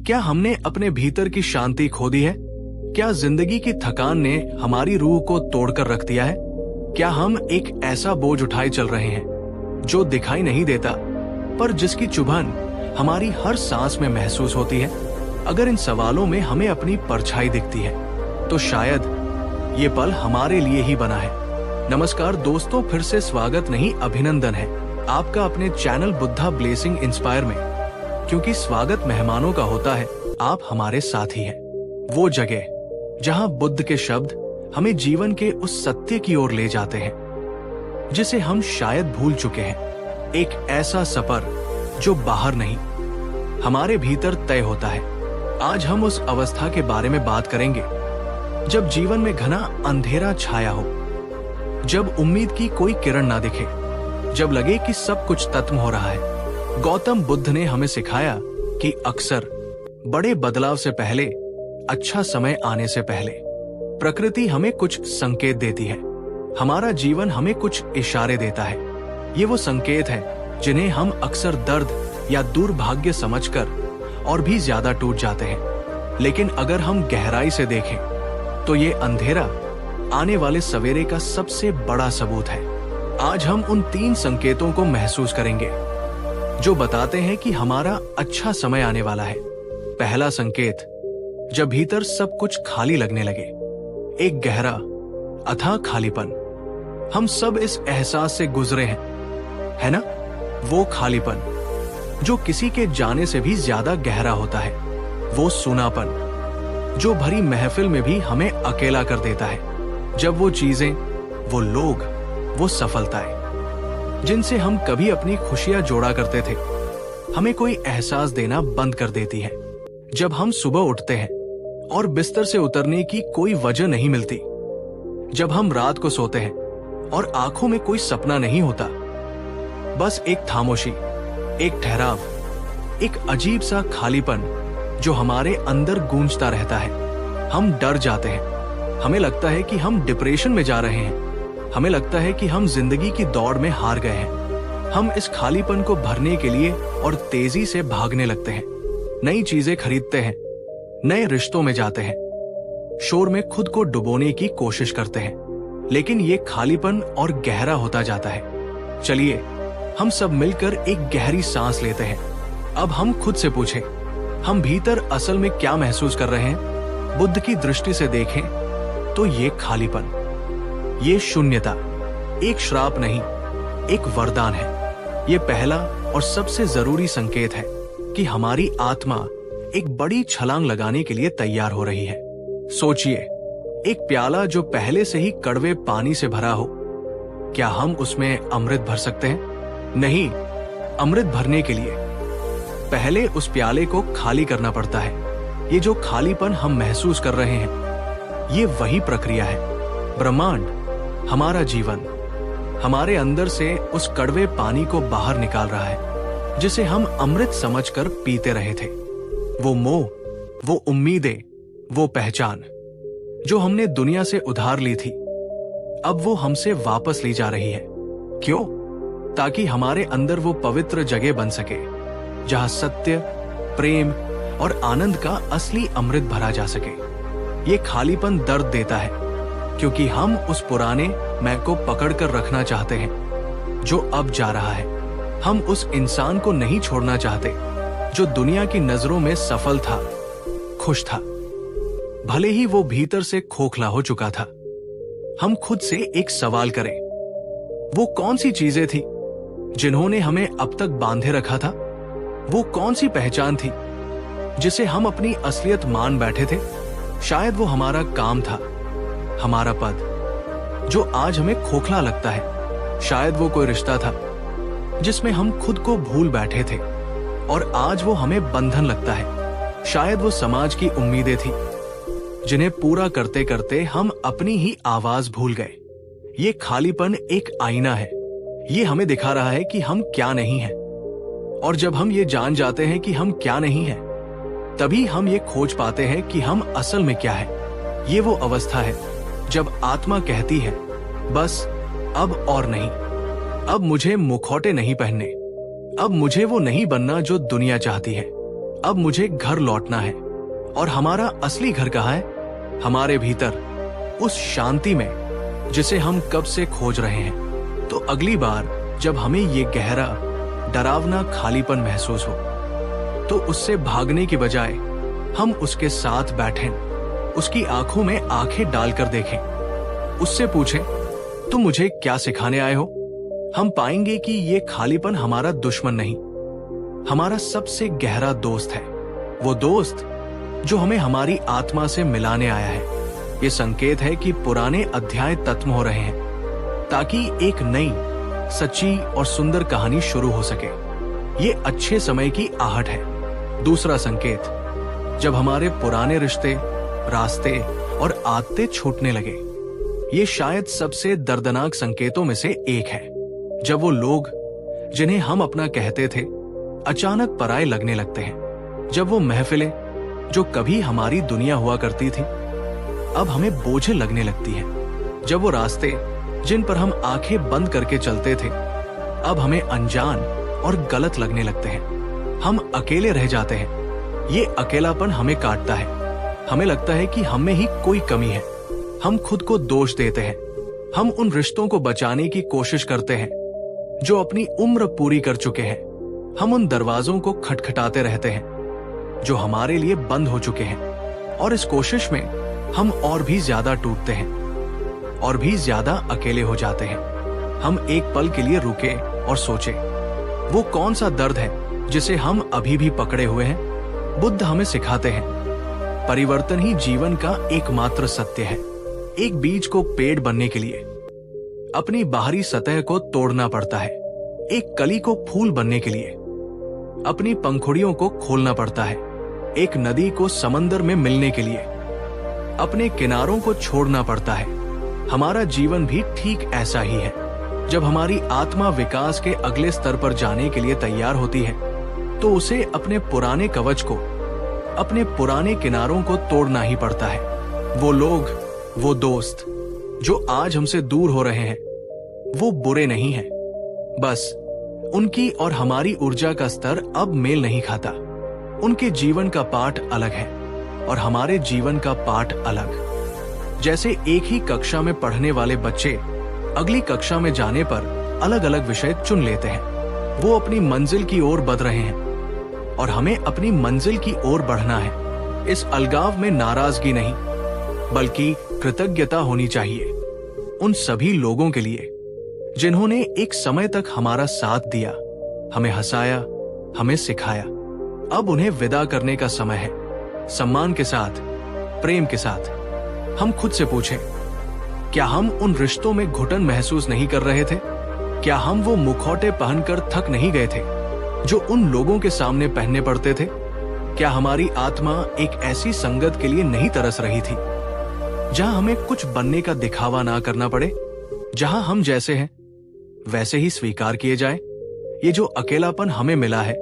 क्या हमने अपने भीतर की शांति खो दी है? क्या जिंदगी की थकान ने हमारी रूह को तोड़कर रख दिया है? क्या हम एक ऐसा बोझ उठाए चल रहे हैं जो दिखाई नहीं देता, पर जिसकी चुभन हमारी हर सांस में महसूस होती है? अगर इन सवालों में हमें अपनी परछाई दिखती है, तो शायद ये पल हमारे लिए ही बना है। नमस्कार दोस्तों, फिर से स्वागत नहीं अभिनंदन है आपका अपने चैनल बुद्धा ब्लेसिंग इंस्पायर में। क्योंकि स्वागत मेहमानों का होता है, आप हमारे साथ ही हैं। वो जगह जहां बुद्ध के शब्द हमें जीवन के उस सत्य की ओर ले जाते हैं जिसे हम शायद भूल चुके हैं। एक ऐसा सफर जो बाहर नहीं, हमारे भीतर तय होता है। आज हम उस अवस्था के बारे में बात करेंगे जब जीवन में घना अंधेरा छाया हो, जब उम्मीद की कोई किरण ना दिखे, जब लगे कि सब कुछ खत्म हो रहा है। गौतम बुद्ध ने हमें सिखाया कि अक्सर बड़े बदलाव से पहले, अच्छा समय आने से पहले, प्रकृति हमें कुछ संकेत देती है। हमारा जीवन हमें कुछ इशारे देता है। ये वो संकेत है जिन्हें हम अक्सर दर्द या दुर्भाग्य समझकर और भी ज्यादा टूट जाते हैं। लेकिन अगर हम गहराई से देखें तो ये अंधेरा आने वाले सवेरे का सबसे बड़ा सबूत है। आज हम उन 3 संकेतों को महसूस करेंगे जो बताते हैं कि हमारा अच्छा समय आने वाला है। पहला संकेत, जब भीतर सब कुछ खाली लगने लगे। एक गहरा अथाह खालीपन। हम सब इस एहसास से गुजरे हैं, है ना? वो खालीपन जो किसी के जाने से भी ज्यादा गहरा होता है। वो सूनापन जो भरी महफिल में भी हमें अकेला कर देता है। जब वो चीजें, वो लोग, वो सफलताएं जिनसे हम कभी अपनी खुशियां जोड़ा करते थे, हमें कोई एहसास देना बंद कर देती है। जब हम सुबह उठते हैं और बिस्तर से उतरने की कोई वजह नहीं मिलती, जब हम रात को सोते हैं और आंखों में कोई सपना नहीं होता, बस एक खामोशी, एक ठहराव, एक अजीब सा खालीपन जो हमारे अंदर गूंजता रहता है, हम डर जाते हैं। हमें लगता है कि हम डिप्रेशन में जा रहे हैं। हमें लगता है कि हम जिंदगी की दौड़ में हार गए हैं। हम इस खालीपन को भरने के लिए और तेजी से भागने लगते हैं। नई चीजें खरीदते हैं, नए रिश्तों में जाते हैं, शोर में खुद को डुबोने की कोशिश करते हैं, लेकिन ये खालीपन और गहरा होता जाता है। चलिए हम सब मिलकर एक गहरी सांस लेते हैं। अब हम खुद से पूछें, हम भीतर असल में क्या महसूस कर रहे हैं? बुद्ध की दृष्टि से देखें तो ये खालीपन, ये शून्यता एक श्राप नहीं, एक वरदान है। ये पहला और सबसे जरूरी संकेत है कि हमारी आत्मा एक बड़ी छलांग लगाने के लिए तैयार हो रही है। सोचिए, एक प्याला जो पहले से ही कड़वे पानी से भरा हो, क्या हम उसमें अमृत भर सकते हैं? नहीं। अमृत भरने के लिए पहले उस प्याले को खाली करना पड़ता है। ये जो खालीपन हम महसूस कर रहे हैं, ये वही प्रक्रिया है। ब्रह्मांड, हमारा जीवन, हमारे अंदर से उस कड़वे पानी को बाहर निकाल रहा है जिसे हम अमृत समझकर पीते रहे थे। वो मोह, वो उम्मीदें, वो पहचान जो हमने दुनिया से उधार ली थी, अब वो हमसे वापस ली जा रही है। क्यों? ताकि हमारे अंदर वो पवित्र जगह बन सके जहां सत्य, प्रेम और आनंद का असली अमृत भरा जा सके। ये खालीपन दर्द देता है क्योंकि हम उस पुराने मैं को पकड़कर रखना चाहते हैं जो अब जा रहा है। हम उस इंसान को नहीं छोड़ना चाहते जो दुनिया की नजरों में सफल था, खुश था, भले ही वो भीतर से खोखला हो चुका था। हम खुद से एक सवाल करें, वो कौन सी चीजें थी जिन्होंने हमें अब तक बांधे रखा था? वो कौन सी पहचान थी जिसे हम अपनी असलियत मान बैठे थे? शायद वो हमारा काम था, हमारा पद जो आज हमें खोखला लगता है। शायद वो कोई रिश्ता था जिसमें हम खुद को भूल बैठे थे और आज वो हमें बंधन लगता है। शायद वो समाज की उम्मीदें थी जिन्हें पूरा करते करते हम अपनी ही आवाज भूल गए। ये खालीपन एक आईना है। ये हमें दिखा रहा है कि हम क्या नहीं हैं। और जब हम ये जान जाते हैं कि हम क्या नहीं हैं, तभी हम ये खोज पाते हैं कि हम असल में क्या है। ये वो अवस्था है जब आत्मा कहती है, बस अब और नहीं। अब मुझे मुखौटे नहीं पहनने, अब मुझे वो नहीं बनना जो दुनिया चाहती है, अब मुझे घर लौटना है। और हमारा असली घर कहाँ है? हमारे भीतर, उस शांति में जिसे हम कब से खोज रहे हैं। तो अगली बार जब हमें ये गहरा, डरावना खालीपन महसूस हो, तो उससे भागने की बजाय हम उसके साथ बैठें, उसकी आंखों में आंखें डालकर देखें, उससे पूछें, तुम मुझे क्या सिखाने आए हो? हम पाएंगे कि ये खालीपन हमारा दुश्मन नहीं, हमारा सबसे गहरा दोस्त है। वो दोस्त जो हमें हमारी आत्मा से मिलाने आया है। ये संकेत है कि पुराने अध्याय खत्म हो रहे हैं, ताकि एक नई, सच्ची और सुंदर कहानी शुरू हो सके। ये अच्छे समय की आहट है। दूसरा संकेत, जब हमारे पुराने रिश्ते, रास्ते और आदतें छूटने लगे। ये शायद सबसे दर्दनाक संकेतों में से एक है। जब वो लोग जिन्हें हम अपना कहते थे अचानक पराये लगने लगते हैं। जब वो महफिलें जो कभी हमारी दुनिया हुआ करती थी अब हमें बोझिल लगने लगती हैं। जब वो रास्ते जिन पर हम आंखें बंद करके चलते थे अब हमें अनजान और गलत लगने लगते हैं। हम अकेले रह जाते हैं। ये अकेलापन हमें काटता है। हमें लगता है कि हम में ही कोई कमी है। हम खुद को दोष देते हैं। हम उन रिश्तों को बचाने की कोशिश करते हैं जो अपनी उम्र पूरी कर चुके हैं। हम उन दरवाजों को खटखटाते रहते हैं जो हमारे लिए बंद हो चुके हैं। और इस कोशिश में हम और भी ज्यादा टूटते हैं और भी ज्यादा अकेले हो जाते हैं। हम एक पल के लिए रुके और सोचे, वो कौन सा दर्द है जिसे हम अभी भी पकड़े हुए हैं? बुद्ध हमें सिखाते हैं, परिवर्तन ही जीवन का एकमात्र सत्य है। एक बीज को पेड़ बनने के लिए अपनी बाहरी सतह को तोड़ना पड़ता है। एक कली को फूल बनने के लिए अपनी पंखुड़ियों को खोलना पड़ता है। एक नदी को समंदर में मिलने के लिए अपने किनारों को छोड़ना पड़ता है। हमारा जीवन भी ठीक ऐसा ही है। जब हमारी आत्मा विकास के अगले स्तर पर जाने के लिए तैयार होती है तो उसे अपने पुराने कवच को, अपने पुराने किनारों को तोड़ना ही पड़ता है। वो लोग, वो दोस्त जो आज हमसे दूर हो रहे हैं वो बुरे नहीं हैं, बस उनकी और हमारी ऊर्जा का स्तर अब मेल नहीं खाता। उनके जीवन का पाठ अलग है और हमारे जीवन का पाठ अलग। जैसे एक ही कक्षा में पढ़ने वाले बच्चे अगली कक्षा में जाने पर अलग अलग विषय चुन लेते हैं। वो अपनी मंजिल की ओर बढ़ रहे हैं और हमें अपनी मंजिल की ओर बढ़ना है। इस अलगाव में नाराजगी नहीं बल्कि कृतज्ञता होनी चाहिए उन सभी लोगों के लिए जिन्होंने एक समय तक हमारा साथ दिया, हमें हंसाया, हमें सिखाया। अब उन्हें विदा करने का समय है, सम्मान के साथ, प्रेम के साथ। हम खुद से पूछें, क्या हम उन रिश्तों में घुटन महसूस नहीं कर रहे थे? क्या हम वो मुखौटे पहनकर थक नहीं गए थे जो उन लोगों के सामने पहनने पड़ते थे? क्या हमारी आत्मा एक ऐसी संगत के लिए नहीं तरस रही थी जहां हमें कुछ बनने का दिखावा ना करना पड़े, जहां हम जैसे हैं वैसे ही स्वीकार किए जाए? ये जो अकेलापन हमें मिला है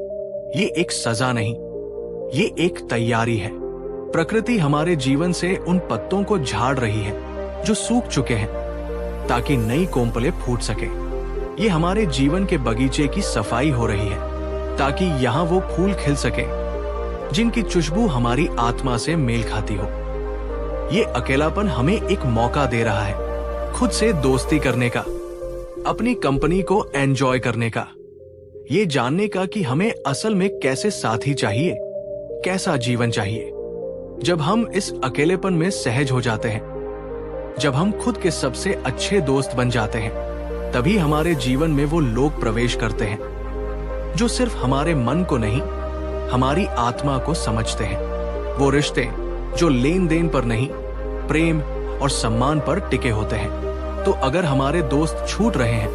ये एक सजा नहीं, ये एक तैयारी है। प्रकृति हमारे जीवन से उन पत्तों को झाड़ रही है जो सूख चुके हैं ताकि नई कोंपलें फूट सके। ये हमारे जीवन के बगीचे की सफाई हो रही है ताकि यहाँ वो फूल खिल सके जिनकी खुशबू हमारी आत्मा से मेल खाती हो। ये अकेलापन हमें एक मौका दे रहा है खुद से दोस्ती करने का, अपनी कंपनी को एंजॉय करने का, ये जानने का कि हमें असल में कैसे साथी चाहिए, कैसा जीवन चाहिए। जब हम इस अकेलेपन में सहज हो जाते हैं, जब हम खुद के सबसे अच्छे दोस्त बन जाते हैं, तभी हमारे जीवन में वो लोग प्रवेश करते हैं जो सिर्फ हमारे मन को नहीं, हमारी आत्मा को समझते हैं। वो रिश्ते जो लेन देन पर नहीं, प्रेम और सम्मान पर टिके होते हैं। तो अगर हमारे दोस्त छूट रहे हैं,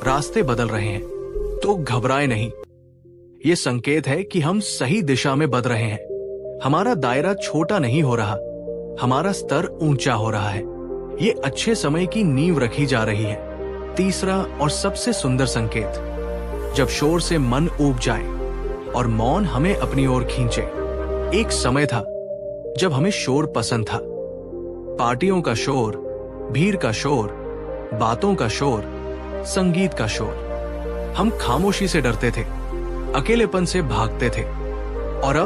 रास्ते बदल रहे हैं, तो घबराए नहीं। ये संकेत है कि हम सही दिशा में बढ़ रहे हैं। हमारा दायरा छोटा नहीं हो रहा, हमारा स्तर ऊंचा हो रहा है। ये अच्छे समय की नींव रखी जा रही है। तीसरा और सबसे सुंदर संकेत, जब शोर से मन ऊब जाए और मौन हमें अपनी ओर खींचे। एक समय था जब हमें शोर पसंद था, पार्टियों का शोर, भीड़ का शोर, बातों का शोर, संगीत का शोर। हम खामोशी से डरते थे, अकेलेपन से भागते थे, और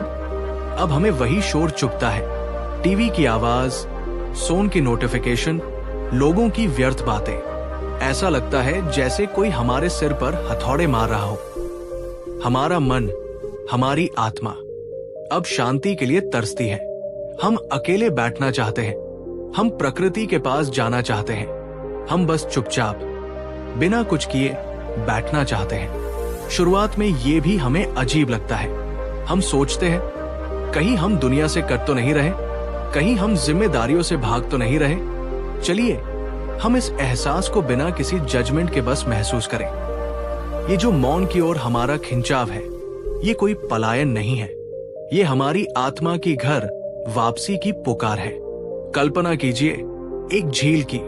अब हमें वही शोर चुभता है। टीवी की आवाज, सोन की नोटिफिकेशन, लोगों की व्यर्थ बातें। ऐसा लगता है जैसे कोई हमारे सिर पर हथौड़े मार रहा हो। हमारा मन, हमारी आत्मा अब शांति के लिए तरसती है। हम अकेले बैठना चाहते हैं, हम प्रकृति के पास जाना चाहते हैं, हम बस चुपचाप बिना कुछ किए बैठना चाहते हैं। शुरुआत में ये भी हमें अजीब लगता है। हम सोचते हैं कहीं हम दुनिया से कट तो नहीं रहे, कहीं हम जिम्मेदारियों से भाग तो नहीं रहे। चलिए हम इस एहसास को बिना किसी जजमेंट के बस महसूस करें। ये जो मौन की ओर हमारा खिंचाव है, ये कोई पलायन नहीं है, ये हमारी आत्मा की घर वापसी की पुकार है। कल्पना कीजिए एक झील की,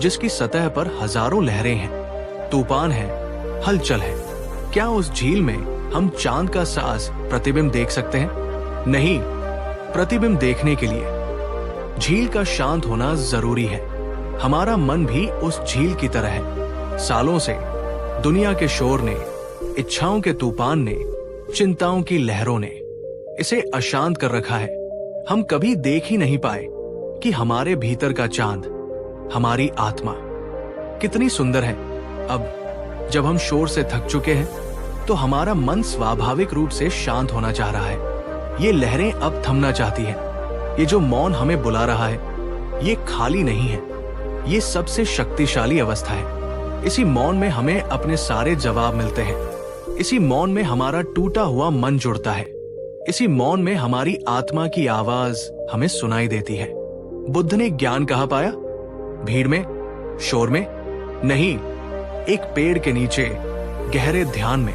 जिसकी सतह पर हजारों लहरें हैं, तूफान है, हलचल है। क्या उस झील में हम चांद का साफ प्रतिबिंब देख सकते हैं? नहीं। प्रतिबिंब देखने के लिए झील का शांत होना जरूरी है। हमारा मन भी उस झील की तरह है। सालों से दुनिया के शोर ने, इच्छाओं के तूफान ने, चिंताओं की लहरों ने इसे अशांत कर रखा है। हम कभी देख ही नहीं पाए कि हमारे भीतर का चांद, हमारी आत्मा कितनी सुंदर है। अब जब हम शोर से थक चुके हैं, तो हमारा मन स्वाभाविक रूप से शांत होना चाह रहा है। ये लहरें अब थमना चाहती हैं। ये जो मौन हमें बुला रहा है, ये खाली नहीं है, ये सबसे शक्तिशाली अवस्था है। इसी मौन में हमें अपने सारे जवाब मिलते हैं। इसी मौन में हमारा टूटा हुआ मन जुड़ता है। इसी मौन में हमारी आत्मा की आवाज हमें सुनाई देती है। बुद्ध ने ज्ञान कहाँ पाया? भीड़ में, शोर में? नहीं, एक पेड़ के नीचे, गहरे ध्यान में,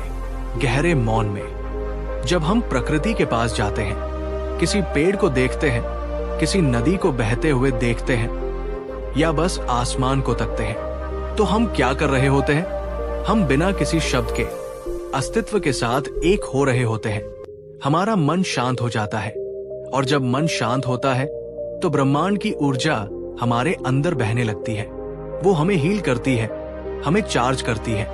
गहरे मौन में। जब हम प्रकृति के पास जाते हैं, किसी पेड़ को देखते हैं, किसी नदी को बहते हुए देखते हैं, या बस आसमान को तकते हैं, तो हम क्या कर रहे होते हैं? हम बिना किसी शब्द के अस्तित्व के साथ एक हो रहे होते हैं। हमारा मन शांत हो जाता है, और जब मन शांत होता है तो ब्रह्मांड की ऊर्जा हमारे अंदर बहने लगती है। वो हमें हील करती है, हमें चार्ज करती है।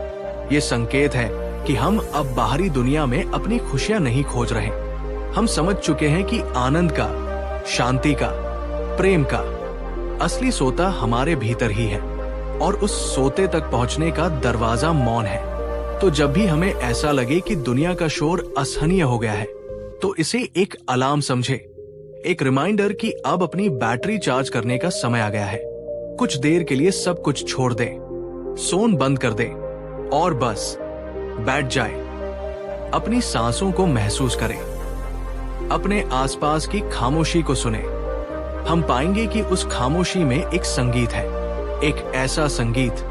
ये संकेत है कि हम अब बाहरी दुनिया में अपनी खुशियां नहीं खोज रहे। हम समझ चुके हैं कि आनंद का, शांति का, प्रेम का असली सोता हमारे भीतर ही है, और उस सोते तक पहुंचने का दरवाजा मौन है। तो जब भी हमें ऐसा लगे कि दुनिया का शोर असहनीय हो गया है, तो इसे एक अलार्म समझे, एक रिमाइंडर कि अब अपनी बैटरी चार्ज करने का समय आ गया है। कुछ देर के लिए सब कुछ छोड़ दे, सोन बंद कर दे और बस बैठ जाए। अपनी सांसों को महसूस करें, अपने आसपास की खामोशी को सुने। हम पाएंगे कि उस खामोशी में एक संगीत है, एक ऐसा संगीत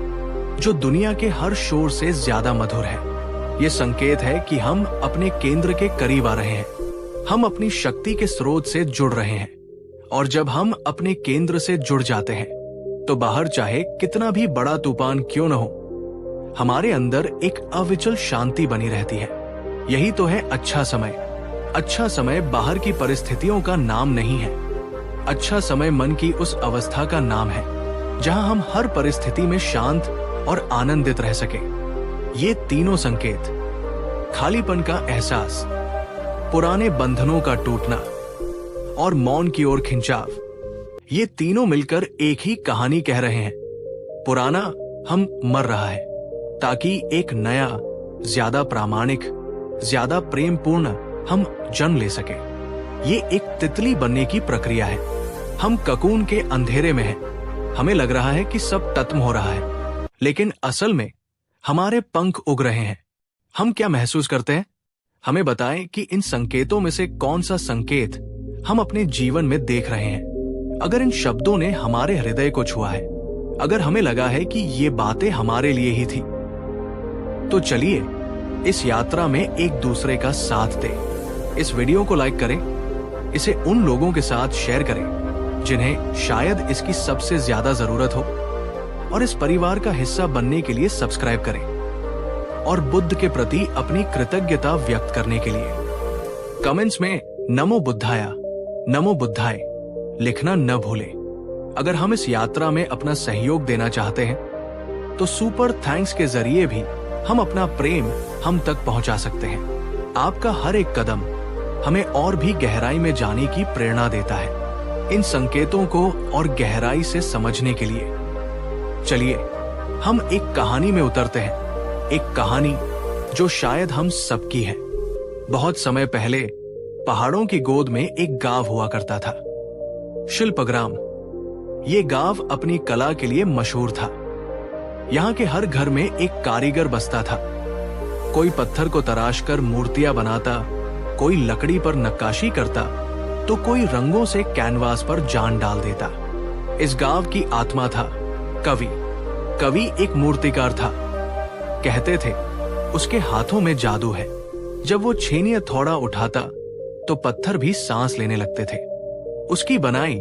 जो दुनिया के हर शोर से ज्यादा मधुर है। ये संकेत है कि हम अपने केंद्र के करीब आ रहे हैं, हम अपनी शक्ति के स्रोत से जुड़ रहे हैं। और जब हम अपने केंद्र से जुड़ जाते हैं, तो बाहर चाहे कितना भी बड़ा तूफान क्यों न हो, हमारे अंदर एक अविचल शांति बनी रहती है। यही तो है अच्छा समय। अच्छा समय बाहर की परिस्थितियों का नाम नहीं है। अच्छा समय मन की उस अवस्था का नाम है, जहां हम हर परिस्थिति में शांत और आनंदित रह सके। ये तीनों संकेत, खालीपन का एहसास, पुराने बंधनों का टूटना और मौन की ओर खिंचाव, ये तीनों मिलकर एक ही कहानी कह रहे हैं। पुराना हम मर रहा है, ताकि एक नया, ज्यादा प्रामाणिक, ज्यादा प्रेमपूर्ण हम जन्म ले सके। ये एक तितली बनने की प्रक्रिया है। हम ककून के अंधेरे में हैं। हमें लग रहा है कि सब खत्म हो रहा है, लेकिन असल में हमारे पंख उग रहे हैं। हम क्या महसूस करते हैं? हमें बताएं कि इन संकेतों में से कौन सा संकेत हम अपने जीवन में देख रहे हैं। अगर इन शब्दों ने हमारे हृदय को छुआ है, अगर हमें लगा है कि ये बातें हमारे लिए ही थी, तो चलिए इस यात्रा में एक दूसरे का साथ दें। इस वीडियो को लाइक करें, इसे उन लोगों के साथ शेयर करें जिन्हें शायद इसकी सबसे ज्यादा जरूरत हो, और इस परिवार का हिस्सा बनने के लिए सब्सक्राइब करें, और बुद्ध के प्रति अपनी कृतज्ञता व्यक्त करने के लिए कमेंट्स में नमो बुद्धाया, नमो बुद्धाय लिखना न भूलें। अगर हम इस यात्रा में अपना सहयोग देना चाहते हैं, तो सुपर थैंक्स के जरिए भी हम अपना प्रेम हम तक पहुंचा सकते हैं। आपका हर एक कदम हमें और भी गहराई में जाने की प्रेरणा देता है। इन संकेतों को और गहराई से समझने के लिए चलिए हम एक कहानी में उतरते हैं। एक कहानी जो शायद हम सबकी है। बहुत समय पहले पहाड़ों की गोद में एक गांव हुआ करता था, शिल्पग्राम। ये गांव अपनी कला के लिए मशहूर था। यहाँ के हर घर में एक कारीगर बसता था। कोई पत्थर को तराशकर मूर्तियां बनाता, कोई लकड़ी पर नक्काशी करता, तो कोई रंगों से कैनवास पर जान डाल देता। इस गांव की आत्मा था कवि। कवि एक मूर्तिकार था। कहते थे उसके हाथों में जादू है। जब वो छेनी हथौड़ा उठाता तो पत्थर भी सांस लेने लगते थे। उसकी बनाई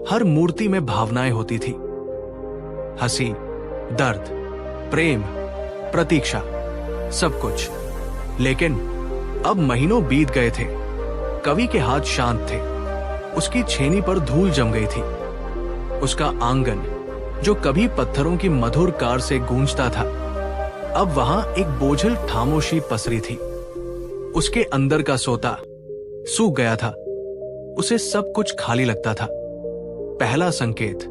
हर मूर्ति में भावनाएं होती थी, हंसी, दर्द, प्रेम, प्रतीक्षा, सब कुछ। लेकिन अब महीनों बीत गए थे। कवि के हाथ शांत थे। उसकी छेनी पर धूल जम गई थी। उसका आंगन जो कभी पत्थरों की मधुर कार से गूंजता था, अब वहां एक बोझिल खामोशी पसरी थी। उसके अंदर का सोता सूख गया था। उसे सब कुछ खाली लगता था। पहला संकेत,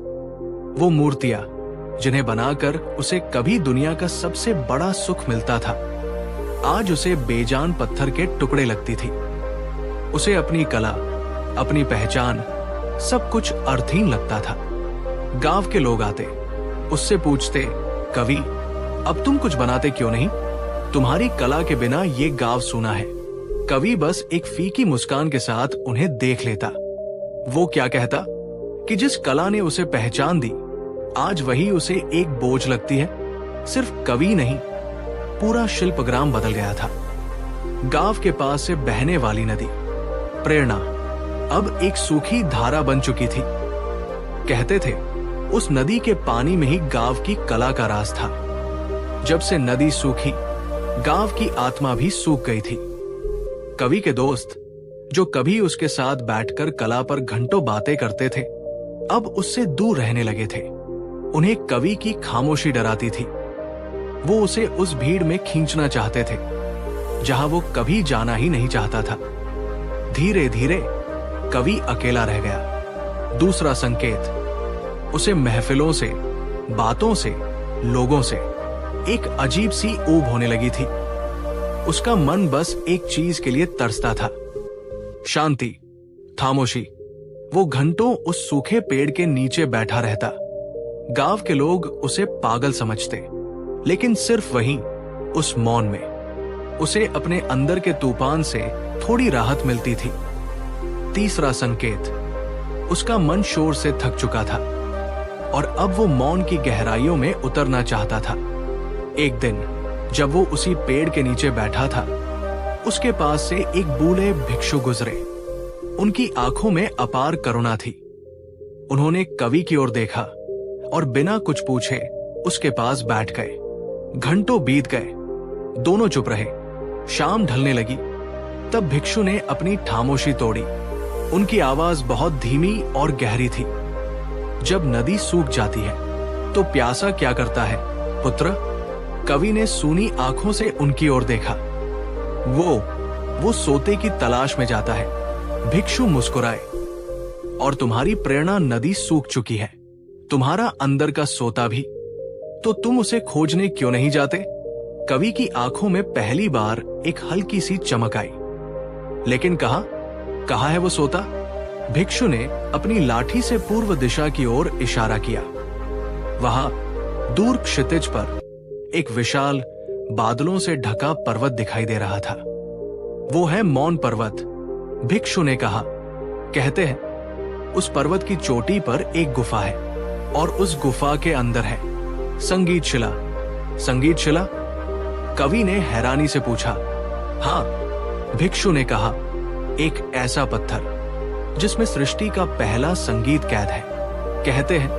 वो मूर्तियां जिन्हें बनाकर उसे कभी दुनिया का सबसे बड़ा सुख मिलता था, आज उसे बेजान पत्थर के टुकड़े लगती थी। उसे अपनी कला, अपनी पहचान, सब कुछ अर्थहीन लगता था। गांव के लोग आते, उससे पूछते, कवि अब तुम कुछ बनाते क्यों नहीं? तुम्हारी कला के बिना ये गांव सूना है। कवि बस एक फीकी मुस्कान के साथ उन्हें देख लेता। वो क्या कहता कि जिस कला ने उसे पहचान दी, आज वही उसे एक बोझ लगती है। सिर्फ कवि नहीं, पूरा शिल्पग्राम बदल गया था। गांव के पास से बहने वाली नदी प्रेरणा अब एक सूखी धारा बन चुकी थी। कहते थे उस नदी के पानी में ही गांव की कला का राज था। जब से नदी सूखी, गांव की आत्मा भी सूख गई थी। कवि के दोस्त जो कभी उसके साथ बैठकर कला पर घंटों बातें करते थे, अब उससे दूर रहने लगे थे। उन्हें कवि की खामोशी डराती थी। वो उसे उस भीड़ में खींचना चाहते थे जहां वो कभी जाना ही नहीं चाहता था। धीरे धीरे कवि अकेला रह गया। दूसरा संकेत, उसे महफिलों से, बातों से, लोगों से एक अजीब सी ऊब होने लगी थी। उसका मन बस एक चीज के लिए तरसता था, शांति, खामोशी। वो घंटों उस सूखे पेड़ के नीचे बैठा रहता। गांव के लोग उसे पागल समझते, लेकिन सिर्फ वहीं, उस मौन में, उसे अपने अंदर के तूफान से थोड़ी राहत मिलती थी। तीसरा संकेत, उसका मन शोर से थक चुका था और अब वो मौन की गहराइयों में उतरना चाहता था। एक दिन जब वो उसी पेड़ के नीचे बैठा था, उसके पास से एक बूढ़े भिक्षु गुजरे। उनकी आंखों में अपार करुणा थी। उन्होंने कवि की ओर देखा और बिना कुछ पूछे उसके पास बैठ गए। घंटों बीत गए, दोनों चुप रहे। शाम ढलने लगी, तब भिक्षु ने अपनी खामोशी तोड़ी। उनकी आवाज बहुत धीमी और गहरी थी। जब नदी सूख जाती है तो प्यासा क्या करता है, पुत्र? कवि ने सूनी आंखों से उनकी ओर देखा। वो सोते की तलाश में जाता है। भिक्षु मुस्कुराए, और तुम्हारी प्रेरणा नदी सूख चुकी है, तुम्हारा अंदर का सोता भी, तो तुम उसे खोजने क्यों नहीं जाते? कवि की आंखों में पहली बार एक हल्की सी चमक आई। लेकिन कहाँ है वो सोता? भिक्षु ने अपनी लाठी से पूर्व दिशा की ओर इशारा किया। वहां दूर क्षितिज पर एक विशाल, बादलों से ढका पर्वत दिखाई दे रहा था। वो है मौन पर्वत, भिक्षु ने कहा। कहते हैं उस पर्वत की चोटी पर एक गुफा है और उस गुफा के अंदर है संगीत शिला। संगीत शिला? कवि ने हैरानी से पूछा। हाँ, भिक्षु ने कहा, एक ऐसा पत्थर जिसमें सृष्टि का पहला संगीत कैद है। कहते हैं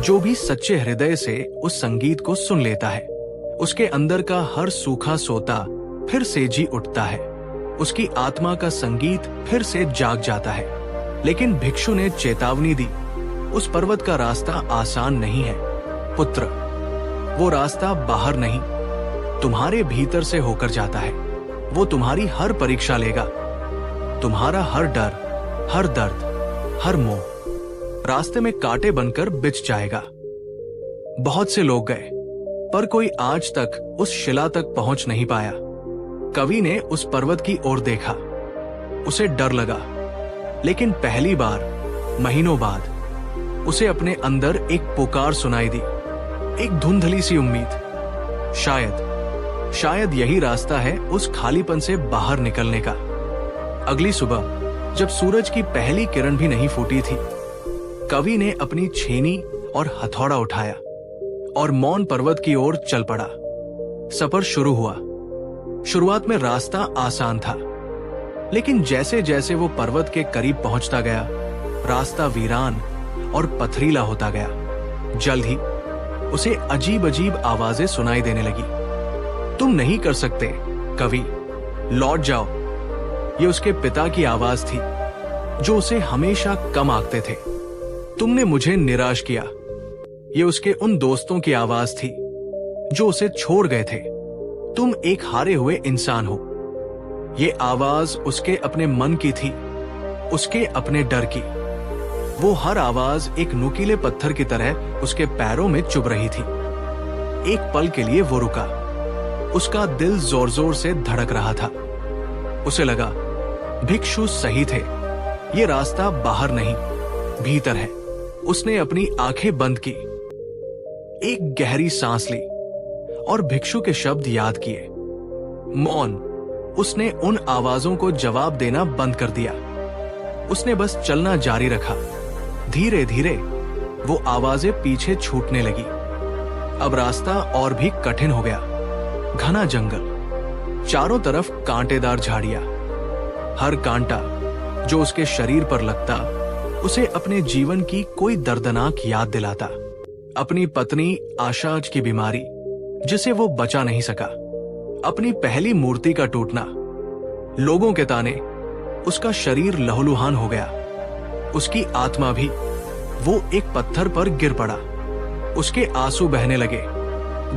जो भी सच्चे हृदय से उस संगीत को सुन लेता है, उसके अंदर का हर सूखा सोता फिर से जी उठता है। उसकी आत्मा का संगीत फिर से जाग जाता है। लेकिन भिक्षु ने चेतावनी दी, उस पर्वत का रास्ता आसान नहीं है पुत्र। वो रास्ता बाहर नहीं, तुम्हारे भीतर से होकर जाता है। वो तुम्हारी हर परीक्षा लेगा। तुम्हारा हर डर, हर दर्द, हर मोह रास्ते में कांटे बनकर बिछ जाएगा। बहुत से लोग गए, पर कोई आज तक उस शिला तक पहुंच नहीं पाया। कवि ने उस पर्वत की ओर देखा। उसे डर लगा, लेकिन पहली बार महीनों बाद उसे अपने अंदर एक पुकार सुनाई दी, एक धुंधली सी उम्मीद। शायद यही रास्ता है उस खालीपन से बाहर निकलने का। अगली सुबह जब सूरज की पहली किरण भी नहीं फूटी थी, कवि ने अपनी छेनी और हथौड़ा उठाया और मौन पर्वत की ओर चल पड़ा। सफर शुरू हुआ। शुरुआत में रास्ता आसान था, लेकिन जैसे जैसे वो पर्वत के करीब पहुंचता गया, रास्ता वीरान और पथरीला होता गया। जल्द ही उसे अजीब अजीब आवाजें सुनाई देने लगी। तुम नहीं कर सकते कवि, लौट जाओ। ये उसके पिता की आवाज थी, जो उसे हमेशा कम आंकते थे। तुमने मुझे निराश किया। ये उसके उन दोस्तों की आवाज थी जो उसे छोड़ गए थे। तुम एक हारे हुए इंसान हो। ये आवाज उसके अपने मन की थी, उसके अपने डर की। वो हर आवाज एक नुकीले पत्थर की तरह उसके पैरों में चुभ रही थी। एक पल के लिए वो रुका। उसका दिल जोर जोर से धड़क रहा था। उसे लगा भिक्षु सही थे, ये रास्ता बाहर नहीं भीतर है। उसने अपनी आंखें बंद की, एक गहरी सांस ली और भिक्षु के शब्द याद किए। मौन। उसने उन आवाजों को जवाब देना बंद कर दिया। उसने बस चलना जारी रखा। धीरे धीरे वो आवाजें पीछे छूटने लगी। अब रास्ता और भी कठिन हो गया। घना जंगल, चारों तरफ कांटेदार झाड़ियां। हर कांटा जो उसके शरीर पर लगता उसे अपने जीवन की कोई दर्दनाक याद दिलाता। अपनी पत्नी आशा की बीमारी जिसे वो बचा नहीं सका, अपनी पहली मूर्ति का टूटना, लोगों के ताने। उसका शरीर लहूलुहान हो गया, उसकी आत्मा भी। वो एक पत्थर पर गिर पड़ा। उसके आंसू बहने लगे।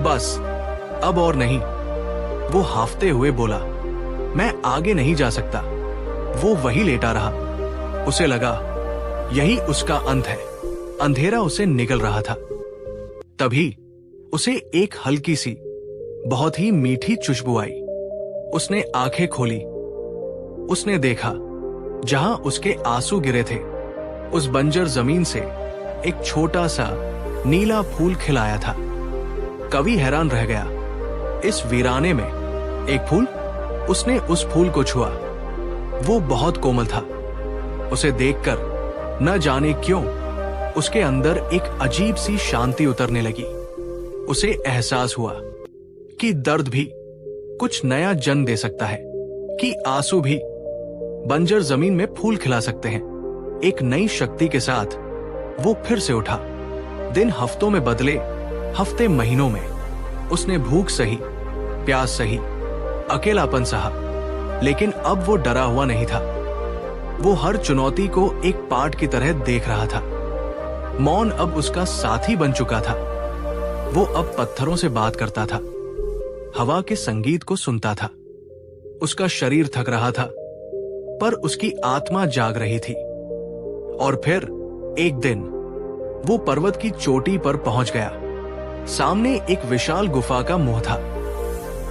बस अब और नहीं, वो हाफते हुए बोला, मैं आगे नहीं जा सकता। वो वही लेटा रहा। उसे लगा यही उसका अंत है। अंधेरा उसे निगल रहा था। तभी उसे एक हल्की सी, बहुत ही मीठी खुशबू आई। उसने आंखें खोली। उसने देखा जहां उसके आंसू गिरे थे, उस बंजर जमीन से एक छोटा सा नीला फूल खिलाया था। कवि हैरान रह गया। इस वीराने में एक फूल। उसने उस फूल को छुआ। वो बहुत कोमल था। उसे देखकर न जाने क्यों उसके अंदर एक अजीब सी शांति उतरने लगी। उसे एहसास हुआ कि दर्द भी कुछ नया जन्म दे सकता है, कि आंसू भी बंजर जमीन में फूल खिला सकते हैं। एक नई शक्ति के साथ वो फिर से उठा। दिन हफ्तों में बदले, हफ्ते महीनों में। उसने भूख सही, प्यास सही, अकेलापन सहा, लेकिन अब वो डरा हुआ नहीं था। वो हर चुनौती को एक पाठ की तरह देख रहा था। मौन अब उसका साथी बन चुका था। वो अब पत्थरों से बात करता था, हवा के संगीत को सुनता था। उसका शरीर थक रहा था, पर उसकी आत्मा जाग रही थी। और फिर एक दिन वो पर्वत की चोटी पर पहुंच गया। सामने एक विशाल गुफा का मुंह था,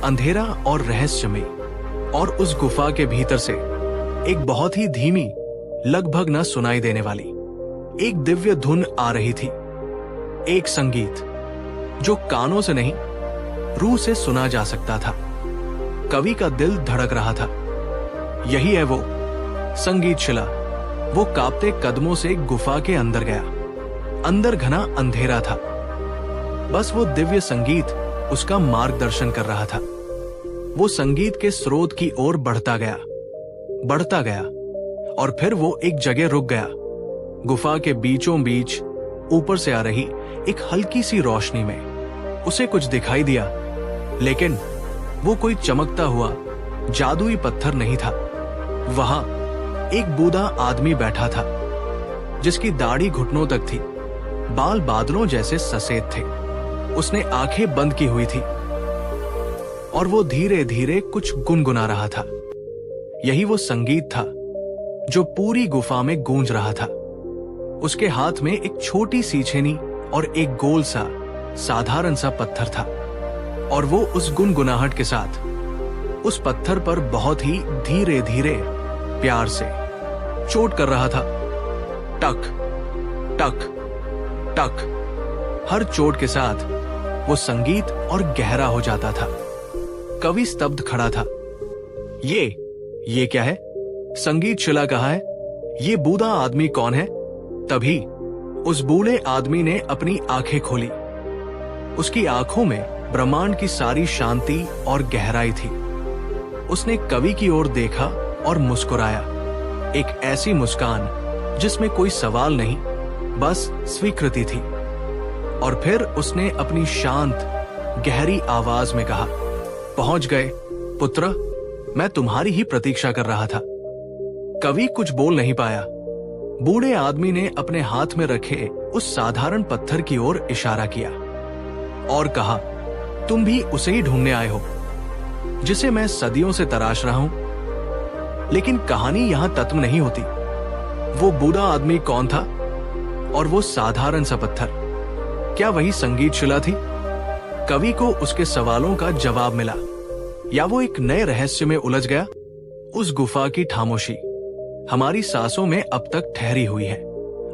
अंधेरा और रहस्यमय। और उस गुफा के भीतर से एक बहुत ही धीमी, लगभग न सुनाई देने वाली एक दिव्य धुन आ रही थी। एक संगीत जो कानों से नहीं, रूह से सुना जा सकता था। कवि का दिल धड़क रहा था। यही है वो संगीत शिला। वो कांपते कदमों से गुफा के अंदर गया। अंदर घना अंधेरा था। बस वो दिव्य संगीत उसका मार्गदर्शन कर रहा था। वो संगीत के स्रोत की ओर बढ़ता गया और फिर वो एक जगह रुक गया। गुफा के बीचों बीच ऊपर से आ रही एक हल्की सी रोशनी में उसे कुछ दिखाई दिया, लेकिन वो कोई चमकता हुआ जादुई पत्थर नहीं था। वहां एक बूढ़ा आदमी बैठा था, जिसकी दाढ़ी घुटनों तक थी, बाल बादलों जैसे सफेद थे। उसने आंखें बंद की हुई थी और वो धीरे धीरे कुछ गुनगुना रहा था। यही वो संगीत था जो पूरी गुफा में गूंज रहा था। उसके हाथ में एक छोटी सी छेनी और एक गोल सा साधारण सा पत्थर था, और वो उस गुनगुनाहट के साथ उस पत्थर पर बहुत ही धीरे धीरे प्यार से चोट कर रहा था। टक टक टक। हर चोट के साथ वो संगीत और गहरा हो जाता था। कवि स्तब्ध खड़ा था। ये क्या है? संगीत शिला कहाँ है? ये बूढ़ा आदमी कौन है? तभी उस बूढ़े आदमी ने अपनी आंखें खोली। उसकी आंखों में ब्रह्मांड की सारी शांति और गहराई थी। उसने कवि की ओर देखा और मुस्कुराया, एक ऐसी मुस्कान जिसमें कोई सवाल नहीं, बस स्वीकृति थी। और फिर उसने अपनी शांत गहरी आवाज में कहा, पहुंच गए पुत्र, मैं तुम्हारी ही प्रतीक्षा कर रहा था। कवि कुछ बोल नहीं पाया। बूढ़े आदमी ने अपने हाथ में रखे उस साधारण पत्थर की ओर इशारा किया और कहा, तुम भी उसे ही ढूंढने आए हो जिसे मैं सदियों से तराश रहा हूं। लेकिन कहानी यहां तत्व नहीं होती। वो बूढ़ा आदमी कौन था और वो साधारण सा पत्थर, क्या वही संगीत शिला थी? कवि को उसके सवालों का जवाब मिला, या वो एक नए रहस्य में उलझ गया? उस गुफा की खामोशी हमारी सांसों में अब तक ठहरी हुई है,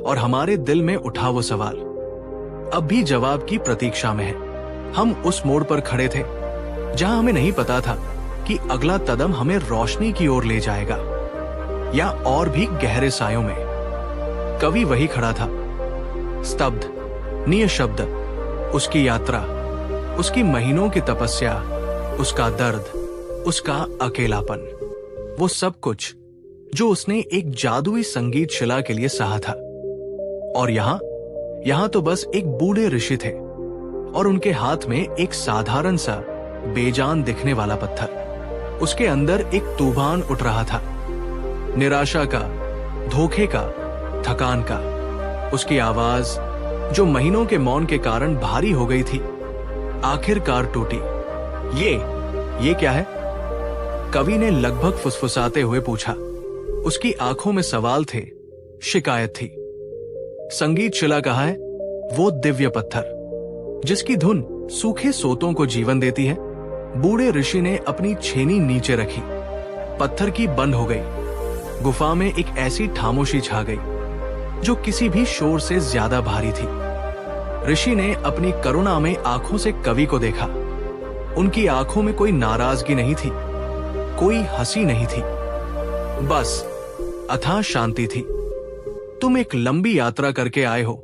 और हमारे दिल में उठा वो सवाल अब भी जवाब की प्रतीक्षा में है। हम उस मोड़ पर खड़े थे जहां हमें नहीं पता था कि अगला कदम हमें रोशनी की ओर ले जाएगा या और भी गहरे सायों में। कवि वही खड़ा था, स्तब्ध, निशब्द। उसकी यात्रा, उसकी महीनों की तपस्या, उसका दर्द, उसका अकेलापन, वो सब कुछ जो उसने एक जादुई संगीत शिला के लिए सहा था। और यहां तो बस एक बूढ़े ऋषि थे और उनके हाथ में एक साधारण सा बेजान दिखने वाला पत्थर। उसके अंदर एक तूफान उठ रहा था, निराशा का, धोखे का, थकान का। उसकी आवाज जो महीनों के मौन के कारण भारी हो गई थी, आखिरकार टूटी। ये क्या है? कवि ने लगभग फुसफुसाते हुए पूछा। उसकी आंखों में सवाल थे, शिकायत थी। संगीत शिला कहाँ है? वो दिव्य पत्थर जिसकी धुन सूखे सोतों को जीवन देती है। बूढ़े ऋषि ने अपनी छेनी नीचे रखी, पत्थर की बंद हो गई। गुफा में एक ऐसी खामोशी छा गई जो किसी भी शोर से ज्यादा भारी थी। ऋषि ने अपनी करुणा में आंखों से कवि को देखा। उनकी आंखों में कोई नाराजगी नहीं थी, कोई हंसी नहीं थी, बस अथाह शांति थी। तुम एक लंबी यात्रा करके आए हो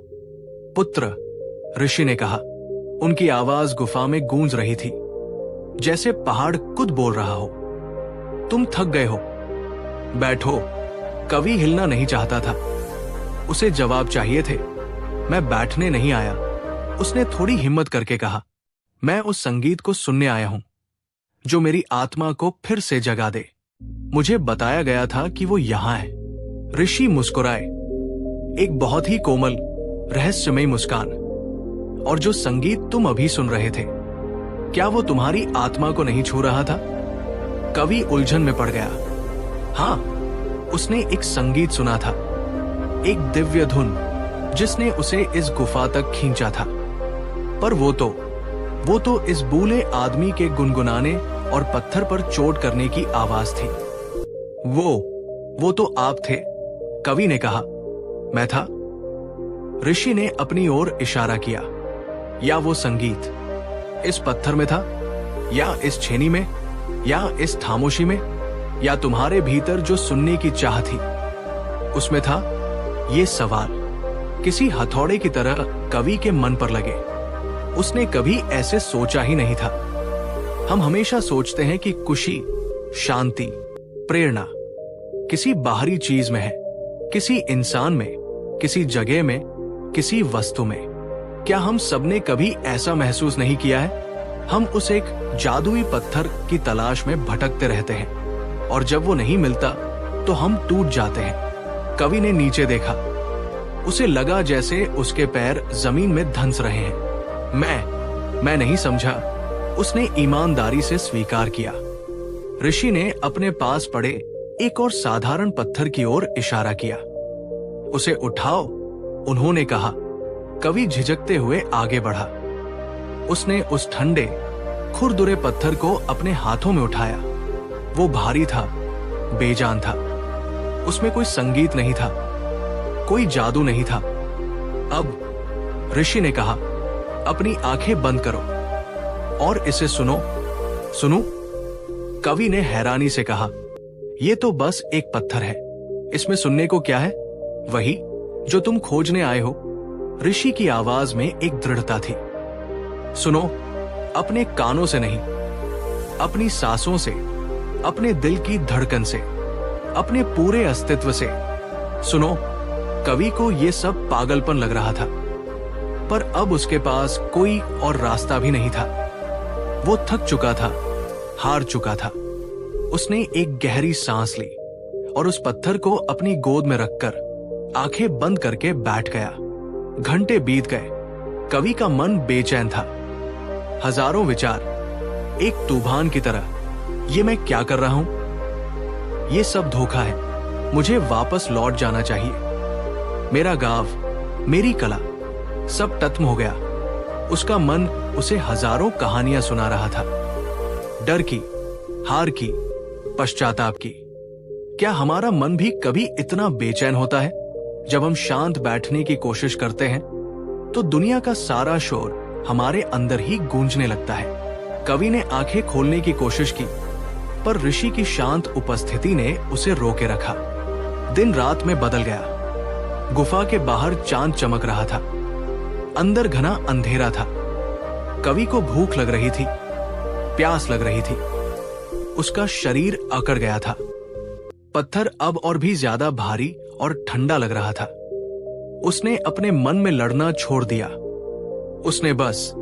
पुत्र, ऋषि ने कहा। उनकी आवाज गुफा में गूंज रही थी, जैसे पहाड़ खुद बोल रहा हो। तुम थक गए हो, बैठो। कवि हिलना नहीं चाहता था। उसे जवाब चाहिए थे। मैं बैठने नहीं आया, उसने थोड़ी हिम्मत करके कहा। मैं उस संगीत को सुनने आया हूं जो मेरी आत्मा को फिर से जगा दे। मुझे बताया गया था कि वो यहां है। ऋषि मुस्कुराए, एक बहुत ही कोमल, रहस्यमयी मुस्कान। और जो संगीत तुम अभी सुन रहे थे, क्या वो तुम्हारी आत्मा को नहीं छू रहा था? कवि उलझन में पड़ गया। हां, उसने एक संगीत सुना था, एक दिव्य धुन जिसने उसे इस गुफा तक खींचा था। पर वो तो इस बूढ़े आदमी के गुनगुनाने और पत्थर पर चोट करने की आवाज थी। वो तो आप थे, कवि ने कहा। मैं था? ऋषि ने अपनी ओर इशारा किया। या वो संगीत इस पत्थर में था, या इस छेनी में, या इस खामोशी में, या तुम्हारे भीतर जो सुनने की चाह थी उसमें था? ये सवाल किसी हथौड़े की तरह कवि के मन पर लगे। उसने कभी ऐसे सोचा ही नहीं था। हम हमेशा सोचते हैं कि खुशी, शांति, प्रेरणा किसी बाहरी चीज में है, किसी इंसान में, किसी जगह में, किसी वस्तु में। क्या हम सबने कभी ऐसा महसूस नहीं किया है? हम उस एक जादुई पत्थर की तलाश में भटकते रहते हैं, और जब वो नहीं मिलता तो हम टूट जाते हैं। कवि ने नीचे देखा। उसे लगा जैसे उसके पैर जमीन में धंस रहे हैं। मैं नहीं समझा, उसने ईमानदारी से स्वीकार किया। ऋषि ने अपने पास पड़े एक और साधारण पत्थर की ओर इशारा किया। उसे उठाओ, उन्होंने कहा। कवि झिझकते हुए आगे बढ़ा। उसने उस ठंडे, खुरदुरे पत्थर को अपने हाथों में उठाया। वो भारी था, बेजान था। उसमें कोई संगीत नहीं था, कोई जादू नहीं था। अब ऋषि ने कहा, अपनी आंखें बंद करो और इसे सुनो। सुनो? कवि ने हैरानी से कहा, यह तो बस एक पत्थर है, इसमें सुनने को क्या है? वही जो तुम खोजने आए हो। ऋषि की आवाज में एक दृढ़ता थी। सुनो, अपने कानों से नहीं, अपनी सांसों से, अपने दिल की धड़कन से, अपने पूरे अस्तित्व से सुनो। कवि को यह सब पागलपन लग रहा था, पर अब उसके पास कोई और रास्ता भी नहीं था। वो थक चुका था, हार चुका था। उसने एक गहरी सांस ली और उस पत्थर को अपनी गोद में रखकर आंखें बंद करके बैठ गया। घंटे बीत गए। कवि का मन बेचैन था। हजारों विचार एक तूफान की तरह। ये मैं क्या कर रहा हूं? ये सब धोखा है। मुझे वापस लौट जाना चाहिए। मेरा गांव, मेरी कला, सब खत्म हो गया। उसका मन उसे हजारों कहानियां सुना रहा था। डर की, हार की, पश्चाताप की। क्या हमारा मन भी कभी इतना बेचैन होता है? जब हम शांत बैठने की कोशिश करते हैं तो दुनिया का सारा शोर हमारे अंदर ही गूंजने लगता है। कवि ने आंखें खोलने की कोशिश की, पर ऋषि की शांत उपस्थिति ने उसे रोके रखा। दिन रात में बदल गया। गुफा के बाहर चांद चमक रहा था, अंदर घना अंधेरा था। कवि को भूख लग रही थी, प्यास लग रही थी। उसका शरीर अकड़ गया था। पत्थर अब और भी ज्यादा भारी और ठंडा लग रहा था। उसने अपने मन में लड़ना छोड़ दिया। उसने बस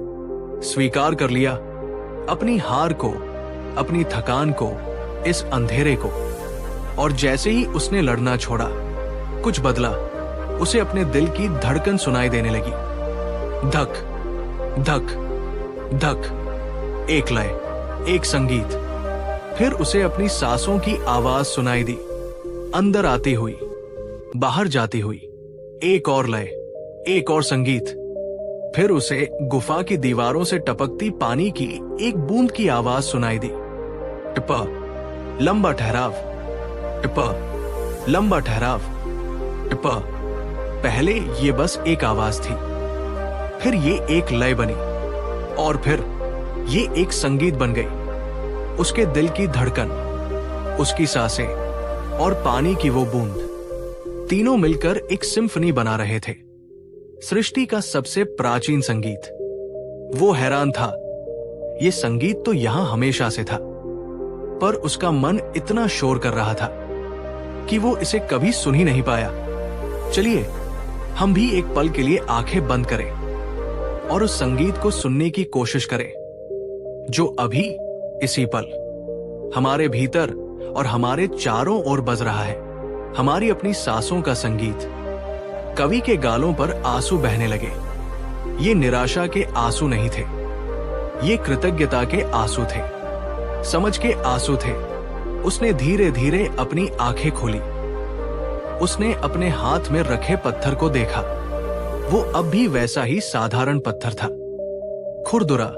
स्वीकार कर लिया अपनी हार को, अपनी थकान को, इस अंधेरे को। और जैसे ही उसने लड़ना छोड़ा, कुछ बदला। उसे अपने दिल की धड़कन सुनाई देने लगी। धक धक धक। एक लय, एक संगीत। फिर उसे अपनी सांसों की आवाज सुनाई दी, अंदर आती हुई, बाहर जाती हुई। एक और लय, एक और संगीत। फिर उसे गुफा की दीवारों से टपकती पानी की एक बूंद की आवाज सुनाई दी। टिपा, लंबा ठहराव, टिपा, लंबा ठहराव, टिपा। पहले ये बस एक आवाज थी, फिर ये एक लय बनी, और फिर ये एक संगीत बन गई। उसके दिल की धड़कन, उसकी सांसें और पानी की वो बूंद, तीनों मिलकर एक सिम्फनी बना रहे थे। सृष्टि का सबसे प्राचीन संगीत। वो हैरान था। ये संगीत तो यहां हमेशा से था, पर उसका मन इतना शोर कर रहा था कि वो इसे कभी सुन ही नहीं पाया। चलिए हम भी एक पल के लिए आंखें बंद करें और उस संगीत को सुनने की कोशिश करें जो अभी इसी पल हमारे भीतर और हमारे चारों ओर बज रहा है। हमारी अपनी सांसों का संगीत। कवि के गालों पर आंसू बहने लगे। ये निराशा के आंसू नहीं थे, ये कृतज्ञता के आंसू थे, समझ के आंसू थे। उसने धीरे धीरे अपनी आंखें खोली। उसने अपने हाथ में रखे पत्थर को देखा। वो अब भी वैसा ही साधारण पत्थर था, खुरदुरा,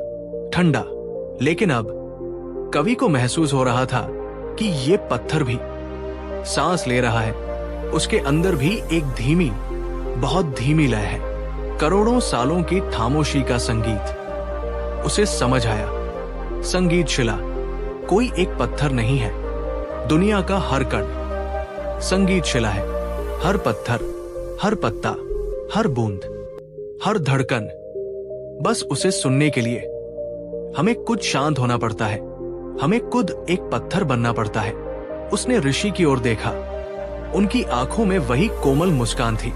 ठंडा। लेकिन अब कवि को महसूस हो रहा था कि ये पत्थर भी सांस ले रहा है। उसके अंदर भी एक धीमी, बहुत धीमी लय है, करोड़ों सालों की खामोशी का संगीत। उसे समझ आया, संगीत शिला कोई एक पत्थर नहीं है, दुनिया का हर कण संगीत शिला है। हर पत्थर, हर पत्ता, हर बूंद, हर धड़कन, बस उसे सुनने के लिए हमें कुछ शांत होना पड़ता है। हमें खुद एक पत्थर बनना पड़ता है। उसने ऋषि की ओर देखा। उनकी आंखों में वही कोमल मुस्कान थी।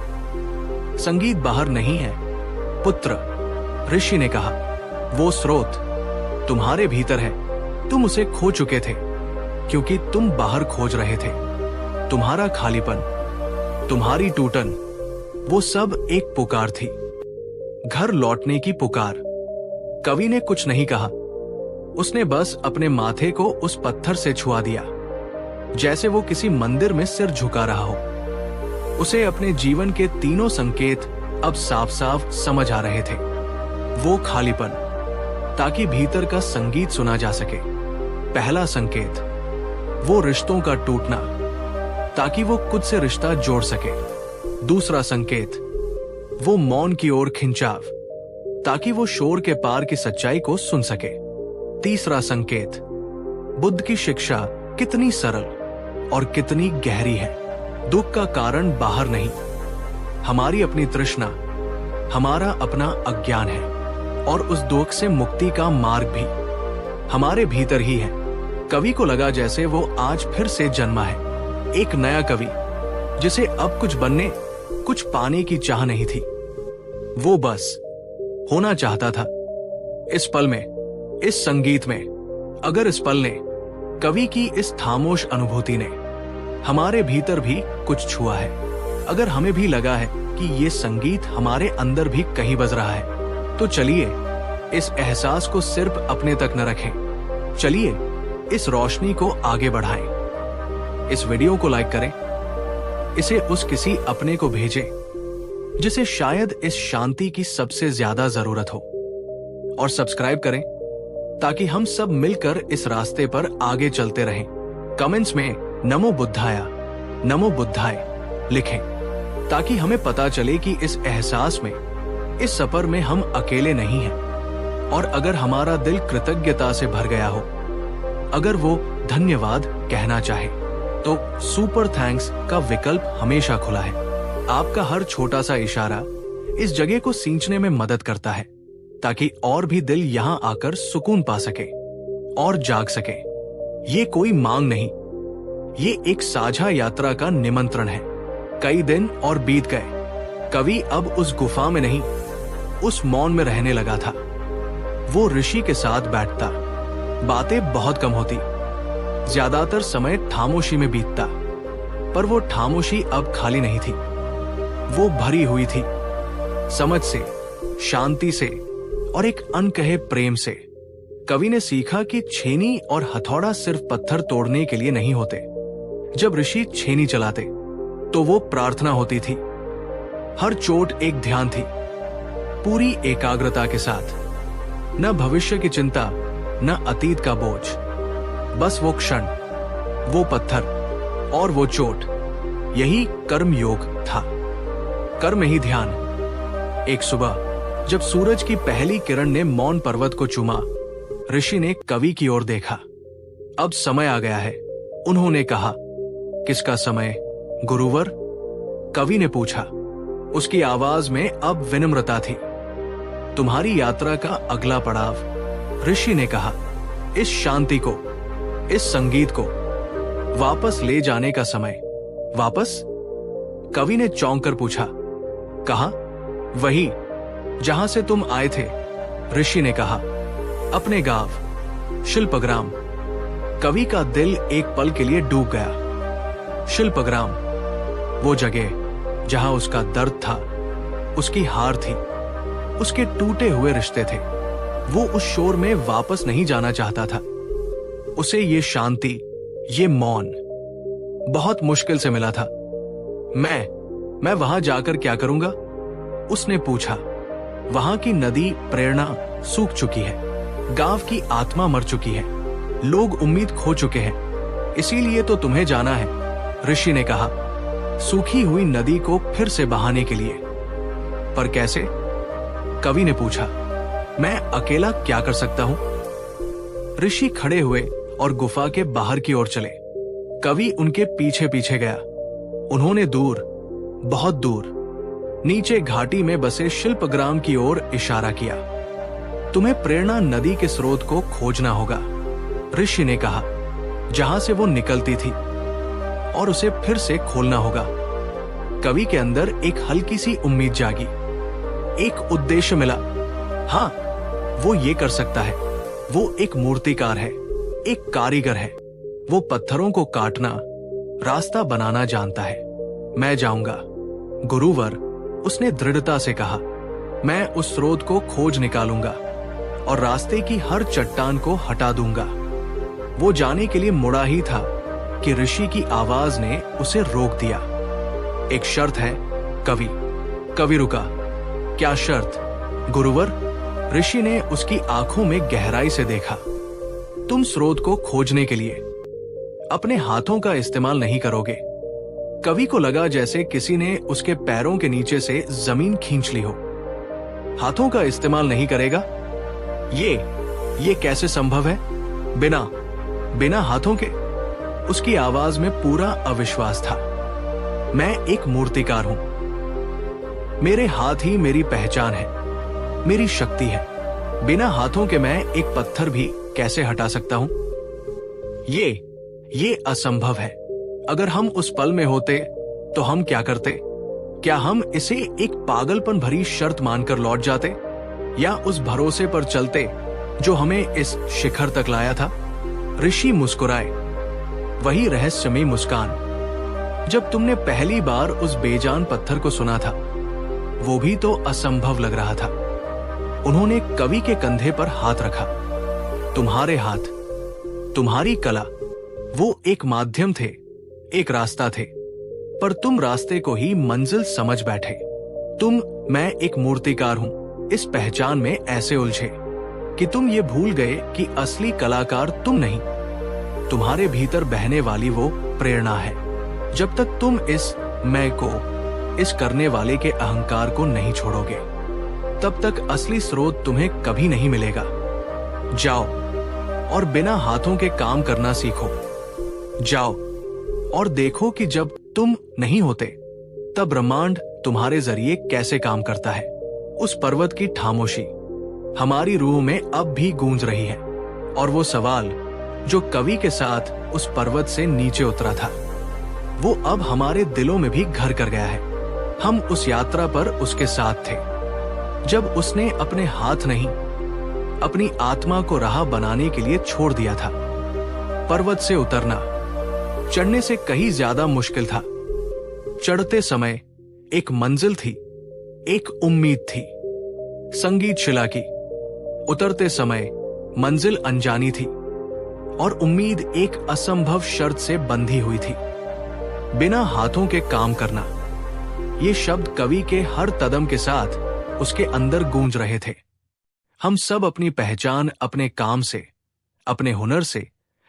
संगीत बाहर नहीं है पुत्र, ऋषि ने कहा। वो स्रोत तुम्हारे भीतर है। तुम उसे खो चुके थे क्योंकि तुम बाहर खोज रहे थे। तुम्हारा खालीपन, तुम्हारी टूटन, वो सब एक पुकार थी, घर लौटने की पुकार। कवि ने कुछ नहीं कहा। उसने बस अपने माथे को उस पत्थर से छुआ दिया। जैसे वो किसी मंदिर में सिर झुका रहा हो। उसे अपने जीवन के तीनों संकेत अब साफ साफ समझ आ रहे थे। वो खालीपन, ताकि भीतर का संगीत सुना जा सके। पहला संकेत, वो रिश्तों का टूटना, ताकि वो खुद से रिश्ता जोड़ सके। दूसरा संकेत, वो मौन की ओर खिंचाव, ताकि वो शोर के पार की सच्चाई को सुन सके। तीसरा संकेत, बुद्ध की शिक्षा कितनी सरल और कितनी गहरी है। दुख का कारण बाहर नहीं, हमारी अपनी तृष्णा, हमारा अपना अज्ञान है। और उस दुख से मुक्ति का मार्ग भी हमारे भीतर ही है। कवि को लगा जैसे वो आज फिर से जन्मा है, एक नया कवि, जिसे अब कुछ बनने, कुछ पाने की चाह नहीं थी। वो बस होना चाहता था। इस पल में, इस संगीत में, अगर इस पल ने, कवि की इस खामोश अनुभूति ने हमारे भीतर भी कुछ छुआ है, अगर हमें भी लगा है कि ये संगीत हमारे अंदर भी कहीं बज रहा है, तो चलिए इस एहसास को सिर्फ अपने तक न रखें। चलिए इस रोशनी को आगे बढ़ाएं। इस वीडियो को लाइक करें, इसे उस किसी अपने को भेजें जिसे शायद इस शांति की सबसे ज्यादा जरूरत हो, और सब्सक्राइब करें ताकि हम सब मिलकर इस रास्ते पर आगे चलते रहें। कमेंट्स में नमो बुद्धाय, नमो बुद्धाय लिखें, ताकि हमें पता चले कि इस एहसास में, इस सफर में हम अकेले नहीं हैं। और अगर हमारा दिल कृतज्ञता से भर गया हो, अगर वो धन्यवाद कहना चाहे, तो सुपर थैंक्स का विकल्प हमेशा खुला है। आपका हर छोटा सा इशारा इस जगह को सींचने में मदद करता है, ताकि और भी दिल यहाँ आकर सुकून पा सके और जाग सके। ये कोई मांग नहीं, ये एक साझा यात्रा का निमंत्रण है। कई दिन और बीत गए। कवि अब उस गुफा में नहीं, उस मौन में रहने लगा था। वो ऋषि के साथ बैठता, बातें बहुत कम होती, ज्यादातर समय खामोशी में बीतता। पर वो खामोशी अब खाली नहीं थी, वो भरी हुई थी समझ से, शांति से और एक अनकहे प्रेम से। कवि ने सीखा कि छेनी और हथौड़ा सिर्फ पत्थर तोड़ने के लिए नहीं होते। जब ऋषि छेनी चलाते तो वो प्रार्थना होती थी। हर चोट एक ध्यान थी, पूरी एकाग्रता के साथ। न भविष्य की चिंता, न अतीत का बोझ, बस वो क्षण, वो पत्थर और वो चोट। यही कर्म योग था, कर्म ही ध्यान। एक सुबह जब सूरज की पहली किरण ने मौन पर्वत को चूमा, ऋषि ने कवि की ओर देखा। अब समय आ गया है, उन्होंने कहा। किसका समय, गुरुवर? कवि ने पूछा। उसकी आवाज में अब विनम्रता थी। तुम्हारी यात्रा का अगला पड़ाव, ऋषि ने कहा। इस शांति को, इस संगीत को वापस ले जाने का समय। वापस? कवि ने चौंक कर पूछा। कहा, वही जहां से तुम आए थे, ऋषि ने कहा। अपने गांव, शिल्पग्राम। कवि का दिल एक पल के लिए डूब गया। शिल्पग्राम, वो जगह जहां उसका दर्द था, उसकी हार थी, उसके टूटे हुए रिश्ते थे। वो उस शोर में वापस नहीं जाना चाहता था। उसे ये शांति, ये मौन बहुत मुश्किल से मिला था। मैं वहां जाकर क्या करूंगा? उसने पूछा। वहां की नदी प्रेरणा सूख चुकी है, गांव की आत्मा मर चुकी है, लोग उम्मीद खो चुके हैं। इसीलिए तो तुम्हें जाना है, ऋषि ने कहा, सूखी हुई नदी को फिर से बहाने के लिए। पर कैसे? कवि ने पूछा। मैं अकेला क्या कर सकता हूं? ऋषि खड़े हुए और गुफा के बाहर की ओर चले। कवि उनके पीछे पीछे गया। उन्होंने दूर, बहुत दूर, नीचे घाटी में बसे शिल्पग्राम की ओर इशारा किया। तुम्हें प्रेरणा नदी के स्रोत को खोजना होगा, ऋषि ने कहा, जहां से वो निकलती थी, और उसे फिर से खोलना होगा। कवि के अंदर एक हल्की सी उम्मीद जागी, एक उद्देश्य मिला। हाँ, वो ये कर सकता है। वो एक मूर्तिकार है, एक कारीगर है। वो पत्थरों को काटना, रास्ता बनाना जानता है। मैं जाऊंगा, गुरुवर, उसने दृढ़ता से कहा। मैं उस स्रोत को खोज निकालूंगा और रास्ते की हर चट्टान को हटा दूंगा। वो जाने के लिए मुड़ा ही था कि ऋषि की आवाज ने उसे रोक दिया। एक शर्त है कवि। कवि रुका। क्या शर्त गुरुवर? ऋषि ने उसकी आंखों में गहराई से देखा। तुम स्रोत को खोजने के लिए अपने हाथों का इस्तेमाल नहीं करोगे। कवि को लगा जैसे किसी ने उसके पैरों के नीचे से जमीन खींच ली हो। हाथों का इस्तेमाल नहीं करेगा? ये कैसे संभव है? बिना हाथों के? उसकी आवाज में पूरा अविश्वास था। मैं एक मूर्तिकार हूं। मेरे हाथ ही मेरी पहचान है, मेरी शक्ति है। बिना हाथों के मैं एक पत्थर भी कैसे हटा सकता हूं? ये असंभव है। अगर हम उस पल में होते तो हम क्या करते? क्या हम इसे एक पागलपन भरी शर्त मानकर लौट जाते, या उस भरोसे पर चलते जो हमें इस शिखर तक लाया था? ऋषि मुस्कुराए, वही रहस्यमयी मुस्कान जब तुमने पहली बार उस बेजान पत्थर को सुना था। वो भी तो असंभव लग रहा था। उन्होंने कवि के कंधे पर हाथ रखा। तुम्हारे हाथ, तुम्हारी कला, वो एक माध्यम थे, एक रास्ता थे, पर तुम रास्ते को ही मंजिल समझ बैठे। मैं एक मूर्तिकार हूं, इस पहचान में ऐसे उलझे कि तुम ये भूल गए कि असली कलाकार तुम नहीं, तुम्हारे भीतर बहने वाली वो प्रेरणा है। जब तक तुम इस मैं को, इस करने वाले के अहंकार को नहीं छोड़ोगे, तब तक असली स्रोत तुम्हें कभी नहीं मिलेगा। जाओ और बिना हाथों के काम करना सीखो। जाओ और देखो कि जब तुम नहीं होते तब ब्रह्मांड तुम्हारे जरिए कैसे काम करता है। उस पर्वत की खामोशी हमारी रूह में अब भी गूंज रही है, और वो सवाल जो कवि के साथ उस पर्वत से नीचे उतरा था, वो अब हमारे दिलों में भी घर कर गया है। हम उस यात्रा पर उसके साथ थे, जब उसने अपने हाथ नहीं, अपनी आत्मा को राह बनाने के लिए छोड़ दिया था। पर्वत से उतरना चढ़ने से कहीं ज्यादा मुश्किल था। चढ़ते समय एक मंजिल थी, एक उम्मीद थी, संगीत शिला की। उतरते समय मंजिल अनजानी थी, और उम्मीद एक असंभव शर्त से बंधी हुई थी। बिना हाथों के काम करना, ये शब्द कवि के हर कदम के साथ उसके अंदर गूंज रहे थे। हम सब अपनी पहचान अपने काम से, अपने हुनर से,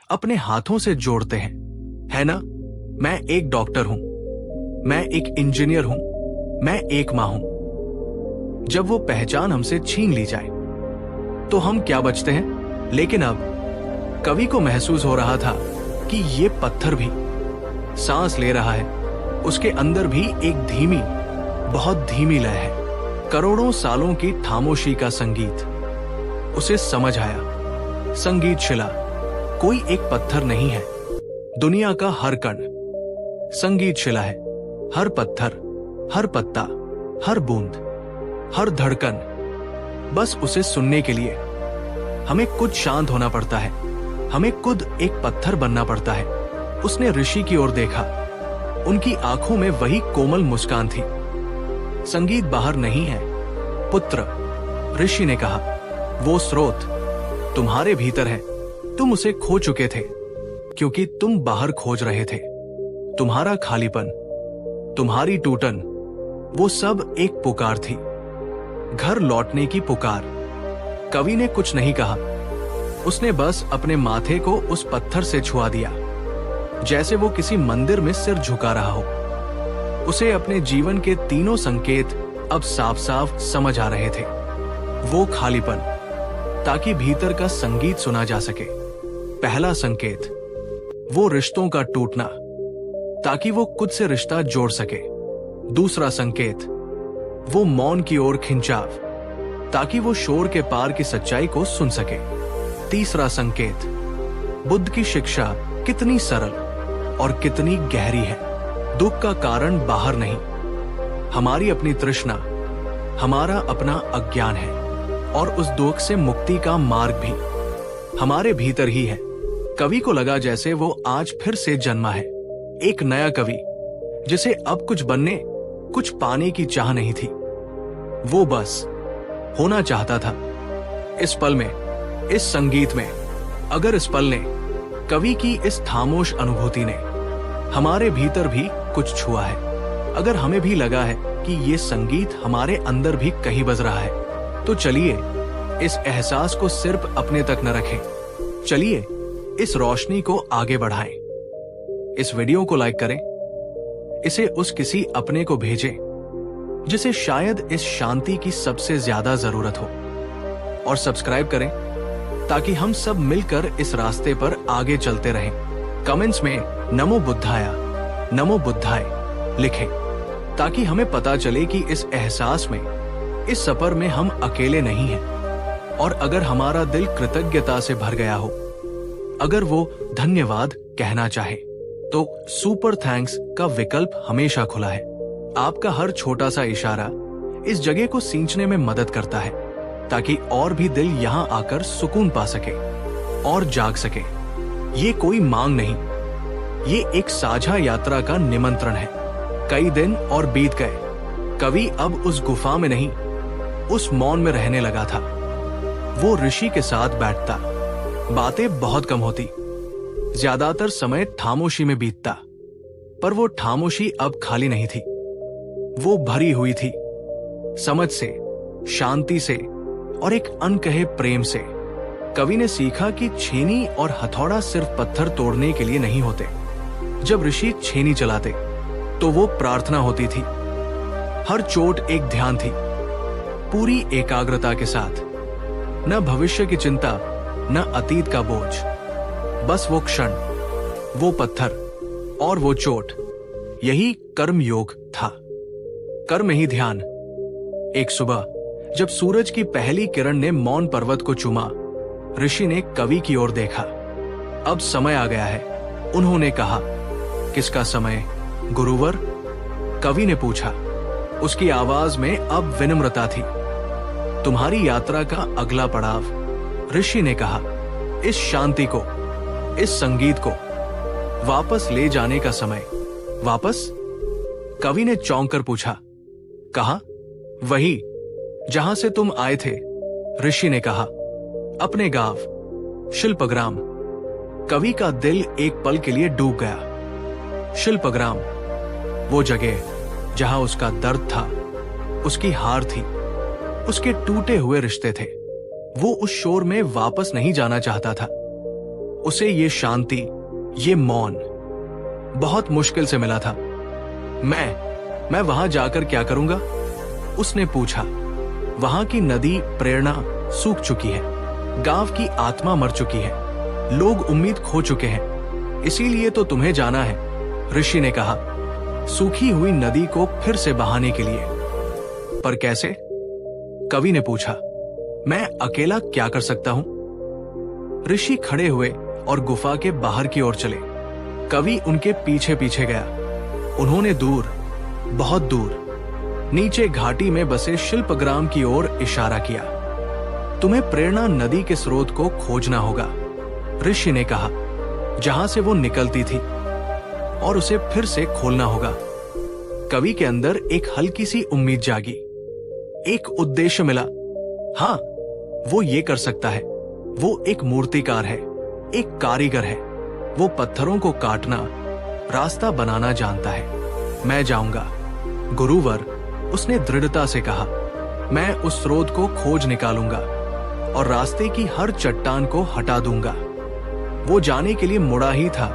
अपने हाथों से जोड़ते हैं, है ना? मैं एक डॉक्टर हूं, मैं एक इंजीनियर हूं, मैं एक मां हूं। जब वो पहचान हमसे छीन ली जाए तो हम क्या बचते हैं? लेकिन अब कवि को महसूस हो रहा था कि ये पत्थर भी सांस ले रहा है। उसके अंदर भी एक धीमी, बहुत धीमी लय है। करोड़ों सालों की खामोशी का संगीत। उसे समझ आया, संगीत शिला कोई एक पत्थर नहीं है, दुनिया का हर कण संगीत शिला है। हर पत्थर, हर पत्ता, हर बूंद, हर धड़कन, बस उसे सुनने के लिए हमें खुद शांत होना पड़ता है, हमें खुद एक पत्थर बनना पड़ता है। उसने ऋषि की ओर देखा, उनकी आंखों में वही कोमल मुस्कान थी। संगीत बाहर नहीं है पुत्र, ऋषि ने कहा, वो स्रोत तुम्हारे भीतर है। तुम उसे खो चुके थे क्योंकि तुम बाहर खोज रहे थे। तुम्हारा खालीपन, तुम्हारी टूटन, वो सब एक पुकार थी, घर लौटने की पुकार। कवि ने कुछ नहीं कहा, उसने बस अपने माथे को उस पत्थर से छुआ दिया, जैसे वो किसी मंदिर में सिर झुका रहा हो। उसे अपने जीवन के तीनों संकेत अब साफ साफ समझ आ रहे थे। वो खालीपन, ताकि भीतर का संगीत सुना जा सके। पहला संकेत, वो रिश्तों का टूटना, ताकि वो खुद से रिश्ता जोड़ सके। दूसरा संकेत, वो मौन की ओर खिंचाव, ताकि वो शोर के पार की सच्चाई को सुन सके। तीसरा संकेत, बुद्ध की शिक्षा कितनी सरल और कितनी गहरी है। दुख का कारण बाहर नहीं, हमारी अपनी तृष्णा, हमारा अपना अज्ञान है, और उस दुख से मुक्ति का मार्ग भी हमारे भीतर ही है। कवि को लगा जैसे वो आज फिर से जन्मा है, एक नया कवि, जिसे अब कुछ बनने, कुछ पाने की चाह नहीं थी। वो बस होना चाहता था। इस पल में, इस संगीत में, अगर इस पल ने कवि की इस खामोश अनुभूति ने हमारे भीतर भी कुछ छुआ है। अगर हमें भी लगा है कि ये संगीत हमारे अंदर भी कहीं बज रहा है, तो चलिए इस एहसास को सिर्फ अपने तक न रखें। चलिए इस रोशनी को आगे बढ़ाएं। इस वीडियो को लाइक करें, इसे उस किसी अपने को भेजें जिसे शायद इस शांति की सबसे ज्यादा जरूरत हो, और सब्सक्राइब करें ताकि हम सब मिलकर इस रास्ते पर आगे चलते रहें। कमेंट्स में नमो बुद्धाय लिखें ताकि हमें पता चले कि इस एहसास में, इस सफर में हम अकेले नहीं हैं। और अगर हमारा दिल कृतज्ञता से भर गया हो, अगर वो धन्यवाद कहना चाहे, तो सुपर थैंक्स का विकल्प हमेशा खुला है। आपका हर छोटा सा इशारा इस जगह को सींचने में मदद करता है ताकि और भी दिल यहाँ आकर सुकून पा सके और जाग सके। ये कोई मांग नहीं, ये एक साझा यात्रा का निमंत्रण है। कई दिन और बीत गए। कवि अब उस गुफा में नहीं, उस मौन में रहने लगा था। वो ऋषि के साथ बैठता, बातें बहुत कम होती, ज्यादातर समय खामोशी में बीतता। पर वो खामोशी अब खाली नहीं थी, वो भरी हुई थी समझ से, शांति से और एक अनकहे प्रेम से। कवि ने सीखा कि छेनी और हथौड़ा सिर्फ पत्थर तोड़ने के लिए नहीं होते। जब ऋषि छेनी चलाते तो वो प्रार्थना होती थी। हर चोट एक ध्यान थी, पूरी एकाग्रता के साथ। न भविष्य की चिंता, न अतीत का बोझ, बस वो क्षण, वो पत्थर और वो चोट। यही कर्म योग था। कर्म ही ध्यान। एक सुबह जब सूरज की पहली किरण ने मौन पर्वत को चूमा, ऋषि ने कवि की ओर देखा। अब समय आ गया है, उन्होंने कहा। किसका समय, गुरुवर? कवि ने पूछा। उसकी आवाज में अब विनम्रता थी। तुम्हारी यात्रा का अगला पड़ाव, ऋषि ने कहा। इस शांति को, इस संगीत को वापस ले जाने का समय। वापस? कवि ने चौंक कर पूछा। कहा, वही जहां से तुम आए थे, ऋषि ने कहा। अपने गांव, शिल्पग्राम। कवि का दिल एक पल के लिए डूब गया। शिल्पग्राम, वो जगह जहां उसका दर्द था, उसकी हार थी, उसके टूटे हुए रिश्ते थे। वो उस शोर में वापस नहीं जाना चाहता था। उसे ये शांति, ये मौन बहुत मुश्किल से मिला था। मैं वहां जाकर क्या करूंगा? उसने पूछा। वहां की नदी प्रेरणा सूख चुकी है, गांव की आत्मा मर चुकी है, लोग उम्मीद खो चुके हैं। इसीलिए तो तुम्हें जाना है, ऋषि ने कहा। सूखी हुई नदी को फिर से बहाने के लिए। पर कैसे? कवि ने पूछा। मैं अकेला क्या कर सकता हूं? ऋषि खड़े हुए और गुफा के बाहर की ओर चले। कवि उनके पीछे पीछे गया। उन्होंने दूर, बहुत दूर, नीचे घाटी में बसे शिल्पग्राम की ओर इशारा किया। तुम्हें प्रेरणा नदी के स्रोत को खोजना होगा, ऋषि ने कहा, जहां से वो निकलती थी, और उसे फिर से खोलना होगा। कवि के अंदर एक हल्की सी उम्मीद जागी। एक उद्देश्य मिला। हाँ, वो ये कर सकता है। वो एक मूर्तिकार है, एक कारीगर है। वो पत्थरों को काटना, रास्ता बनाना जानता है। मैं जाऊंगा, गुरुवर, उसने दृढ़ता से कहा। मैं उस स्रोत को खोज निकालूंगा और रास्ते की हर चट्टान को हटा दूंगा। वो जाने के लिए मुड़ा ही था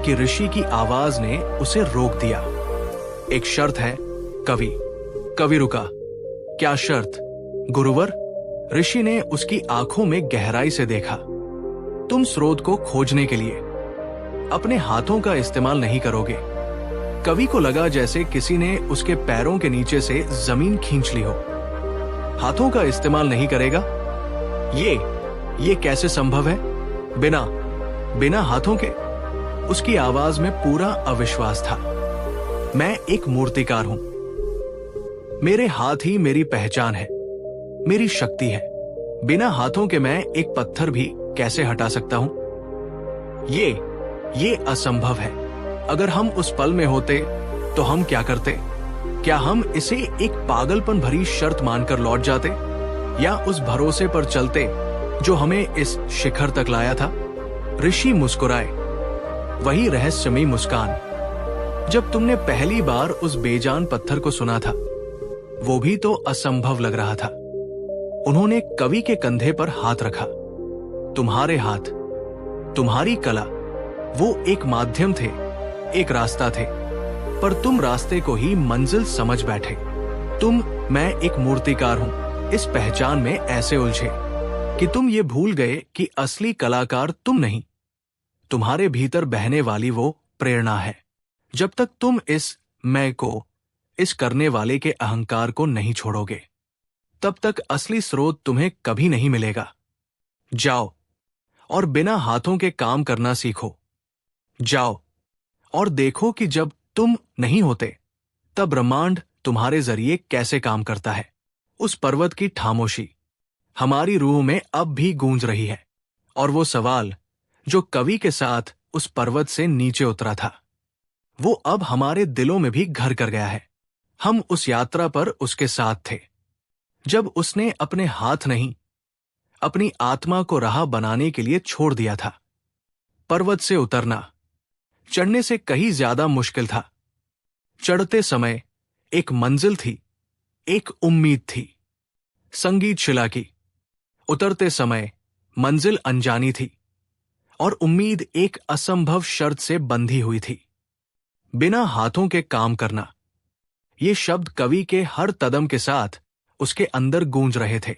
कि ऋषि की आवाज ने उसे रोक दिया। एक शर्त है, कवि। कवि रुका। क्या शर्त, गुरुवर? ऋषि ने उसकी आंखों में गहराई से देखा। तुम स्रोत को खोजने के लिए अपने हाथों का इस्तेमाल नहीं करोगे। कवि को लगा जैसे किसी ने उसके पैरों के नीचे से जमीन खींच ली हो। हाथों का इस्तेमाल नहीं करेगा? ये कैसे संभव है? बिना हाथों के? उसकी आवाज में पूरा अविश्वास था। मैं एक मूर्तिकार हूं। मेरे हाथ ही मेरी पहचान है, मेरी शक्ति है। बिना हाथों के मैं एक पत्थर भी कैसे हटा सकता हूं? ये असंभव है। अगर हम उस पल में होते तो हम क्या करते? क्या हम इसे एक पागलपन भरी शर्त मानकर लौट जाते, या उस भरोसे पर चलते जो हमें इस शिखर तक लाया था? ऋषि मुस्कुराए, वही रहस्यमयी मुस्कान जब तुमने पहली बार उस बेजान पत्थर को सुना था। वो भी तो असंभव लग रहा था। उन्होंने कवि के कंधे पर हाथ रखा। तुम्हारे हाथ, तुम्हारी कला, वो एक माध्यम थे, एक रास्ता थे, पर तुम रास्ते को ही मंजिल समझ बैठे। मैं एक मूर्तिकार हूं, इस पहचान में ऐसे उलझे कि तुम ये भूल गए कि असली कलाकार तुम नहीं, तुम्हारे भीतर बहने वाली वो प्रेरणा है। जब तक तुम इस मैं को, इस करने वाले के अहंकार को नहीं छोड़ोगे, तब तक असली स्रोत तुम्हें कभी नहीं मिलेगा। जाओ और बिना हाथों के काम करना सीखो। जाओ और देखो कि जब तुम नहीं होते, तब ब्रह्मांड तुम्हारे जरिए कैसे काम करता है। उस पर्वत की खामोशी हमारी रूह में अब भी गूंज रही है, और वो सवाल जो कवि के साथ उस पर्वत से नीचे उतरा था, वो अब हमारे दिलों में भी घर कर गया है। हम उस यात्रा पर उसके साथ थे, जब उसने अपने हाथ नहीं, अपनी आत्मा को राह बनाने के लिए छोड़ दिया था। पर्वत से उतरना चढ़ने से कहीं ज्यादा मुश्किल था। चढ़ते समय एक मंजिल थी, एक उम्मीद थी, संगीत शिला की। उतरते समय मंजिल अनजानी थी, और उम्मीद एक असंभव शर्त से बंधी हुई थी, बिना हाथों के काम करना। ये शब्द कवि के हर कदम के साथ उसके अंदर गूंज रहे थे।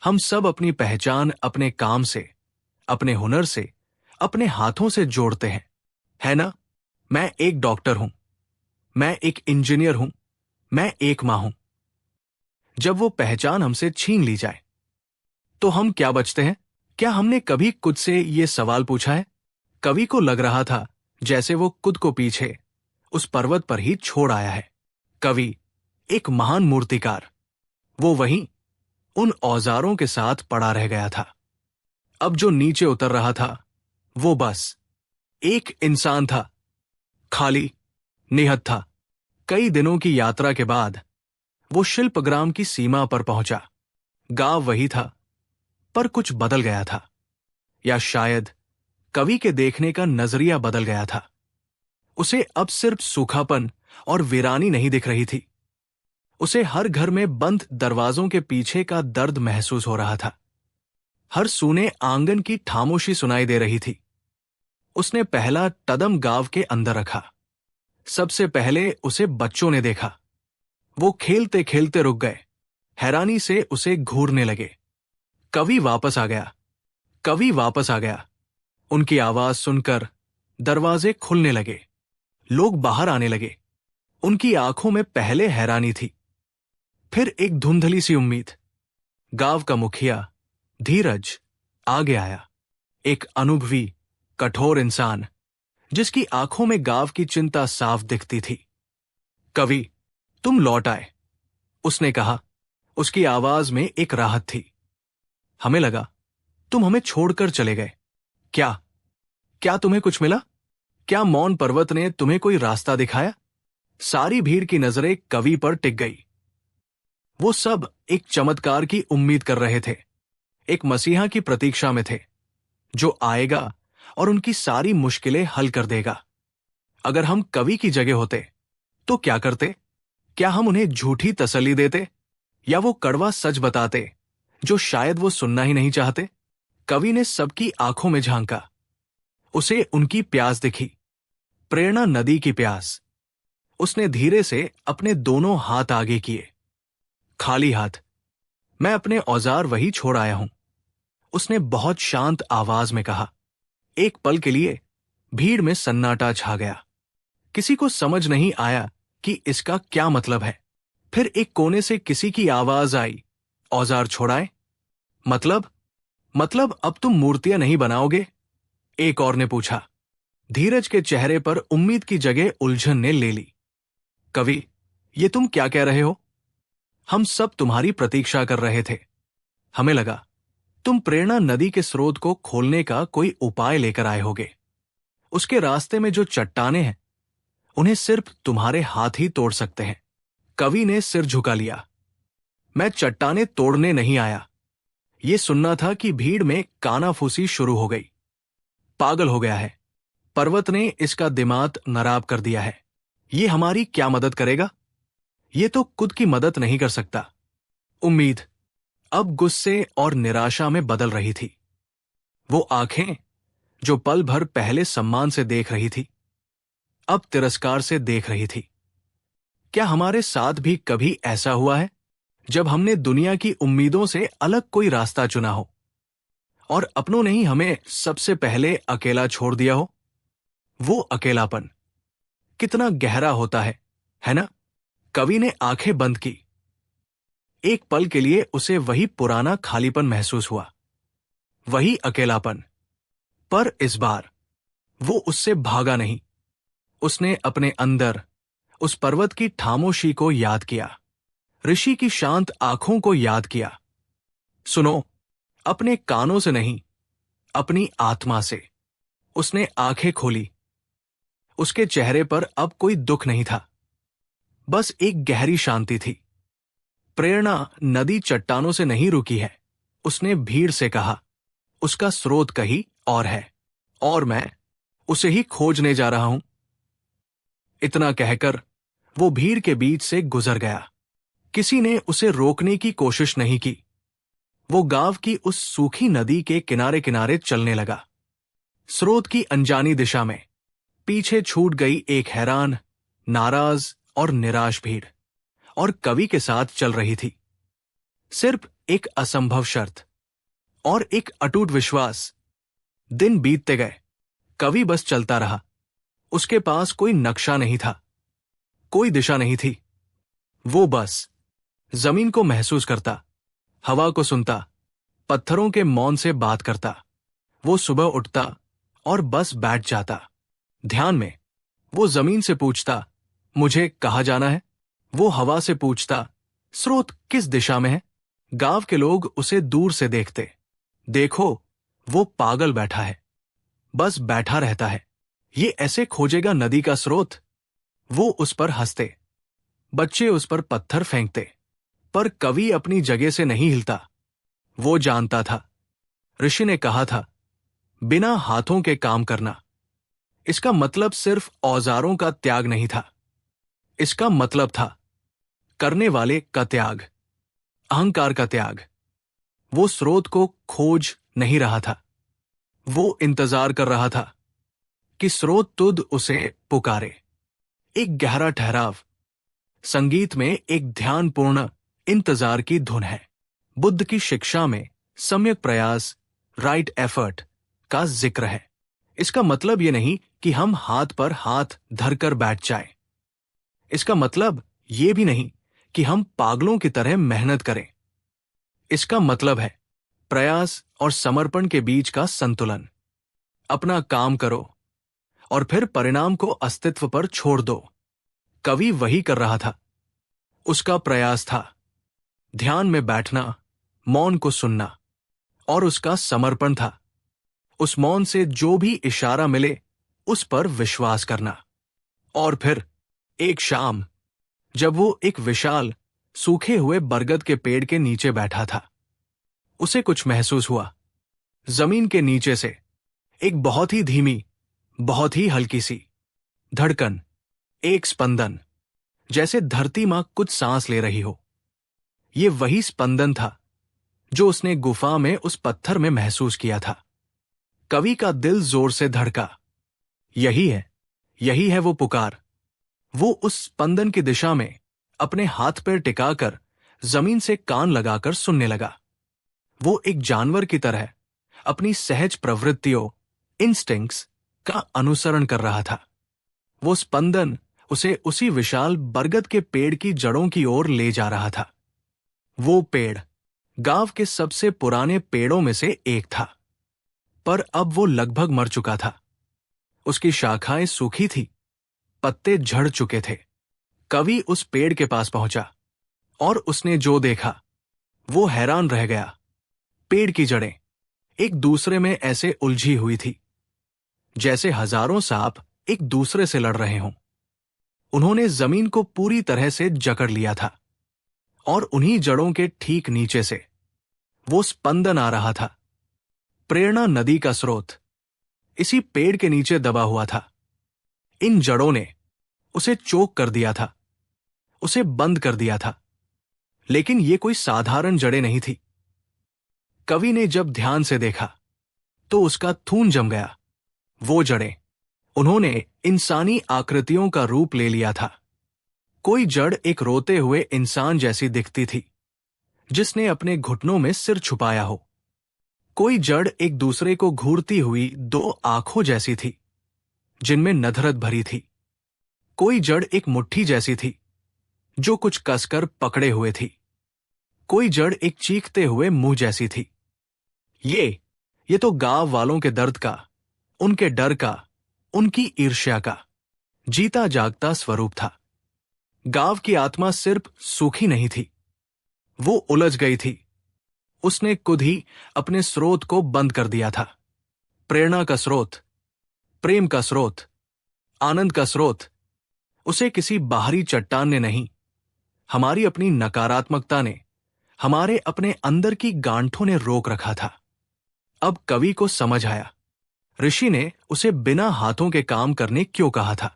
हम सब अपनी पहचान अपने काम से, अपने हुनर से, अपने हाथों से जोड़ते हैं, है ना? मैं एक डॉक्टर हूं, मैं एक इंजीनियर हूं, मैं एक मां हूं। जब वो पहचान हमसे छीन ली जाए, तो हम क्या बचते हैं? क्या हमने कभी खुद से ये सवाल पूछा है? कवि को लग रहा था जैसे वो खुद को पीछे उस पर्वत पर ही छोड़ आया है। कवि, एक महान मूर्तिकार, वो वहीं उन औजारों के साथ पड़ा रह गया था। अब जो नीचे उतर रहा था, वो बस एक इंसान था, खाली, निहत था। कई दिनों की यात्रा के बाद वो शिल्पग्राम की सीमा पर पहुंचा। गांव वही था, पर कुछ बदल गया था, या शायद कवि के देखने का नजरिया बदल गया था। उसे अब सिर्फ सूखापन और वीरानी नहीं दिख रही थी, उसे हर घर में बंद दरवाजों के पीछे का दर्द महसूस हो रहा था। हर सूने आंगन की खामोशी सुनाई दे रही थी। उसने पहला कदम गांव के अंदर रखा। सबसे पहले उसे बच्चों ने देखा। वो खेलते खेलते रुक गए, हैरानी से उसे घूरने लगे। कवि वापस आ गया, कवि वापस आ गया। उनकी आवाज सुनकर दरवाजे खुलने लगे, लोग बाहर आने लगे। उनकी आंखों में पहले हैरानी थी, फिर एक धुंधली सी उम्मीद। गांव का मुखिया धीरज आगे आया, एक अनुभवी, कठोर इंसान जिसकी आंखों में गांव की चिंता साफ दिखती थी। कवि, तुम लौट आए, उसने कहा। उसकी आवाज में एक राहत थी। हमें लगा तुम हमें छोड़कर चले गए। क्या तुम्हें कुछ मिला? क्या मौन पर्वत ने तुम्हें कोई रास्ता दिखाया? सारी भीड़ की नजरें कवि पर टिक गई। वो सब एक चमत्कार की उम्मीद कर रहे थे, एक मसीहा की प्रतीक्षा में थे, जो आएगा और उनकी सारी मुश्किलें हल कर देगा। अगर हम कवि की जगह होते तो क्या करते? क्या हम उन्हें झूठी तसल्ली देते, या वो कड़वा सच बताते जो शायद वो सुनना ही नहीं चाहते? कवि ने सबकी आंखों में झांका। उसे उनकी प्यास दिखी, प्रेरणा नदी की प्यास। उसने धीरे से अपने दोनों हाथ आगे किए। खाली हाथ। मैं अपने औजार वही छोड़ आया हूं, उसने बहुत शांत आवाज में कहा। एक पल के लिए भीड़ में सन्नाटा छा गया। किसी को समझ नहीं आया कि इसका क्या मतलब है। फिर एक कोने से किसी की आवाज आई, औजार छोड़ाए? मतलब अब तुम मूर्तियां नहीं बनाओगे? एक और ने पूछा। धीरज के चेहरे पर उम्मीद की जगह उलझन ने ले ली। कवि, ये तुम क्या कह रहे हो? हम सब तुम्हारी प्रतीक्षा कर रहे थे। हमें लगा तुम प्रेरणा नदी के स्रोत को खोलने का कोई उपाय लेकर आए होगे। उसके रास्ते में जो चट्टाने हैं, उन्हें सिर्फ तुम्हारे हाथ ही तोड़ सकते हैं। कवि ने सिर झुका लिया। मैं चट्टाने तोड़ने नहीं आया। ये सुनना था कि भीड़ में कानाफूसी शुरू हो गई। पागल हो गया है। पर्वत ने इसका दिमाग नराब कर दिया है। ये हमारी क्या मदद करेगा? ये तो खुद की मदद नहीं कर सकता। उम्मीद अब गुस्से और निराशा में बदल रही थी। वो आंखें जो पल भर पहले सम्मान से देख रही थी, अब तिरस्कार से देख रही थी। क्या हमारे साथ भी कभी ऐसा हुआ है जब हमने दुनिया की उम्मीदों से अलग कोई रास्ता चुना हो और अपनों ने ही हमें सबसे पहले अकेला छोड़ दिया हो? वो अकेलापन कितना गहरा होता है ना? कवि ने आंखें बंद की। एक पल के लिए उसे वही पुराना खालीपन महसूस हुआ, वही अकेलापन। पर इस बार वो उससे भागा नहीं। उसने अपने अंदर उस पर्वत की खामोशी को याद किया, ऋषि की शांत आंखों को याद किया। सुनो, अपने कानों से नहीं, अपनी आत्मा से। उसने आंखें खोली। उसके चेहरे पर अब कोई दुख नहीं था, बस एक गहरी शांति थी। प्रेरणा नदी चट्टानों से नहीं रुकी है, उसने भीड़ से कहा। उसका स्रोत कहीं और है, और मैं उसे ही खोजने जा रहा हूं। इतना कहकर वो भीड़ के बीच से गुजर गया। किसी ने उसे रोकने की कोशिश नहीं की। वो गांव की उस सूखी नदी के किनारे किनारे चलने लगा, स्रोत की अनजानी दिशा में। पीछे छूट गई एक हैरान, नाराज और निराश भीड़, और कवि के साथ चल रही थी। सिर्फ एक असंभव शर्त और एक अटूट विश्वास। दिन बीतते गए, कवि बस चलता रहा। उसके पास कोई नक्शा नहीं था, कोई दिशा नहीं थी। वो बस जमीन को महसूस करता, हवा को सुनता, पत्थरों के मौन से बात करता। वो सुबह उठता और बस बैठ जाता। ध्यान में वो जमीन से पूछता, मुझे कहाँ जाना है? वो हवा से पूछता, स्रोत किस दिशा में है? गांव के लोग उसे दूर से देखते। देखो, वो पागल बैठा है, बस बैठा रहता है। ये ऐसे खोजेगा नदी का स्रोत? वो उस पर हंसते, बच्चे उस पर पत्थर फेंकते। पर कवि अपनी जगह से नहीं हिलता। वो जानता था, ऋषि ने कहा था, बिना हाथों के काम करना। इसका मतलब सिर्फ औजारों का त्याग नहीं था, इसका मतलब था करने वाले का त्याग, अहंकार का त्याग। वो स्रोत को खोज नहीं रहा था, वो इंतजार कर रहा था कि स्रोत तुद उसे पुकारे। एक गहरा ठहराव, संगीत में एक ध्यानपूर्ण इंतजार की धुन है। बुद्ध की शिक्षा में सम्यक प्रयास, राइट एफर्ट का जिक्र है। इसका मतलब ये नहीं कि हम हाथ पर हाथ धरकर बैठ जाएं। इसका मतलब ये भी नहीं कि हम पागलों की तरह मेहनत करें। इसका मतलब है प्रयास और समर्पण के बीच का संतुलन। अपना काम करो और फिर परिणाम को अस्तित्व पर छोड़ दो। कवि वही कर रहा था। उसका प्रयास था ध्यान में बैठना, मौन को सुनना, और उसका समर्पण था उस मौन से जो भी इशारा मिले उस पर विश्वास करना। और फिर एक शाम, जब वो एक विशाल सूखे हुए बरगद के पेड़ के नीचे बैठा था, उसे कुछ महसूस हुआ। जमीन के नीचे से एक बहुत ही धीमी, बहुत ही हल्की सी धड़कन, एक स्पंदन, जैसे धरती मां कुछ सांस ले रही हो। ये वही स्पंदन था जो उसने गुफा में उस पत्थर में महसूस किया था। कवि का दिल जोर से धड़का। यही है वो पुकार। वो उस स्पंदन की दिशा में अपने हाथ पैर टिकाकर जमीन से कान लगाकर सुनने लगा। वो एक जानवर की तरह अपनी सहज प्रवृत्तियों, इंस्टिंक्ट्स का अनुसरण कर रहा था। वो स्पंदन उसे उसी विशाल बरगद के पेड़ की जड़ों की ओर ले जा रहा था। वो पेड़ गांव के सबसे पुराने पेड़ों में से एक था, पर अब वो लगभग मर चुका था। उसकी शाखाएं सूखी थी, पत्ते झड़ चुके थे। कवि उस पेड़ के पास पहुंचा और उसने जो देखा वो हैरान रह गया। पेड़ की जड़ें एक दूसरे में ऐसे उलझी हुई थी जैसे हजारों सांप एक दूसरे से लड़ रहे हों। उन्होंने जमीन को पूरी तरह से जकड़ लिया था, और उन्हीं जड़ों के ठीक नीचे से वो स्पंदन आ रहा था। प्रेरणा नदी का स्रोत, इसी पेड़ के नीचे दबा हुआ था। इन जड़ों ने उसे चोक कर दिया था, उसे बंद कर दिया था। लेकिन ये कोई साधारण जड़ें नहीं थी। कवि ने जब ध्यान से देखा तो उसका खून जम गया। वो जड़ें, उन्होंने इंसानी आकृतियों का रूप ले लिया था। कोई जड़ एक रोते हुए इंसान जैसी दिखती थी, जिसने अपने घुटनों में सिर छुपाया हो। कोई जड़ एक दूसरे को घूरती हुई दो आंखों जैसी थी, जिनमें नधरत भरी थी। कोई जड़ एक मुट्ठी जैसी थी, जो कुछ कसकर पकड़े हुए थी। कोई जड़ एक चीखते हुए मुंह जैसी थी। ये तो गांव वालों के दर्द का, उनके डर का, उनकी ईर्ष्या का जीता जागता स्वरूप था। गांव की आत्मा सिर्फ सूखी नहीं थी, वो उलझ गई थी। उसने खुद ही अपने स्रोत को बंद कर दिया था। प्रेरणा का स्रोत, प्रेम का स्रोत, आनंद का स्रोत उसे किसी बाहरी चट्टान ने नहीं, हमारी अपनी नकारात्मकता ने, हमारे अपने अंदर की गांठों ने रोक रखा था। अब कवि को समझ आया, ऋषि ने उसे बिना हाथों के काम करने क्यों कहा था।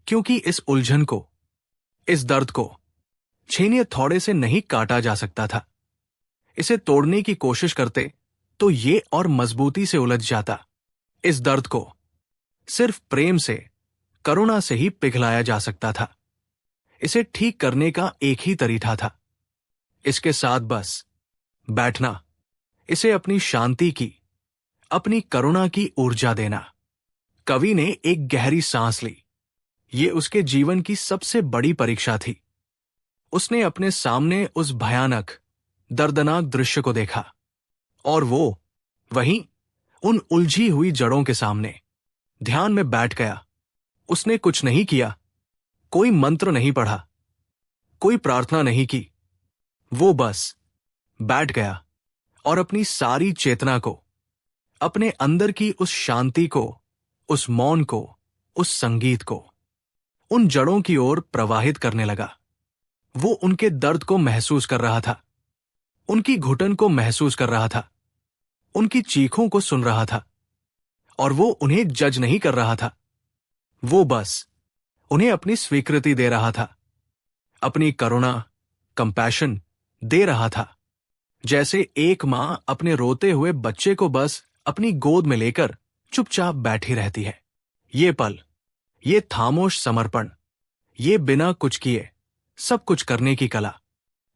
क्योंकि इस उलझन को, इस दर्द को छेनी थौड़े से नहीं काटा जा सकता था। इसे तोड़ने की कोशिश करते तो ये और मजबूती से उलझ जाता। इस दर्द को सिर्फ प्रेम से, करुणा से ही पिघलाया जा सकता था। इसे ठीक करने का एक ही तरीका था, इसके साथ बस बैठना, इसे अपनी शांति की, अपनी करुणा की ऊर्जा देना। कवि ने एक गहरी सांस ली। ये उसके जीवन की सबसे बड़ी परीक्षा थी। उसने अपने सामने उस भयानक, दर्दनाक दृश्य को देखा, और वो वहीं उन उलझी हुई जड़ों के सामने ध्यान में बैठ गया। उसने कुछ नहीं किया, कोई मंत्र नहीं पढ़ा, कोई प्रार्थना नहीं की। वो बस बैठ गया और अपनी सारी चेतना को, अपने अंदर की उस शांति को, उस मौन को, उस संगीत को उन जड़ों की ओर प्रवाहित करने लगा। वो उनके दर्द को महसूस कर रहा था, उनकी घुटन को महसूस कर रहा था, उनकी चीखों को सुन रहा था। और वो उन्हें जज नहीं कर रहा था, वो बस उन्हें अपनी स्वीकृति दे रहा था, अपनी करुणा, कंपैशन दे रहा था। जैसे एक मां अपने रोते हुए बच्चे को बस अपनी गोद में लेकर चुपचाप बैठी रहती है। ये पल, ये खामोश समर्पण, ये बिना कुछ किए सब कुछ करने की कला,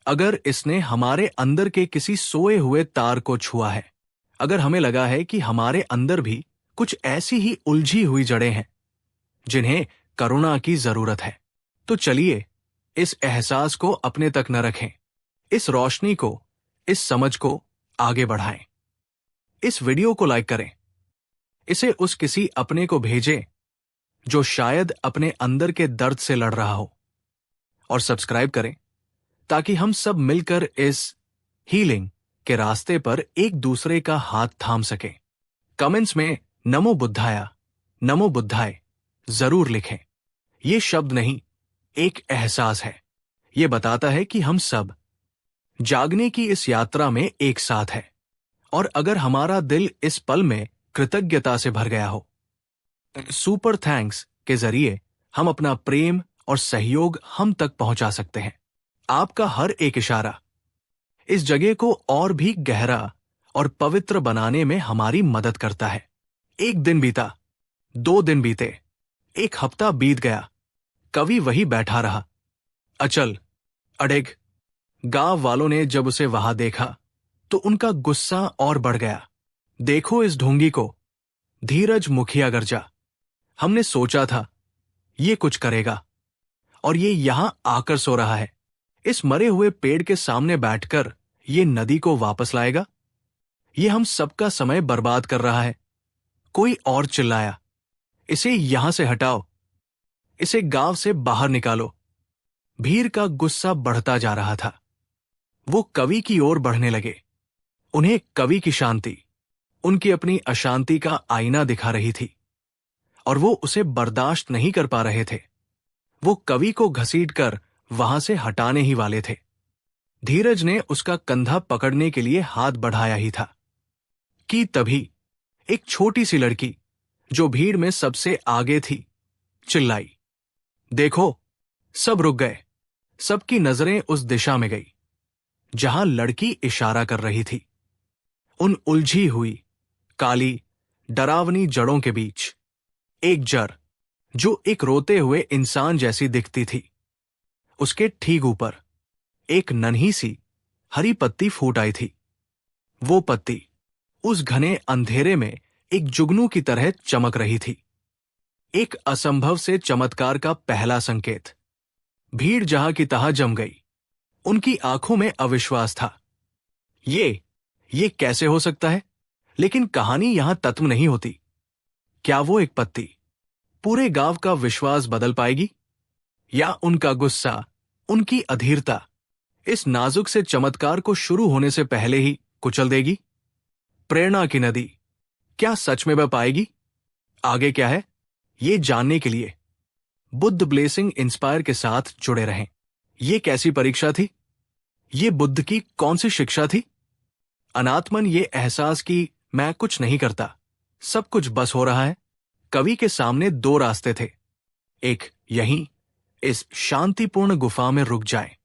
अगर इसने हमारे अंदर के किसी सोए हुए तार को छुआ है, अगर हमें लगा है कि हमारे अंदर भी कुछ ऐसी ही उलझी हुई जड़ें हैं जिन्हें करुणा की जरूरत है, तो चलिए इस एहसास को अपने तक न रखें, इस रोशनी को, इस समझ को आगे बढ़ाएं। इस वीडियो को लाइक करें, इसे उस किसी अपने को भेजें जो शायद अपने अंदर के दर्द से लड़ रहा हो, और सब्सक्राइब करें ताकि हम सब मिलकर इस हीलिंग के रास्ते पर एक दूसरे का हाथ थाम सकें। कमेंट्स में नमो बुद्धाय, नमो बुद्धाय जरूर लिखें। ये शब्द नहीं, एक एहसास है। ये बताता है कि हम सब जागने की इस यात्रा में एक साथ है, और अगर हमारा दिल इस पल में कृतज्ञता से भर गया हो, सुपर थैंक्स के जरिए हम अपना प्रेम और सहयोग हम तक पहुंचा सकते हैं। आपका हर एक इशारा इस जगह को और भी गहरा और पवित्र बनाने में हमारी मदद करता है। एक दिन बीता, 2 दिन बीते, एक हफ्ता बीत गया, कवि वही बैठा रहा, अचल, अडिग। गांव वालों ने जब उसे वहां देखा तो उनका गुस्सा और बढ़ गया। देखो इस ढोंगी को, धीरज मुखिया गर्जा। हमने सोचा था ये कुछ करेगा, और ये यहां आकर सो रहा है। इस मरे हुए पेड़ के सामने बैठकर ये नदी को वापस लाएगा। ये हम सबका समय बर्बाद कर रहा है। कोई और चिल्लाया, इसे यहां से हटाओ, इसे गांव से बाहर निकालो। भीड़ का गुस्सा बढ़ता जा रहा था। वो कवि की ओर बढ़ने लगे। उन्हें कवि की शांति उनकी अपनी अशांति का आईना दिखा रही थी, और वो उसे बर्दाश्त नहीं कर पा रहे थे। वो कवि को घसीटकर वहां से हटाने ही वाले थे। धीरज ने उसका कंधा पकड़ने के लिए हाथ बढ़ाया ही था कि तभी एक छोटी सी लड़की जो भीड़ में सबसे आगे थी, चिल्लाई, देखो। सब रुक गए। सबकी नजरें उस दिशा में गई जहां लड़की इशारा कर रही थी। उन उलझी हुई, काली, डरावनी जड़ों के बीच एक जड़, जो एक रोते हुए इंसान जैसी दिखती थी। उसके ठीक ऊपर एक नन्ही सी हरी पत्ती फूट आई थी। वो पत्ती उस घने अंधेरे में एक जुगनू की तरह चमक रही थी। एक असंभव से चमत्कार का पहला संकेत। भीड़ जहां की तहां जम गई। उनकी आंखों में अविश्वास था। ये कैसे हो सकता है? लेकिन कहानी यहां तत्व नहीं होती। क्या वो एक पत्ती पूरे गांव का विश्वास बदल पाएगी, या उनका गुस्सा, उनकी अधीरता इस नाजुक से चमत्कार को शुरू होने से पहले ही कुचल देगी? प्रेरणा की नदी क्या सच में बह पाएगी? आगे क्या है, ये जानने के लिए बुद्ध ब्लेसिंग इंस्पायर के साथ जुड़े रहें। ये कैसी परीक्षा थी? ये बुद्ध की कौन सी शिक्षा थी? अनात्मन ये एहसास कि मैं कुछ नहीं करता, सब कुछ बस हो रहा है। कवि के सामने दो रास्ते थे। एक, यहीं इस शांतिपूर्ण गुफा में रुक जाए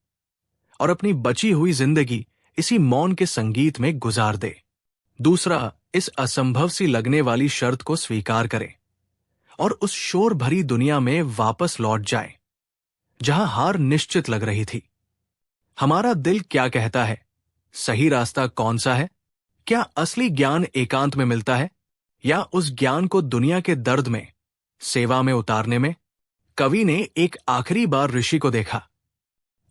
और अपनी बची हुई जिंदगी इसी मौन के संगीत में गुजार दे। दूसरा, इस असंभव सी लगने वाली शर्त को स्वीकार करे और उस शोर भरी दुनिया में वापस लौट जाए जहां हार निश्चित लग रही थी। हमारा दिल क्या कहता है? सही रास्ता कौन सा है? क्या असली ज्ञान एकांत में मिलता है, या उस ज्ञान को दुनिया के दर्द में, सेवा में उतारने में? कवि ने एक आखिरी बार ऋषि को देखा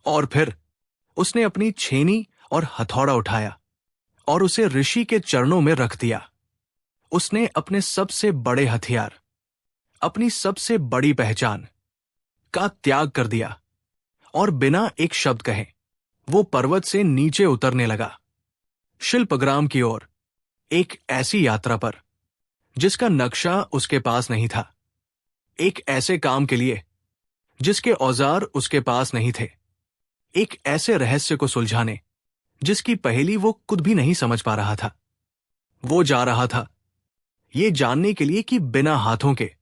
और फिर उसने अपनी छेनी और हथौड़ा उठाया और उसे ऋषि के चरणों में रख दिया। उसने अपने सबसे बड़े हथियार, अपनी सबसे बड़ी पहचान का त्याग कर दिया और बिना एक शब्द कहे वो पर्वत से नीचे उतरने लगा, शिल्पग्राम की ओर, एक ऐसी यात्रा पर जिसका नक्शा उसके पास नहीं था, एक ऐसे काम के लिए जिसके औजार उसके पास नहीं थे, एक ऐसे रहस्य को सुलझाने जिसकी पहेली वो खुद भी नहीं समझ पा रहा था। वो जा रहा था ये जानने के लिए कि बिना हाथों के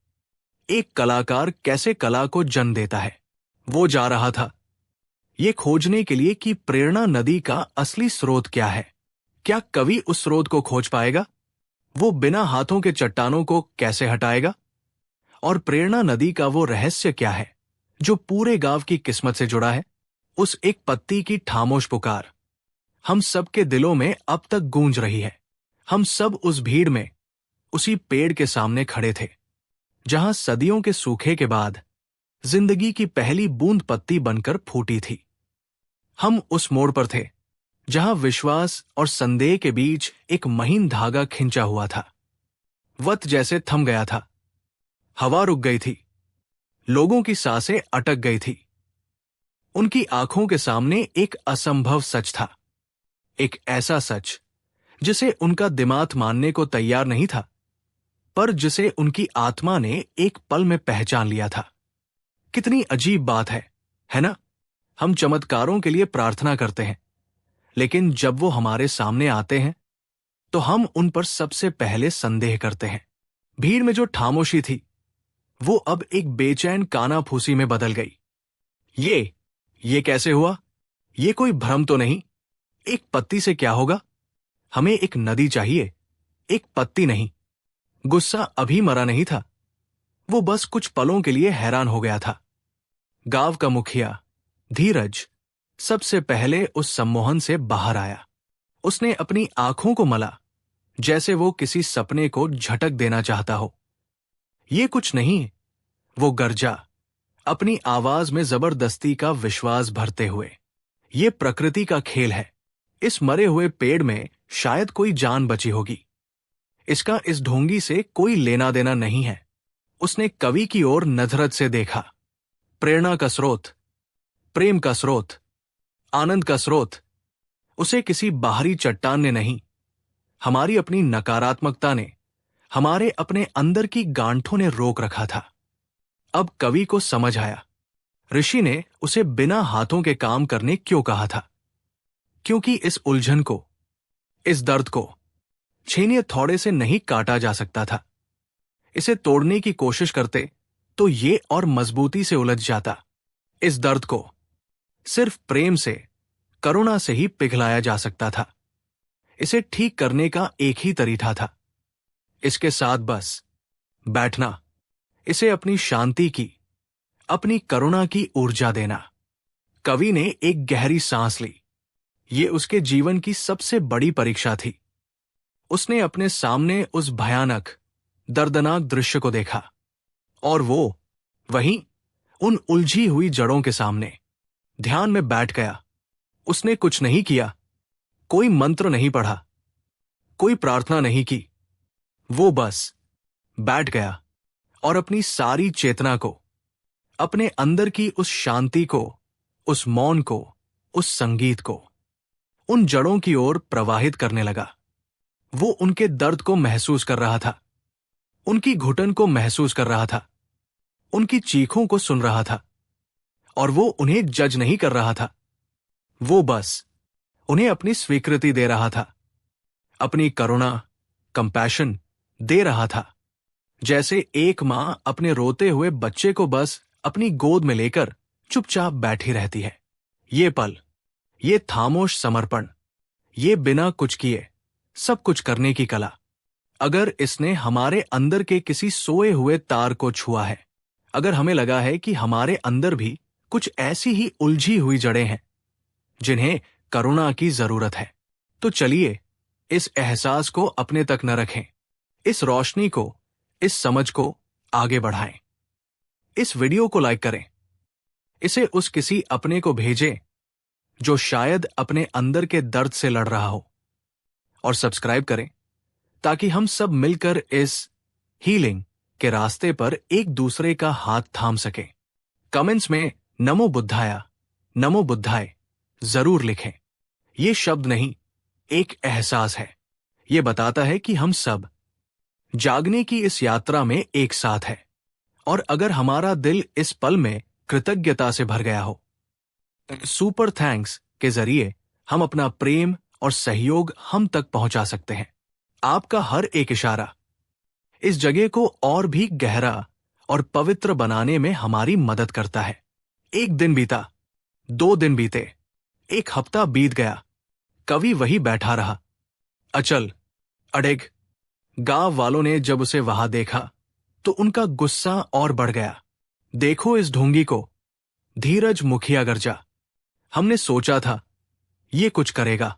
एक कलाकार कैसे कला को जन्म देता है। वो जा रहा था ये खोजने के लिए कि प्रेरणा नदी का असली स्रोत क्या है। क्या कवि उस स्रोत को खोज पाएगा? वो बिना हाथों के चट्टानों को कैसे हटाएगा? और प्रेरणा नदी का वो रहस्य क्या है जो पूरे गांव की किस्मत से जुड़ा है? उस एक पत्ती की खामोश पुकार हम सबके दिलों में अब तक गूंज रही है। हम सब उस भीड़ में, उसी पेड़ के सामने खड़े थे जहां सदियों के सूखे के बाद जिंदगी की पहली बूंद पत्ती बनकर फूटी थी। हम उस मोड़ पर थे जहां विश्वास और संदेह के बीच एक महीन धागा खिंचा हुआ था। वक्त जैसे थम गया था। हवा रुक गई थी। लोगों की सांसें अटक गई थी। उनकी आंखों के सामने एक असंभव सच था, एक ऐसा सच जिसे उनका दिमाग मानने को तैयार नहीं था, पर जिसे उनकी आत्मा ने एक पल में पहचान लिया था। कितनी अजीब बात है ना? हम चमत्कारों के लिए प्रार्थना करते हैं, लेकिन जब वो हमारे सामने आते हैं तो हम उन पर सबसे पहले संदेह करते हैं। भीड़ में जो खामोशी थी वो अब एक बेचैन कानाफूसी में बदल गई। ये कैसे हुआ? ये कोई भ्रम तो नहीं? एक पत्ती से क्या होगा? हमें एक नदी चाहिए, एक पत्ती नहीं। गुस्सा अभी मरा नहीं था, वो बस कुछ पलों के लिए हैरान हो गया था। गांव का मुखिया धीरज सबसे पहले उस सम्मोहन से बाहर आया। उसने अपनी आंखों को मला जैसे वो किसी सपने को झटक देना चाहता हो। ये कुछ नहीं, वो गर्जा, अपनी आवाज में जबरदस्ती का विश्वास भरते हुए। ये प्रकृति का खेल है। इस मरे हुए पेड़ में शायद कोई जान बची होगी। इसका इस ढोंगी से कोई लेना देना नहीं है। उसने कवि की ओर नजरत से देखा। प्रेरणा का स्रोत, प्रेम का स्रोत, आनंद का स्रोत उसे किसी बाहरी चट्टान ने नहीं, हमारी अपनी नकारात्मकता ने, हमारे अपने अंदर की गांठों ने रोक रखा था। अब कवि को समझ आया, ऋषि ने उसे बिना हाथों के काम करने क्यों कहा था। क्योंकि इस उलझन को, इस दर्द को छेनी थोड़े से नहीं काटा जा सकता था। इसे तोड़ने की कोशिश करते तो ये और मजबूती से उलझ जाता। इस दर्द को सिर्फ प्रेम से, करुणा से ही पिघलाया जा सकता था। इसे ठीक करने का एक ही तरीका था, इसके साथ बस बैठना, इसे अपनी शांति की, अपनी करुणा की ऊर्जा देना। कवि ने एक गहरी सांस ली। ये उसके जीवन की सबसे बड़ी परीक्षा थी। उसने अपने सामने उस भयानक, दर्दनाक दृश्य को देखा, और वो वहीं उन उलझी हुई जड़ों के सामने ध्यान में बैठ गया। उसने कुछ नहीं किया, कोई मंत्र नहीं पढ़ा, कोई प्रार्थना नहीं की। वो बस बैठ गया और अपनी सारी चेतना को, अपने अंदर की उस शांति को, उस मौन को, उस संगीत को उन जड़ों की ओर प्रवाहित करने लगा। वो उनके दर्द को महसूस कर रहा था, उनकी घुटन को महसूस कर रहा था, उनकी चीखों को सुन रहा था, और वो उन्हें जज नहीं कर रहा था। वो बस उन्हें अपनी स्वीकृति दे रहा था, अपनी करुणा, कंपैशन दे रहा था। जैसे एक मां अपने रोते हुए बच्चे को बस अपनी गोद में लेकर चुपचाप बैठी रहती है। ये पल, ये खामोश समर्पण, ये बिना कुछ किए सब कुछ करने की कला, अगर इसने हमारे अंदर के किसी सोए हुए तार को छुआ है, अगर हमें लगा है कि हमारे अंदर भी कुछ ऐसी ही उलझी हुई जड़ें हैं जिन्हें करुणा की जरूरत है, तो चलिए इस एहसास को अपने तक न रखें, इस रोशनी को, इस समझ को आगे बढ़ाएं। इस वीडियो को लाइक करें, इसे उस किसी अपने को भेजें जो शायद अपने अंदर के दर्द से लड़ रहा हो, और सब्सक्राइब करें ताकि हम सब मिलकर इस हीलिंग के रास्ते पर एक दूसरे का हाथ थाम सकें। कमेंट्स में नमो बुद्धाय, नमो बुद्धाय जरूर लिखें। ये शब्द नहीं, एक एहसास है। ये बताता है कि हम सब जागने की इस यात्रा में एक साथ है, और अगर हमारा दिल इस पल में कृतज्ञता से भर गया हो, सुपर थैंक्स के जरिए हम अपना प्रेम और सहयोग हम तक पहुंचा सकते हैं। आपका हर एक इशारा इस जगह को और भी गहरा और पवित्र बनाने में हमारी मदद करता है। एक दिन बीता, 2 दिन बीते, एक हफ्ता बीत गया, कवि वही बैठा रहा, अचल, अडिग। गांव वालों ने जब उसे वहां देखा तो उनका गुस्सा और बढ़ गया। देखो इस ढोंगी को, धीरज मुखिया गर्जा। हमने सोचा था ये कुछ करेगा,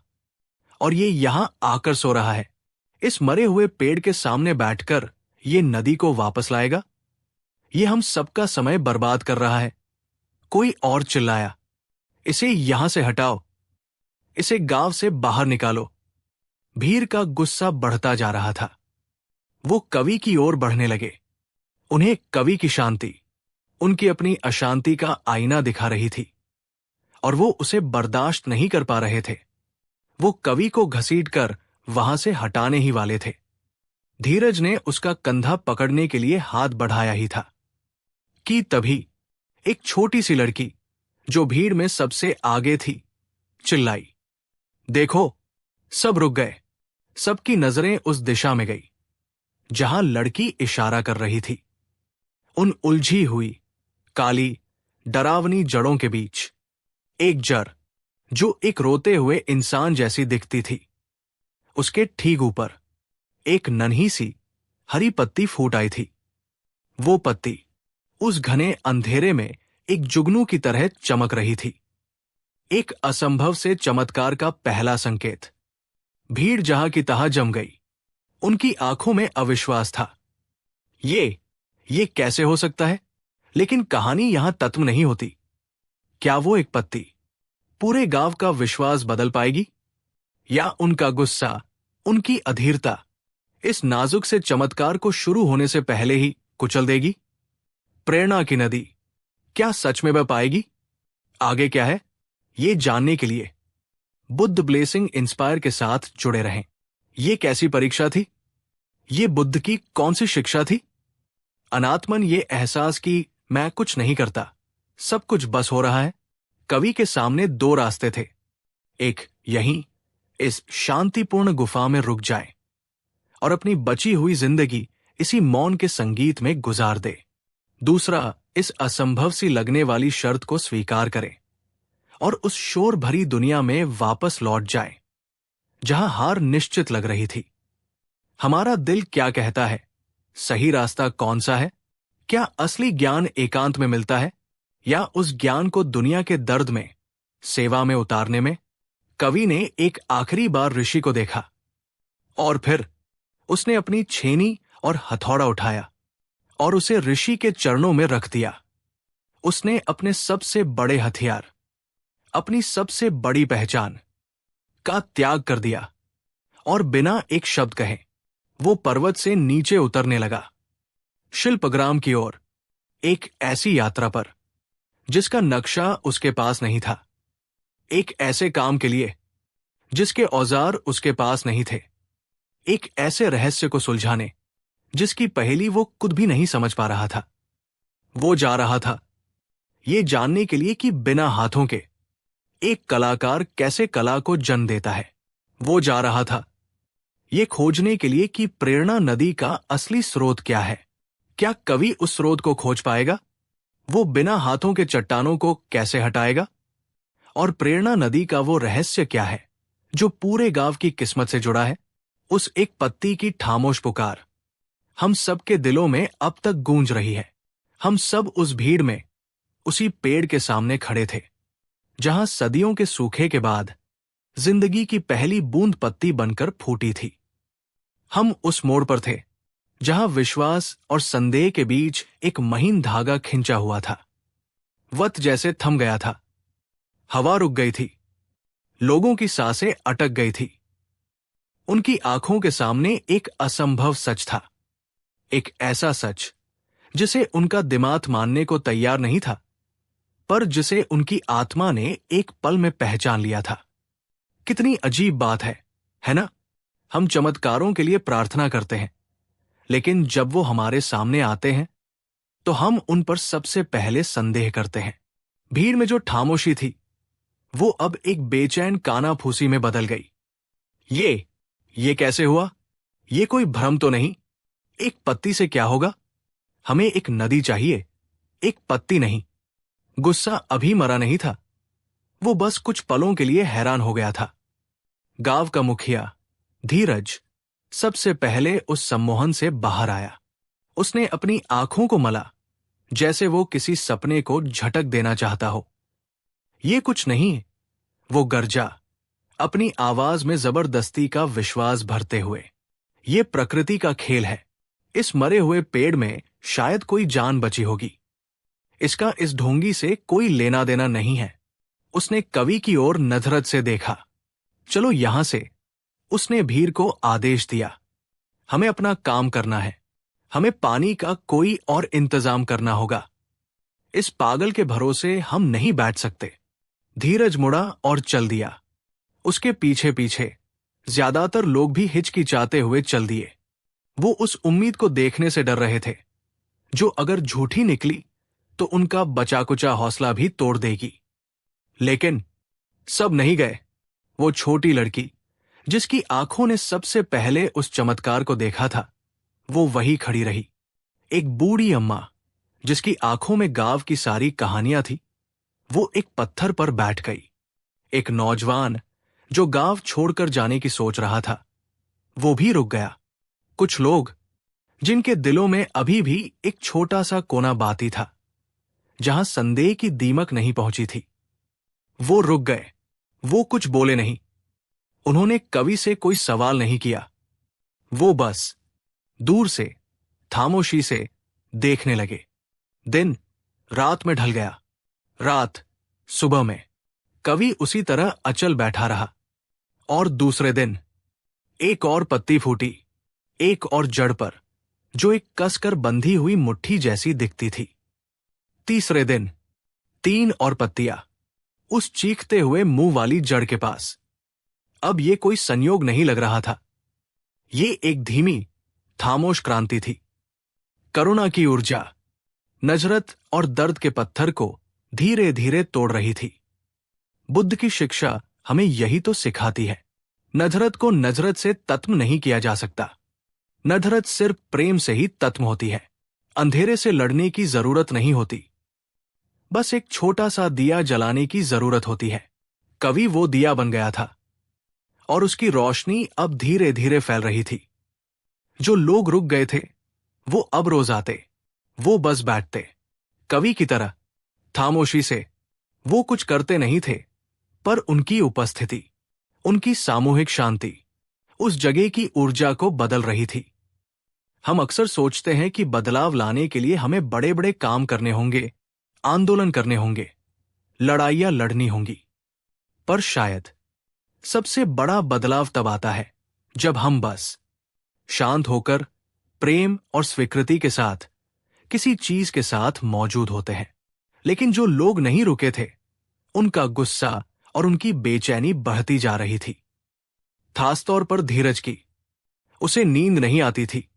और ये यहां आकर सो रहा है। इस मरे हुए पेड़ के सामने बैठकर ये नदी को वापस लाएगा। ये हम सबका समय बर्बाद कर रहा है। कोई और चिल्लाया, इसे यहां से हटाओ, इसे गांव से बाहर निकालो। भीड़ का गुस्सा बढ़ता जा रहा था। वो कवि की ओर बढ़ने लगे। उन्हें कवि की शांति उनकी अपनी अशांति का आईना दिखा रही थी, और वो उसे बर्दाश्त नहीं कर पा रहे थे। वो कवि को घसीटकर वहां से हटाने ही वाले थे। धीरज ने उसका कंधा पकड़ने के लिए हाथ बढ़ाया ही था कि तभी एक छोटी सी लड़की, जो भीड़ में सबसे आगे थी, चिल्लाई। देखो, सब रुक गए। सबकी नजरें उस दिशा में गई जहां लड़की इशारा कर रही थी। उन उलझी हुई, काली, डरावनी जड़ों के बीच एक जड़, जो एक रोते हुए इंसान जैसी दिखती थी, उसके ठीक ऊपर एक नन्ही सी हरी पत्ती फूट आई थी। वो पत्ती उस घने अंधेरे में एक जुगनू की तरह चमक रही थी। एक असंभव से चमत्कार का पहला संकेत। भीड़ जहां की तहां जम गई। उनकी आंखों में अविश्वास था। ये कैसे हो सकता है? लेकिन कहानी यहां तत्व नहीं होती। क्या वो एक पत्ती पूरे गांव का विश्वास बदल पाएगी, या उनका गुस्सा, उनकी अधीरता इस नाजुक से चमत्कार को शुरू होने से पहले ही कुचल देगी? प्रेरणा की नदी क्या सच में बह पाएगी? आगे क्या है, ये जानने के लिए बुद्ध ब्लेसिंग इंस्पायर के साथ जुड़े रहें। ये कैसी परीक्षा थी? ये बुद्ध की कौन सी शिक्षा थी? अनात्मन ये एहसास कि मैं कुछ नहीं करता, सब कुछ बस हो रहा है। कवि के सामने 2 रास्ते थे। एक यहीं इस शांतिपूर्ण गुफा में रुक जाए और अपनी बची हुई जिंदगी इसी मौन के संगीत में गुजार दे। दूसरा, इस असंभव सी लगने वाली शर्त को स्वीकार करे और उस शोर भरी दुनिया में वापस लौट जाए जहां हार निश्चित लग रही थी। हमारा दिल क्या कहता है? सही रास्ता कौन सा है? क्या असली ज्ञान एकांत में मिलता है या उस ज्ञान को दुनिया के दर्द में, सेवा में उतारने में? कवि ने एक आखिरी बार ऋषि को देखा और फिर उसने अपनी छेनी और हथौड़ा उठाया और उसे ऋषि के चरणों में रख दिया। उसने अपने सबसे बड़े हथियार, अपनी सबसे बड़ी पहचान का त्याग कर दिया और बिना एक शब्द कहे वो पर्वत से नीचे उतरने लगा, शिल्पग्राम की ओर, एक ऐसी यात्रा पर जिसका नक्शा उसके पास नहीं था, एक ऐसे काम के लिए जिसके औजार उसके पास नहीं थे, एक ऐसे रहस्य को सुलझाने जिसकी पहेली वो खुद भी नहीं समझ पा रहा था। वो जा रहा था ये जानने के लिए कि बिना हाथों के एक कलाकार कैसे कला को जन्म देता है। वो जा रहा था ये खोजने के लिए कि प्रेरणा नदी का असली स्रोत क्या है। क्या कवि उस स्रोत को खोज पाएगा? वो बिना हाथों के चट्टानों को कैसे हटाएगा? और प्रेरणा नदी का वो रहस्य क्या है जो पूरे गांव की किस्मत से जुड़ा है? उस एक पत्ती की खामोश पुकार हम सबके दिलों में अब तक गूंज रही है। हम सब उस भीड़ में उसी पेड़ के सामने खड़े थे जहां सदियों के सूखे के बाद जिंदगी की पहली बूंद पत्ती बनकर फूटी थी। हम उस मोड़ पर थे जहां विश्वास और संदेह के बीच एक महीन धागा खिंचा हुआ था। वक्त जैसे थम गया था, हवा रुक गई थी, लोगों की सांसें अटक गई थी। उनकी आंखों के सामने एक असंभव सच था, एक ऐसा सच जिसे उनका दिमाग मानने को तैयार नहीं था, पर जिसे उनकी आत्मा ने एक पल में पहचान लिया था। कितनी अजीब बात है ना? हम चमत्कारों के लिए प्रार्थना करते हैं, लेकिन जब वो हमारे सामने आते हैं तो हम उन पर सबसे पहले संदेह करते हैं। भीड़ में जो खामोशी थी वो अब एक बेचैन कानाफूसी में बदल गई। ये कैसे हुआ? ये कोई भ्रम तो नहीं? एक पत्ती से क्या होगा? हमें एक नदी चाहिए, एक पत्ती नहीं। गुस्सा अभी मरा नहीं था, वो बस कुछ पलों के लिए हैरान हो गया था। गांव का मुखिया धीरज सबसे पहले उस सम्मोहन से बाहर आया। उसने अपनी आंखों को मला जैसे वो किसी सपने को झटक देना चाहता हो। ये कुछ नहीं, वो गरजा, अपनी आवाज में जबरदस्ती का विश्वास भरते हुए। ये प्रकृति का खेल है। इस मरे हुए पेड़ में शायद कोई जान बची होगी। इसका इस ढोंगी से कोई लेना देना नहीं है। उसने कवि की ओर नजरत से देखा। चलो यहां से। उसने भीड़ को आदेश दिया, हमें अपना काम करना है। हमें पानी का कोई और इंतजाम करना होगा। इस पागल के भरोसे हम नहीं बैठ सकते। धीरज मुड़ा और चल दिया। उसके पीछे पीछे ज्यादातर लोग भी हिचकिचाते हुए चल दिए। वो उस उम्मीद को देखने से डर रहे थे जो अगर झूठी निकली तो उनका बचा कुचा हौसला भी तोड़ देगी। लेकिन सब नहीं गए। वो छोटी लड़की जिसकी आंखों ने सबसे पहले उस चमत्कार को देखा था, वो वही खड़ी रही। एक बूढ़ी अम्मा जिसकी आंखों में गांव की सारी कहानियां थी, वो एक पत्थर पर बैठ गई। एक नौजवान जो गांव छोड़कर जाने की सोच रहा था, वो भी रुक गया। कुछ लोग जिनके दिलों में अभी भी एक छोटा सा कोना बाती था जहां संदेह की दीमक नहीं पहुंची थी, वो रुक गए। वो कुछ बोले नहीं। उन्होंने कवि से कोई सवाल नहीं किया। वो बस दूर से खामोशी से देखने लगे। दिन रात में ढल गया, रात सुबह में। कवि उसी तरह अचल बैठा रहा। और दूसरे दिन एक और पत्ती फूटी, एक और जड़ पर जो एक कसकर बंधी हुई मुट्ठी जैसी दिखती थी। तीसरे दिन 3 और पत्तियां उस चीखते हुए मुंह वाली जड़ के पास। अब ये कोई संयोग नहीं लग रहा था। ये एक धीमी खामोश क्रांति थी। करुणा की ऊर्जा नजरत और दर्द के पत्थर को धीरे धीरे तोड़ रही थी। बुद्ध की शिक्षा हमें यही तो सिखाती है। नजरत को नजरत से तत्म नहीं किया जा सकता। नधरत सिर्फ प्रेम से ही तत्म होती है। अंधेरे से लड़ने की जरूरत नहीं होती, बस एक छोटा सा दिया जलाने की जरूरत होती है। कवि वो दिया बन गया था और उसकी रोशनी अब धीरे धीरे फैल रही थी। जो लोग रुक गए थे वो अब रोज आते, वो बस बैठते, कवि की तरह खामोशी से। वो कुछ करते नहीं थे, पर उनकी उपस्थिति, उनकी सामूहिक शांति उस जगह की ऊर्जा को बदल रही थी। हम अक्सर सोचते हैं कि बदलाव लाने के लिए हमें बड़े बड़े काम करने होंगे, आंदोलन करने होंगे, लड़ाइयां लड़नी होंगी। पर शायद सबसे बड़ा बदलाव तब आता है जब हम बस शांत होकर, प्रेम और स्वीकृति के साथ किसी चीज के साथ मौजूद होते हैं। लेकिन जो लोग नहीं रुके थे, उनका गुस्सा और उनकी बेचैनी बढ़ती जा रही थी। खासतौर पर धीरज की। उसे नींद नहीं आती थी।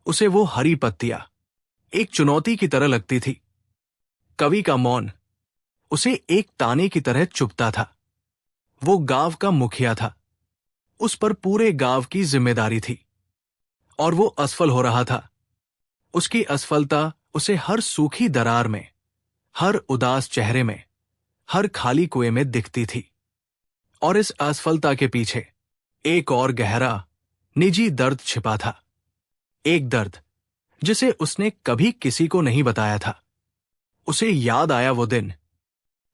उसे वो हरी पत्तियां एक चुनौती की तरह लगती थी। कवि का मौन उसे एक ताने की तरह चुभता था। वो गांव का मुखिया था, उस पर पूरे गांव की जिम्मेदारी थी, और वो असफल हो रहा था। उसकी असफलता उसे हर सूखी दरार में, हर उदास चेहरे में, हर खाली कुएं में दिखती थी। और इस असफलता के पीछे एक और गहरा, निजी दर्द छिपा था। एक दर्द जिसे उसने कभी किसी को नहीं बताया था। उसे याद आया वो दिन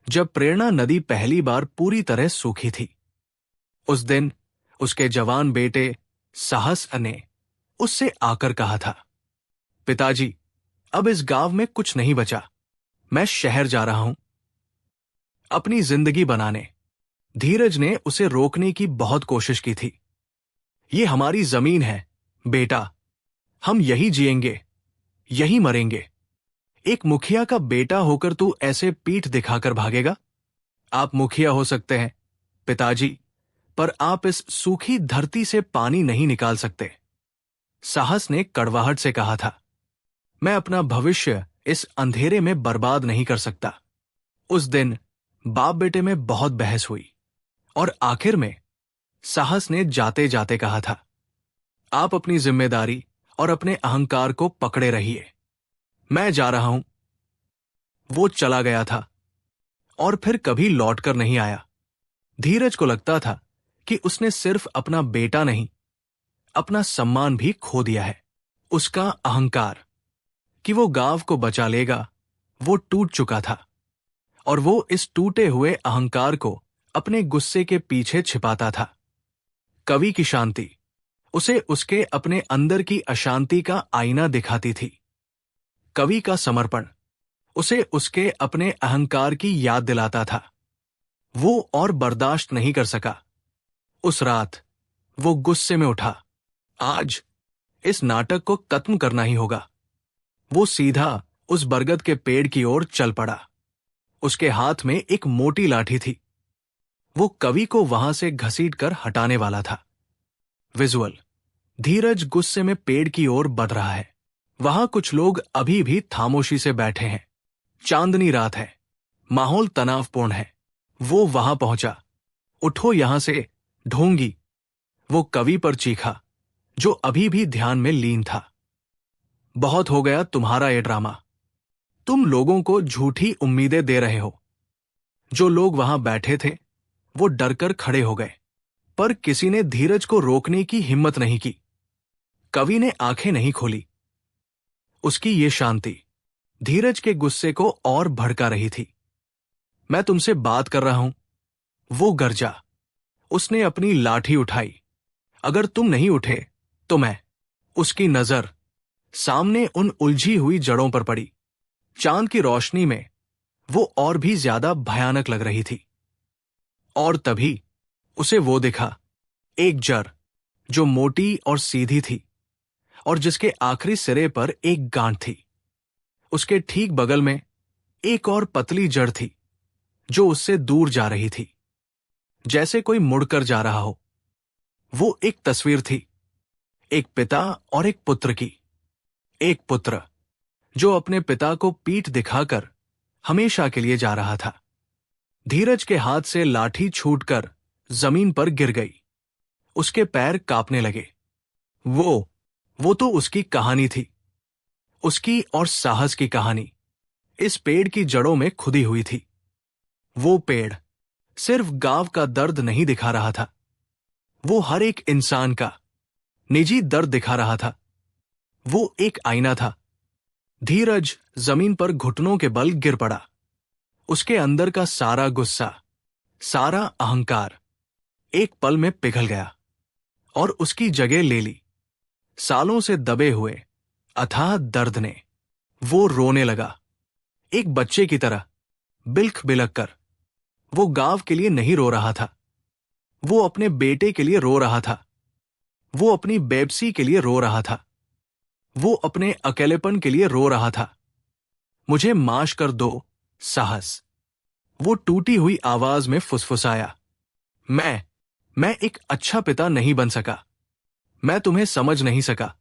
जब प्रेरणा नदी पहली बार पूरी तरह सूखी थी। उस दिन उसके जवान बेटे साहस ने उससे आकर कहा था, पिताजी, अब इस गांव में कुछ नहीं बचा, मैं शहर जा रहा हूं अपनी जिंदगी बनाने। धीरज ने उसे रोकने की बहुत कोशिश की थी। ये हमारी जमीन है बेटा, हम यही जिएंगे, यही मरेंगे। एक मुखिया का बेटा होकर तू ऐसे पीठ दिखाकर भागेगा? आप मुखिया हो सकते हैं पिताजी, पर आप इस सूखी धरती से पानी नहीं निकाल सकते। साहस ने कड़वाहट से कहा था, मैं अपना भविष्य इस अंधेरे में बर्बाद नहीं कर सकता। उस दिन बाप बेटे में बहुत बहस हुई और आखिर में साहस ने जाते जाते कहा था, आप अपनी जिम्मेदारी और अपने अहंकार को पकड़े रहिए, मैं जा रहा हूं। वो चला गया था और फिर कभी लौटकर नहीं आया। धीरज को लगता था कि उसने सिर्फ अपना बेटा नहीं, अपना सम्मान भी खो दिया है। उसका अहंकार कि वो गांव को बचा लेगा, वो टूट चुका था, और वो इस टूटे हुए अहंकार को अपने गुस्से के पीछे छिपाता था। कवि की शांति उसे उसके अपने अंदर की अशांति का आईना दिखाती थी। कवि का समर्पण उसे उसके अपने अहंकार की याद दिलाता था। वो और बर्दाश्त नहीं कर सका। उस रात वो गुस्से में उठा, आज इस नाटक को खत्म करना ही होगा। वो सीधा उस बरगद के पेड़ की ओर चल पड़ा। उसके हाथ में एक मोटी लाठी थी। वो कवि को वहां से घसीटकर हटाने वाला था। विजुअल, धीरज गुस्से में पेड़ की ओर बढ़ रहा है। वहां कुछ लोग अभी भी खामोशी से बैठे हैं। चांदनी रात है, माहौल तनावपूर्ण है। वो वहां पहुंचा। उठो यहां से, ढोंगी, वो कवि पर चीखा, जो अभी भी ध्यान में लीन था। बहुत हो गया तुम्हारा ये ड्रामा। तुम लोगों को झूठी उम्मीदें दे रहे हो। जो लोग वहां बैठे थे वो डरकर खड़े हो गए, पर किसी ने धीरज को रोकने की हिम्मत नहीं की। कवि ने आंखें नहीं खोली। उसकी ये शांति धीरज के गुस्से को और भड़का रही थी। मैं तुमसे बात कर रहा हूं, वो गरजा। उसने अपनी लाठी उठाई। अगर तुम नहीं उठे तो मैं। उसकी नजर सामने उन उलझी हुई जड़ों पर पड़ी। चांद की रोशनी में वो और भी ज्यादा भयानक लग रही थी। और तभी उसे वो दिखा, एक जड़ जो मोटी और सीधी थी और जिसके आखिरी सिरे पर एक गांठ थी। उसके ठीक बगल में एक और पतली जड़ थी जो उससे दूर जा रही थी, जैसे कोई मुड़कर जा रहा हो। वो एक तस्वीर थी, एक पिता और एक पुत्र की। एक पुत्र जो अपने पिता को पीठ दिखाकर हमेशा के लिए जा रहा था। धीरज के हाथ से लाठी छूटकर जमीन पर गिर गई। उसके पैर कांपने लगे। वो वो तो उसकी कहानी थी, उसकी और साहस की कहानी इस पेड़ की जड़ों में खुदी हुई थी। वो पेड़ सिर्फ गांव का दर्द नहीं दिखा रहा था, वो हर एक इंसान का निजी दर्द दिखा रहा था। वो एक आईना था। धीरज जमीन पर घुटनों के बल गिर पड़ा। उसके अंदर का सारा गुस्सा, सारा अहंकार एक पल में पिघल गया और उसकी जगह ले ली सालों से दबे हुए अथाह दर्द ने। वो रोने लगा, एक बच्चे की तरह, बिल्ख बिलख कर। वो गांव के लिए नहीं रो रहा था, वो अपने बेटे के लिए रो रहा था, वो अपनी बेबसी के लिए रो रहा था, वो अपने अकेलेपन के लिए रो रहा था। मुझे माश कर दो, साहस, वो टूटी हुई आवाज में फुसफुसाया। मैं एक अच्छा पिता नहीं बन सका, मैं तुम्हें समझ नहीं सका।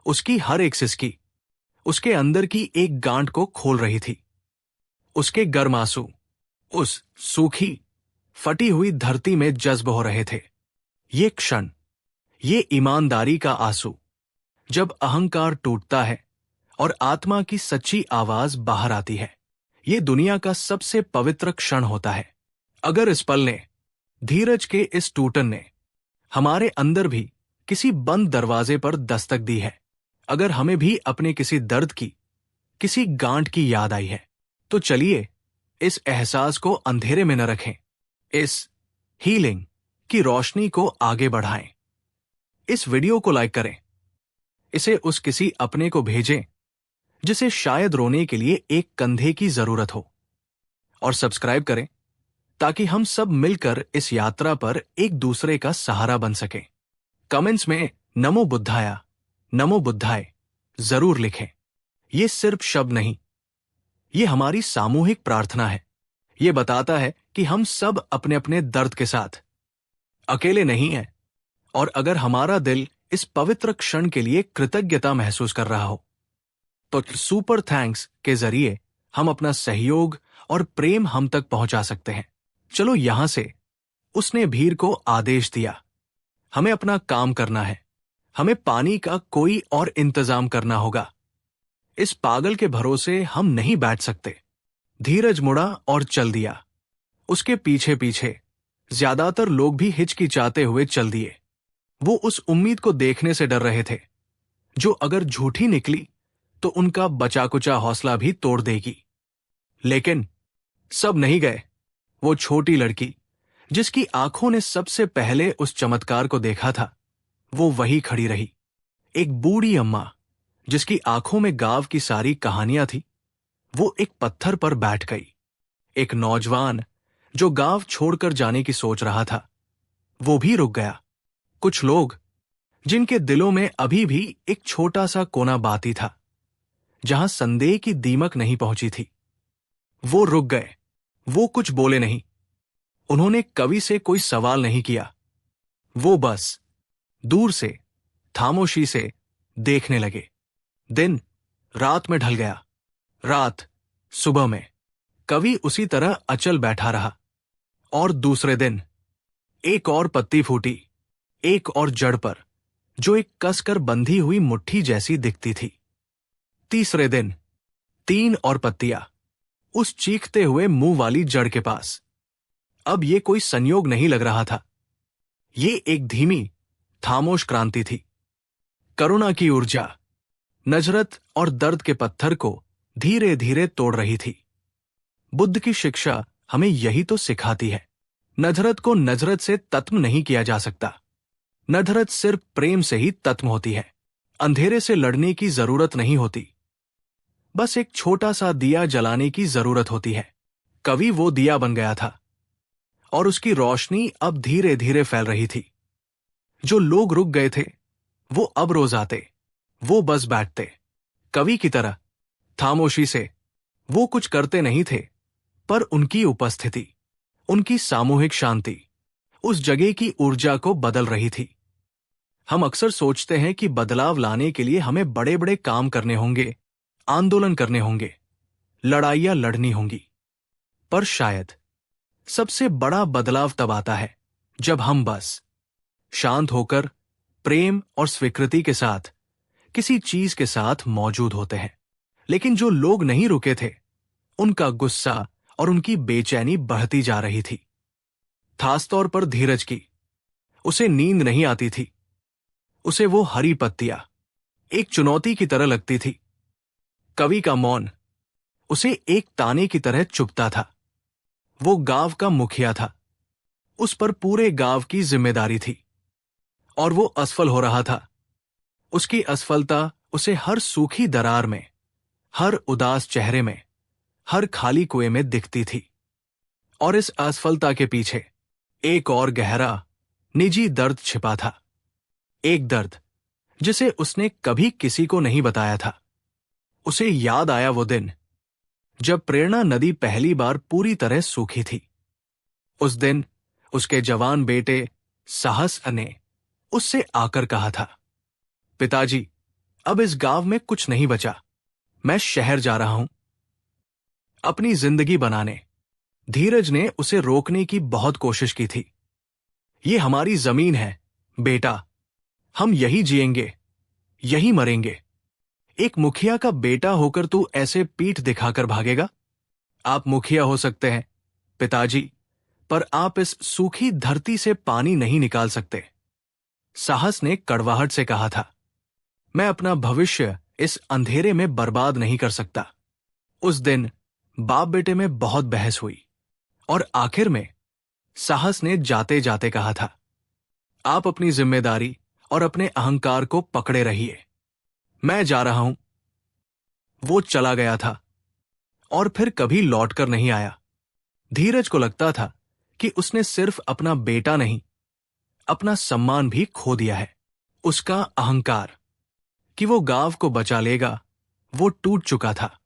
उसकी हर एक सिसकी उसके अंदर की एक गांठ को खोल रही थी। उसके गर्म आंसू उस सूखी, फटी हुई धरती में जज्ब हो रहे थे। ये क्षण, ये ईमानदारी का आंसू, जब अहंकार टूटता है और आत्मा की सच्ची आवाज बाहर आती है, ये दुनिया का सबसे पवित्र क्षण होता है। अगर इस पल ने, धीरज के इस टूटन ने, हमारे अंदर भी किसी बंद दरवाजे पर दस्तक दी है, अगर हमें भी अपने किसी दर्द की, किसी गांठ की याद आई है, तो चलिए इस एहसास को अंधेरे में न रखें, इस हीलिंग की रोशनी को आगे बढ़ाएं। इस वीडियो को लाइक करें, इसे उस किसी अपने को भेजें जिसे शायद रोने के लिए एक कंधे की जरूरत हो, और सब्सक्राइब करें ताकि हम सब मिलकर इस यात्रा पर एक दूसरे का सहारा बन सकें। कमेंट्स में नमो बुद्धाया, नमो बुद्धाय जरूर लिखें। ये सिर्फ शब्द नहीं, ये हमारी सामूहिक प्रार्थना है। ये बताता है कि हम सब अपने अपने दर्द के साथ अकेले नहीं हैं, और अगर हमारा दिल इस पवित्र क्षण के लिए कृतज्ञता महसूस कर रहा हो, तो सुपर थैंक्स के जरिए हम अपना सहयोग और प्रेम हम तक पहुंचा सकते हैं। चलो यहां से, उसने भीड़ को आदेश दिया, हमें अपना काम करना है, हमें पानी का कोई और इंतजाम करना होगा। इस पागल के भरोसे हम नहीं बैठ सकते। धीरज मुड़ा और चल दिया। उसके पीछे पीछे ज्यादातर लोग भी हिचकिचाते हुए चल दिए। वो उस उम्मीद को देखने से डर रहे थे, जो अगर झूठी निकली तो उनका बचा कुचा हौसला भी तोड़ देगी। लेकिन सब नहीं गए। वो छोटी लड़की, जिसकी आंखों ने सबसे पहले उस चमत्कार को देखा था, वो वही खड़ी रही। एक बूढ़ी अम्मा, जिसकी आंखों में गांव की सारी कहानियां थी, वो एक पत्थर पर बैठ गई। एक नौजवान, जो गांव छोड़कर जाने की सोच रहा था, वो भी रुक गया। कुछ लोग, जिनके दिलों में अभी भी एक छोटा सा कोना बाती था, जहां संदेह की दीमक नहीं पहुंची थी, वो रुक गए। वो कुछ बोले नहीं, उन्होंने कवि से कोई सवाल नहीं किया। वो बस दूर से, खामोशी से देखने लगे। दिन रात में ढल गया, रात सुबह में। कवि उसी तरह अचल बैठा रहा। और दूसरे दिन एक और पत्ती फूटी, एक और जड़ पर, जो एक कसकर बंधी हुई मुट्ठी जैसी दिखती थी। तीसरे दिन 3 और पत्तियां, उस चीखते हुए मुंह वाली जड़ के पास। अब ये कोई संयोग नहीं लग रहा था, ये एक धीमी, खामोश क्रांति थी। करुणा की ऊर्जा नजरत और दर्द के पत्थर को धीरे धीरे तोड़ रही थी। बुद्ध की शिक्षा हमें यही तो सिखाती है। नजरत को नजरत से तत्म नहीं किया जा सकता। नजरत सिर्फ प्रेम से ही तत्म होती है। अंधेरे से लड़ने की जरूरत नहीं होती, बस एक छोटा सा दिया जलाने की जरूरत होती है। कवि वो दिया बन गया था, और उसकी रोशनी अब धीरे धीरे फैल रही थी। जो लोग रुक गए थे, वो अब रोज आते, वो बस बैठते, कवि की तरह, खामोशी से। वो कुछ करते नहीं थे, पर उनकी उपस्थिति, उनकी सामूहिक शांति उस जगह की ऊर्जा को बदल रही थी। हम अक्सर सोचते हैं कि बदलाव लाने के लिए हमें बड़े बड़े काम करने होंगे, आंदोलन करने होंगे, लड़ाइयां लड़नी होंगी। पर शायद सबसे बड़ा बदलाव तब आता है जब हम बस शांत होकर, प्रेम और स्वीकृति के साथ किसी चीज के साथ मौजूद होते हैं, लेकिन जो लोग नहीं रुके थे, उनका गुस्सा और उनकी बेचैनी बढ़ती जा रही थी। खासतौर पर धीरज की। उसे नींद नहीं आती थी। उसे वो हरी पत्तियां एक चुनौती की तरह लगती थी। कवि का मौन उसे एक ताने की तरह चुभता था। वो गांव का मुखिया था। उस पर पूरे गांव की जिम्मेदारी थी, और वो असफल हो रहा था। उसकी असफलता उसे हर सूखी दरार में, हर उदास चेहरे में, हर खाली कुएं में दिखती थी। और इस असफलता के पीछे एक और गहरा, निजी दर्द छिपा था। एक दर्द जिसे उसने कभी किसी को नहीं बताया था। उसे याद आया वो दिन जब प्रेरणा नदी पहली बार पूरी तरह सूखी थी। उस दिन उसके जवान बेटे साहस ने उससे आकर कहा था, पिताजी, अब इस गांव में कुछ नहीं बचा। मैं शहर जा रहा हूं अपनी जिंदगी बनाने। धीरज ने उसे रोकने की बहुत कोशिश की थी। ये हमारी जमीन है बेटा, हम यही जिएंगे, यही मरेंगे। एक मुखिया का बेटा होकर तू ऐसे पीठ दिखाकर भागेगा? आप मुखिया हो सकते हैं पिताजी, पर आप इस सूखी धरती से पानी नहीं निकाल सकते। साहस ने कड़वाहट से कहा था, मैं अपना भविष्य इस अंधेरे में बर्बाद नहीं कर सकता। उस दिन बाप बेटे में बहुत बहस हुई, और आखिर में साहस ने जाते जाते कहा था, आप अपनी जिम्मेदारी और अपने अहंकार को पकड़े रहिए, मैं जा रहा हूं। वो चला गया था और फिर कभी लौटकर नहीं आया। धीरज को लगता था कि उसने सिर्फ अपना बेटा नहीं, अपना सम्मान भी खो दिया है। उसका अहंकार कि वो गांव को बचा लेगा, वो टूट चुका था,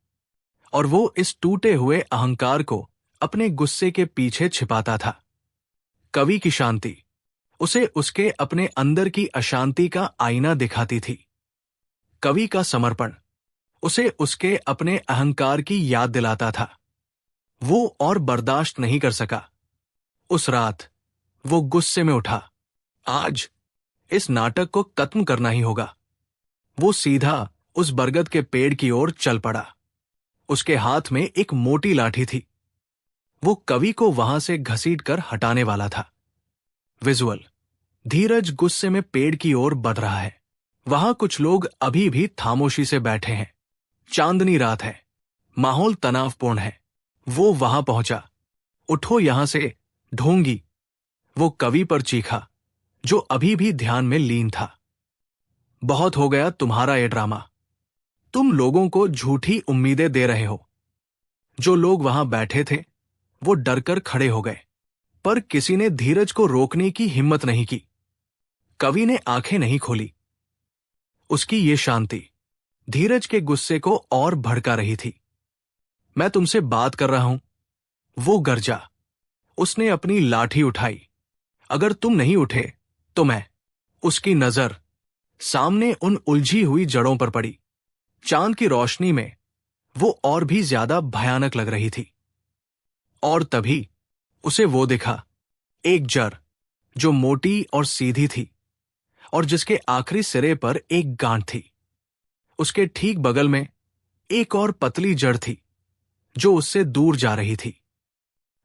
और वो इस टूटे हुए अहंकार को अपने गुस्से के पीछे छिपाता था। कवि की शांति उसे उसके अपने अंदर की अशांति का आईना दिखाती थी। कवि का समर्पण उसे उसके अपने अहंकार की याद दिलाता था। वो और बर्दाश्त नहीं कर सका। उस रात वो गुस्से में उठा, आज इस नाटक को खत्म करना ही होगा। वो सीधा उस बरगद के पेड़ की ओर चल पड़ा। उसके हाथ में एक मोटी लाठी थी। वो कवि को वहां से घसीटकर हटाने वाला था। विजुअल, धीरज गुस्से में पेड़ की ओर बढ़ रहा है। वहां कुछ लोग अभी भी खामोशी से बैठे हैं। चांदनी रात है, माहौल तनावपूर्ण है। वो वहां पहुंचा। उठो यहां से, ढोंगी, वो कवि पर चीखा, जो अभी भी ध्यान में लीन था। बहुत हो गया तुम्हारा ये ड्रामा। तुम लोगों को झूठी उम्मीदें दे रहे हो। जो लोग वहां बैठे थे वो डरकर खड़े हो गए, पर किसी ने धीरज को रोकने की हिम्मत नहीं की। कवि ने आंखें नहीं खोली। उसकी ये शांति धीरज के गुस्से को और भड़का रही थी। मैं तुमसे बात कर रहा हूं, वो गरजा। उसने अपनी लाठी उठाई। अगर तुम नहीं उठे तो मैं। उसकी नजर सामने उन उलझी हुई जड़ों पर पड़ी। चांद की रोशनी में वो और भी ज्यादा भयानक लग रही थी। और तभी उसे वो दिखा, एक जड़ जो मोटी और सीधी थी, और जिसके आखिरी सिरे पर एक गांठ थी। उसके ठीक बगल में एक और पतली जड़ थी जो उससे दूर जा रही थी,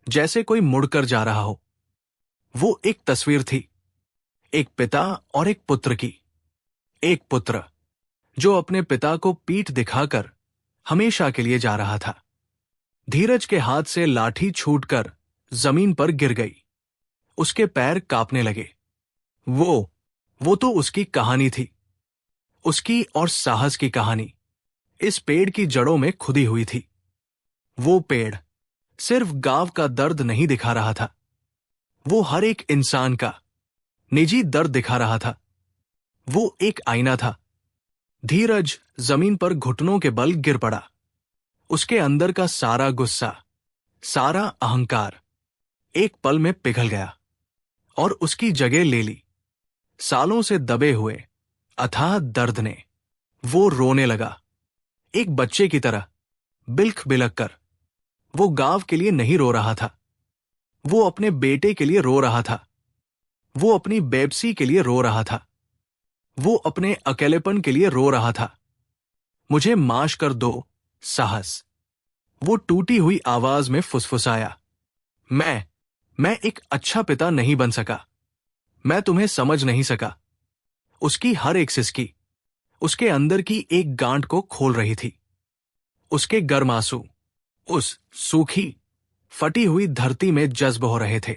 जैसे कोई मुड़कर जा रहा हो। वो एक तस्वीर थी, एक पिता और एक पुत्र की। एक पुत्र जो अपने पिता को पीठ दिखाकर हमेशा के लिए जा रहा था। धीरज के हाथ से लाठी छूटकर जमीन पर गिर गई। उसके पैर कांपने लगे। वो तो उसकी कहानी थी, उसकी और साहस की कहानी इस पेड़ की जड़ों में खुदी हुई थी। वो पेड़ सिर्फ गांव का दर्द नहीं दिखा रहा था, वो हर एक इंसान का निजी दर्द दिखा रहा था। वो एक आईना था। धीरज जमीन पर घुटनों के बल गिर पड़ा। उसके अंदर का सारा गुस्सा, सारा अहंकार एक पल में पिघल गया और उसकी जगह ले ली सालों से दबे हुए अथाह दर्द ने। वो रोने लगा, एक बच्चे की तरह, बिल्ख बिलख कर। वो गांव के लिए नहीं रो रहा था, वो अपने बेटे के लिए रो रहा था। वो अपनी बेबसी के लिए रो रहा था। वो अपने अकेलेपन के लिए रो रहा था। मुझे माश कर दो, साहस। वो टूटी हुई आवाज में फुसफुसाया। मैं एक अच्छा पिता नहीं बन सका। मैं तुम्हें समझ नहीं सका। उसकी हर एक सिसकी उसके अंदर की एक गांठ को खोल रही थी। उसके गर्म आंसू उस सूखी, फटी हुई धरती में जज्ब हो रहे थे।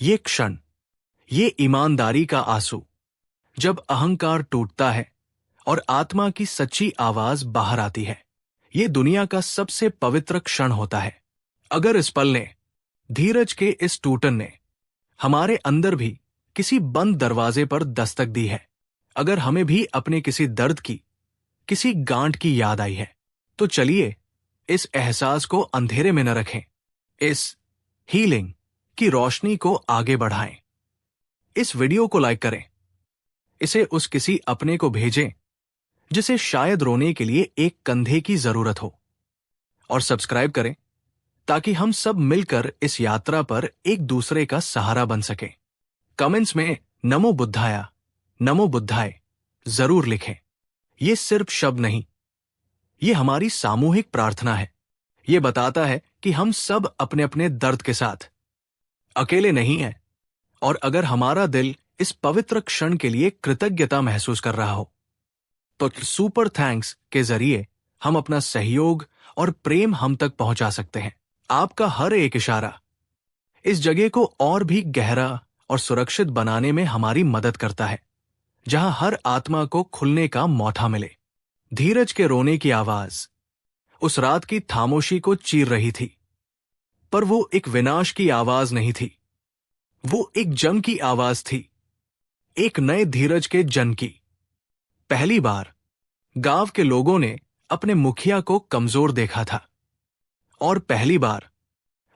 ये क्षण, ये ईमानदारी का आंसू, जब अहंकार टूटता है और आत्मा की सच्ची आवाज बाहर आती है, ये दुनिया का सबसे पवित्र क्षण होता है। अगर इस पल ने, धीरज के इस टूटन ने, हमारे अंदर भी किसी बंद दरवाजे पर दस्तक दी है, अगर हमें भी अपने किसी दर्द की, किसी गांठ की याद आई है, तो चलिए इस एहसास को अंधेरे में न रखें। इस हीलिंग की रोशनी को आगे बढ़ाएं। इस वीडियो को लाइक करें। इसे उस किसी अपने को भेजें जिसे शायद रोने के लिए एक कंधे की जरूरत हो। और सब्सक्राइब करें ताकि हम सब मिलकर इस यात्रा पर एक दूसरे का सहारा बन सकें। कमेंट्स में नमो बुद्धाया, नमो बुद्धाय जरूर लिखें। ये सिर्फ शब्द नहीं, ये हमारी सामूहिक प्रार्थना है। ये बताता है कि हम सब अपने अपने दर्द के साथ अकेले नहीं हैं। और अगर हमारा दिल इस पवित्र क्षण के लिए कृतज्ञता महसूस कर रहा हो, तो सुपर थैंक्स के जरिए हम अपना सहयोग और प्रेम हम तक पहुंचा सकते हैं। आपका हर एक इशारा इस जगह को और भी गहरा और सुरक्षित बनाने में हमारी मदद करता है, जहां हर आत्मा को खुलने का मौका मिले। धीरज के रोने की आवाज उस रात की खामोशी को चीर रही थी, पर वो एक विनाश की आवाज नहीं थी। वो एक जंग की आवाज थी, एक नए धीरज के जन्म की। पहली बार गांव के लोगों ने अपने मुखिया को कमजोर देखा था, और पहली बार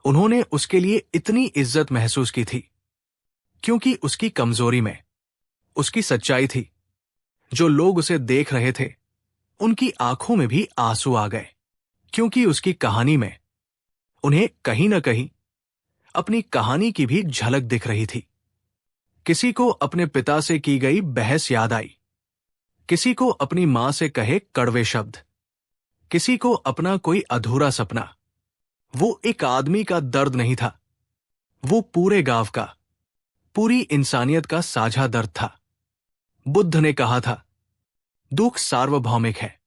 उन्होंने उसके लिए इतनी इज्जत महसूस की थी, क्योंकि उसकी कमजोरी में उसकी सच्चाई थी। जो लोग उसे देख रहे थे, उनकी आंखों में भी आंसू आ गए, क्योंकि उसकी कहानी में उन्हें कहीं न कहीं अपनी कहानी की भी झलक दिख रही थी। किसी को अपने पिता से की गई बहस याद आई, किसी को अपनी मां से कहे कड़वे शब्द, किसी को अपना कोई अधूरा सपना। वो एक आदमी का दर्द नहीं था, वो पूरे गांव का, पूरी इंसानियत का साझा दर्द था। बुद्ध ने कहा था, दुख सार्वभौमिक है।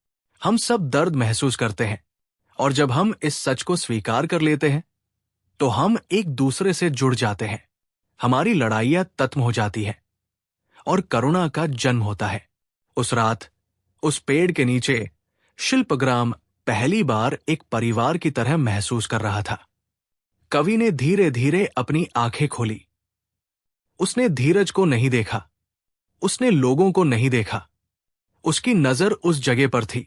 हम सब दर्द महसूस करते हैं, और जब हम इस सच को स्वीकार कर लेते हैं, तो हम एक दूसरे से जुड़ जाते हैं। हमारी लड़ाइयां खत्म हो जाती है और करुणा का जन्म होता है। उस रात उस पेड़ के नीचे शिल्पग्राम पहली बार एक परिवार की तरह महसूस कर रहा था। कवि ने धीरे धीरे अपनी आंखें खोली। उसने धीरज को नहीं देखा, उसने लोगों को नहीं देखा। उसकी नजर उस जगह पर थी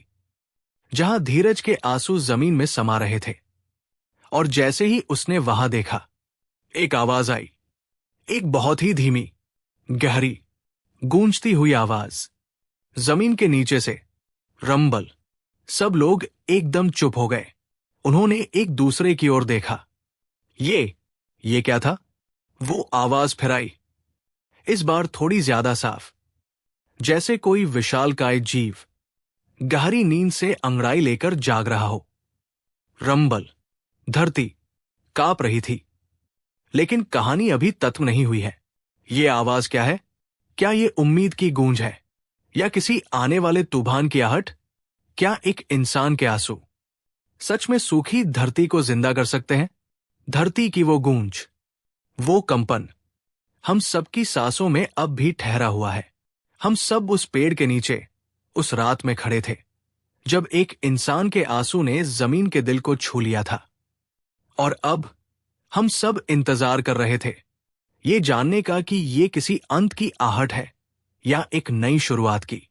जहां धीरज के आंसू जमीन में समा रहे थे। और जैसे ही उसने वहां देखा, एक आवाज आई, एक बहुत ही धीमी, गहरी, गूंजती हुई आवाज। जमीन के नीचे से रंबल। सब लोग एकदम चुप हो गए। उन्होंने एक दूसरे की ओर देखा। ये क्या था? वो आवाज फिर आई, इस बार थोड़ी ज्यादा साफ, जैसे कोई विशालकाय जीव गहरी नींद से अंगड़ाई लेकर जाग रहा हो। रंबल। धरती कांप रही थी। लेकिन कहानी अभी खत्म नहीं हुई है। ये आवाज क्या है? क्या ये उम्मीद की गूंज है, या किसी आने वाले तूफान की आहट? क्या एक इंसान के आंसू सच में सूखी धरती को जिंदा कर सकते हैं? धरती की वो गूंज, वो कंपन हम सबकी सांसों में अब भी ठहरा हुआ है। हम सब उस पेड़ के नीचे उस रात में खड़े थे, जब एक इंसान के आंसू ने जमीन के दिल को छू लिया था। और अब हम सब इंतजार कर रहे थे, ये जानने का कि ये किसी अंत की आहट है या एक नई शुरुआत की।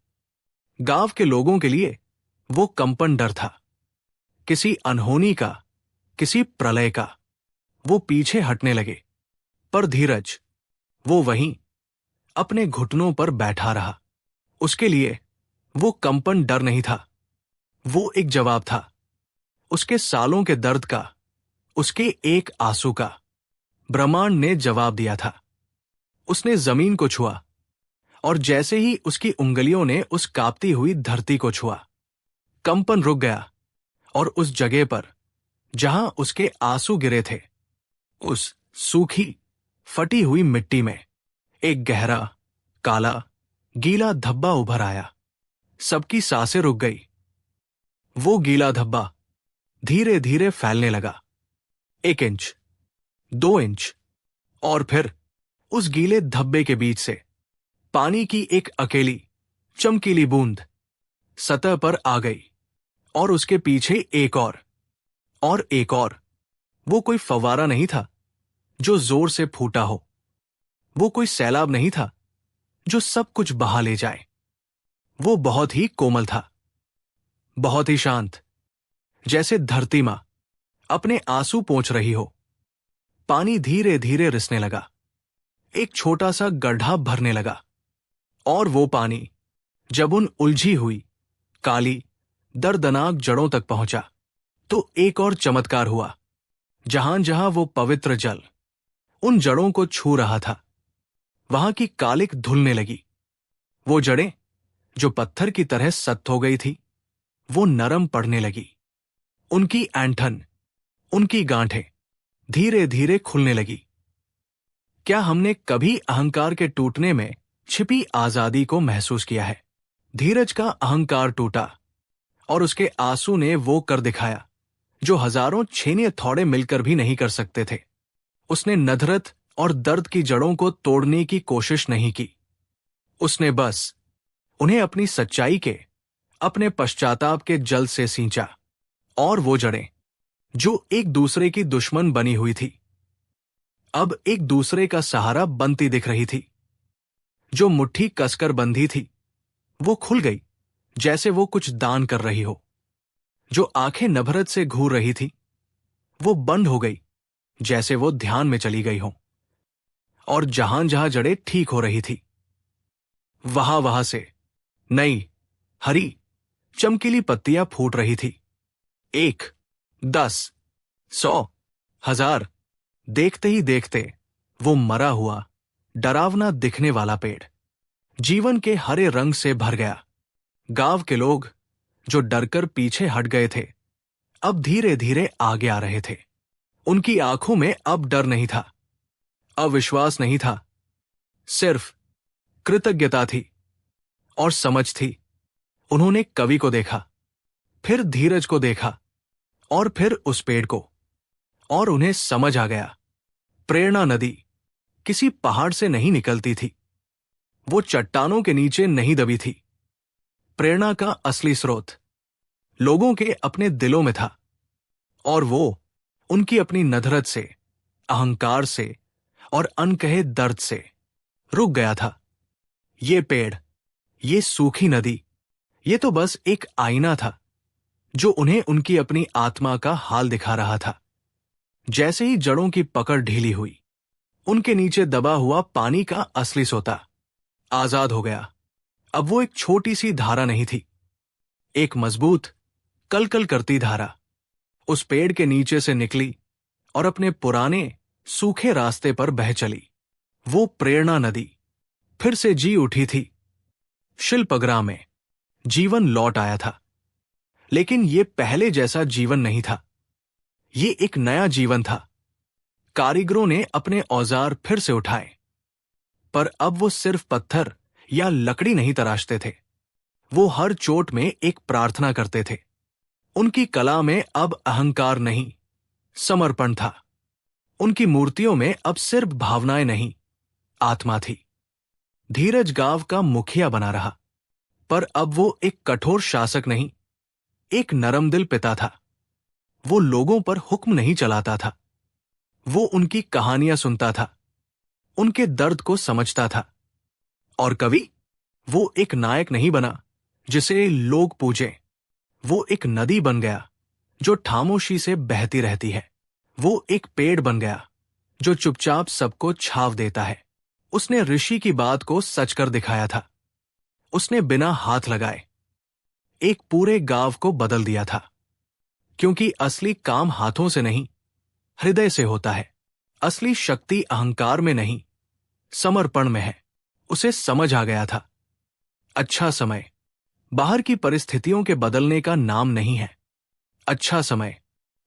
गांव के लोगों के लिए वो कंपन डर था, किसी अनहोनी का, किसी प्रलय का। वो पीछे हटने लगे, पर धीरज, वो वहीं अपने घुटनों पर बैठा रहा। उसके लिए वो कंपन डर नहीं था, वो एक जवाब था। उसके सालों के दर्द का, उसके एक आंसू का ब्रह्मांड ने जवाब दिया था। उसने जमीन को छुआ और जैसे ही उसकी उंगलियों ने उस कांपती हुई धरती को छुआ, कंपन रुक गया और उस जगह पर जहां उसके आंसू गिरे थे, उस सूखी फटी हुई मिट्टी में एक गहरा काला गीला धब्बा उभर आया। सबकी सांसें रुक गई। वो गीला धब्बा धीरे धीरे फैलने लगा। 1 इंच, 2 इंच, और फिर उस गीले धब्बे के बीच से पानी की एक अकेली चमकीली बूंद सतह पर आ गई, और उसके पीछे एक और एक और। वो कोई फव्वारा नहीं था जो जोर से फूटा हो। वो कोई सैलाब नहीं था जो सब कुछ बहा ले जाए। वो बहुत ही कोमल था, बहुत ही शांत, जैसे धरती मां अपने आंसू पोंछ रही हो। पानी धीरे धीरे रिसने लगा, एक छोटा सा गड्ढा भरने लगा, और वो पानी जब उन उलझी हुई काली दर्दनाक जड़ों तक पहुंचा तो एक और चमत्कार हुआ। जहां जहां वो पवित्र जल उन जड़ों को छू रहा था, वहां की कालिक धुलने लगी। वो जड़ें जो पत्थर की तरह सख्त हो गई थी, वो नरम पड़ने लगी। उनकी ऐंठन, उनकी गांठें धीरे धीरे खुलने लगी। क्या हमने कभी अहंकार के टूटने में छिपी आजादी को महसूस किया है? धीरज का अहंकार टूटा और उसके आंसू ने वो कर दिखाया जो हजारों छेने थौड़े मिलकर भी नहीं कर सकते थे। उसने नफरत और दर्द की जड़ों को तोड़ने की कोशिश नहीं की। उसने बस उन्हें अपनी सच्चाई के, अपने पश्चाताप के जल से सींचा। और वो जड़ें जो एक दूसरे की दुश्मन बनी हुई थी, अब एक दूसरे का सहारा बनती दिख रही थी। जो मुट्ठी कसकर बंधी थी, वो खुल गई जैसे वो कुछ दान कर रही हो। जो आंखें नफरत से घूर रही थी, वो बंद हो गई जैसे वो ध्यान में चली गई हो। और जहां जहां जड़ें ठीक हो रही थी, वहां वहां से नई हरी चमकीली पत्तियां फूट रही थी। 1, 10, 100, 1000। देखते ही देखते वो मरा हुआ, डरावना दिखने वाला पेड़ जीवन के हरे रंग से भर गया। गांव के लोग जो डरकर पीछे हट गए थे, अब धीरे धीरे आगे आ रहे थे। उनकी आंखों में अब डर नहीं था, अविश्वास नहीं था, सिर्फ कृतज्ञता थी और समझ थी। उन्होंने कवि को देखा, फिर धीरज को देखा, और फिर उस पेड़ को, और उन्हें समझ आ गया। प्रेरणा नदी किसी पहाड़ से नहीं निकलती थी, वो चट्टानों के नीचे नहीं दबी थी। प्रेरणा का असली स्रोत लोगों के अपने दिलों में था, और वो उनकी अपनी नफरत से, अहंकार से और अनकहे दर्द से रुक गया था। ये पेड़, ये सूखी नदी, ये तो बस एक आईना था जो उन्हें उनकी अपनी आत्मा का हाल दिखा रहा था। जैसे ही जड़ों की पकड़ ढीली हुई, उनके नीचे दबा हुआ पानी का असली सोता आजाद हो गया। अब वो एक छोटी सी धारा नहीं थी, एक मजबूत कलकल करती धारा उस पेड़ के नीचे से निकली और अपने पुराने सूखे रास्ते पर बह चली। वो प्रेरणा नदी फिर से जी उठी थी। शिल्पग्राह में जीवन लौट आया था, लेकिन ये पहले जैसा जीवन नहीं था। ये एक नया जीवन था। कारीगरों ने अपने औजार फिर से उठाए, पर अब वो सिर्फ पत्थर या लकड़ी नहीं तराशते थे, वो हर चोट में एक प्रार्थना करते थे। उनकी कला में अब अहंकार नहीं, समर्पण था। उनकी मूर्तियों में अब सिर्फ भावनाएं नहीं, आत्मा थी। धीरज गांव का मुखिया बना रहा, पर अब वो एक कठोर शासक नहीं, एक नरम दिल पिता था। वो लोगों पर हुक्म नहीं चलाता था, वो उनकी कहानियां सुनता था, उनके दर्द को समझता था। और कवि, वो एक नायक नहीं बना जिसे लोग पूजें, वो एक नदी बन गया जो खामोशी से बहती रहती है। वो एक पेड़ बन गया जो चुपचाप सबको छाव देता है। उसने ऋषि की बात को सच कर दिखाया था। उसने बिना हाथ लगाए एक पूरे गांव को बदल दिया था, क्योंकि असली काम हाथों से नहीं, हृदय से होता है। असली शक्ति अहंकार में नहीं, समर्पण में है। उसे समझ आ गया था, अच्छा समय बाहर की परिस्थितियों के बदलने का नाम नहीं है। अच्छा समय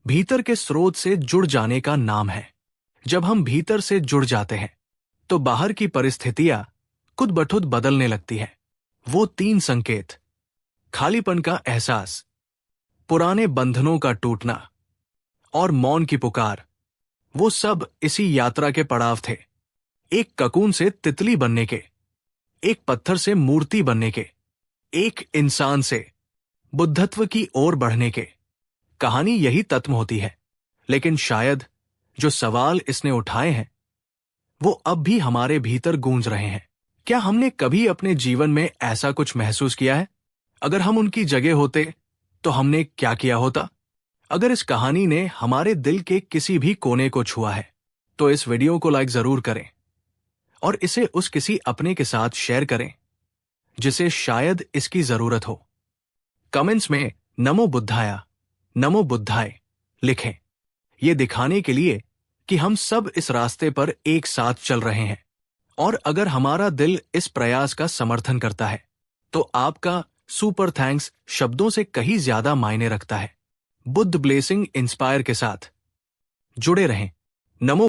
भीतर के स्रोत से जुड़ जाने का नाम है। जब हम भीतर से जुड़ जाते हैं तो बाहर की परिस्थितियां खुद ब खुद बदलने लगती है। वो 3 संकेत, खालीपन का एहसास, पुराने बंधनों का टूटना और मौन की पुकार, वो सब इसी यात्रा के पड़ाव थे। एक ककून से तितली बनने के, एक पत्थर से मूर्ति बनने के, एक इंसान से बुद्धत्व की ओर बढ़ने के। कहानी यही तत्म होती है। लेकिन शायद जो सवाल इसने उठाए हैं वो अब भी हमारे भीतर गूंज रहे हैं। क्या हमने कभी अपने जीवन में ऐसा कुछ महसूस किया है? अगर हम उनकी जगह होते तो हमने क्या किया होता? अगर इस कहानी ने हमारे दिल के किसी भी कोने को छुआ है तो इस वीडियो को लाइक जरूर करें और इसे उस किसी अपने के साथ शेयर करें जिसे शायद इसकी जरूरत हो। कमेंट्स में नमो बुद्धाया, नमो बुद्धाय लिखें, ये दिखाने के लिए कि हम सब इस रास्ते पर एक साथ चल रहे हैं। और अगर हमारा दिल इस प्रयास का समर्थन करता है तो आपका सुपर थैंक्स शब्दों से कहीं ज्यादा मायने रखता है। बुद्ध ब्लेसिंग इंस्पायर के साथ जुड़े रहें। नमो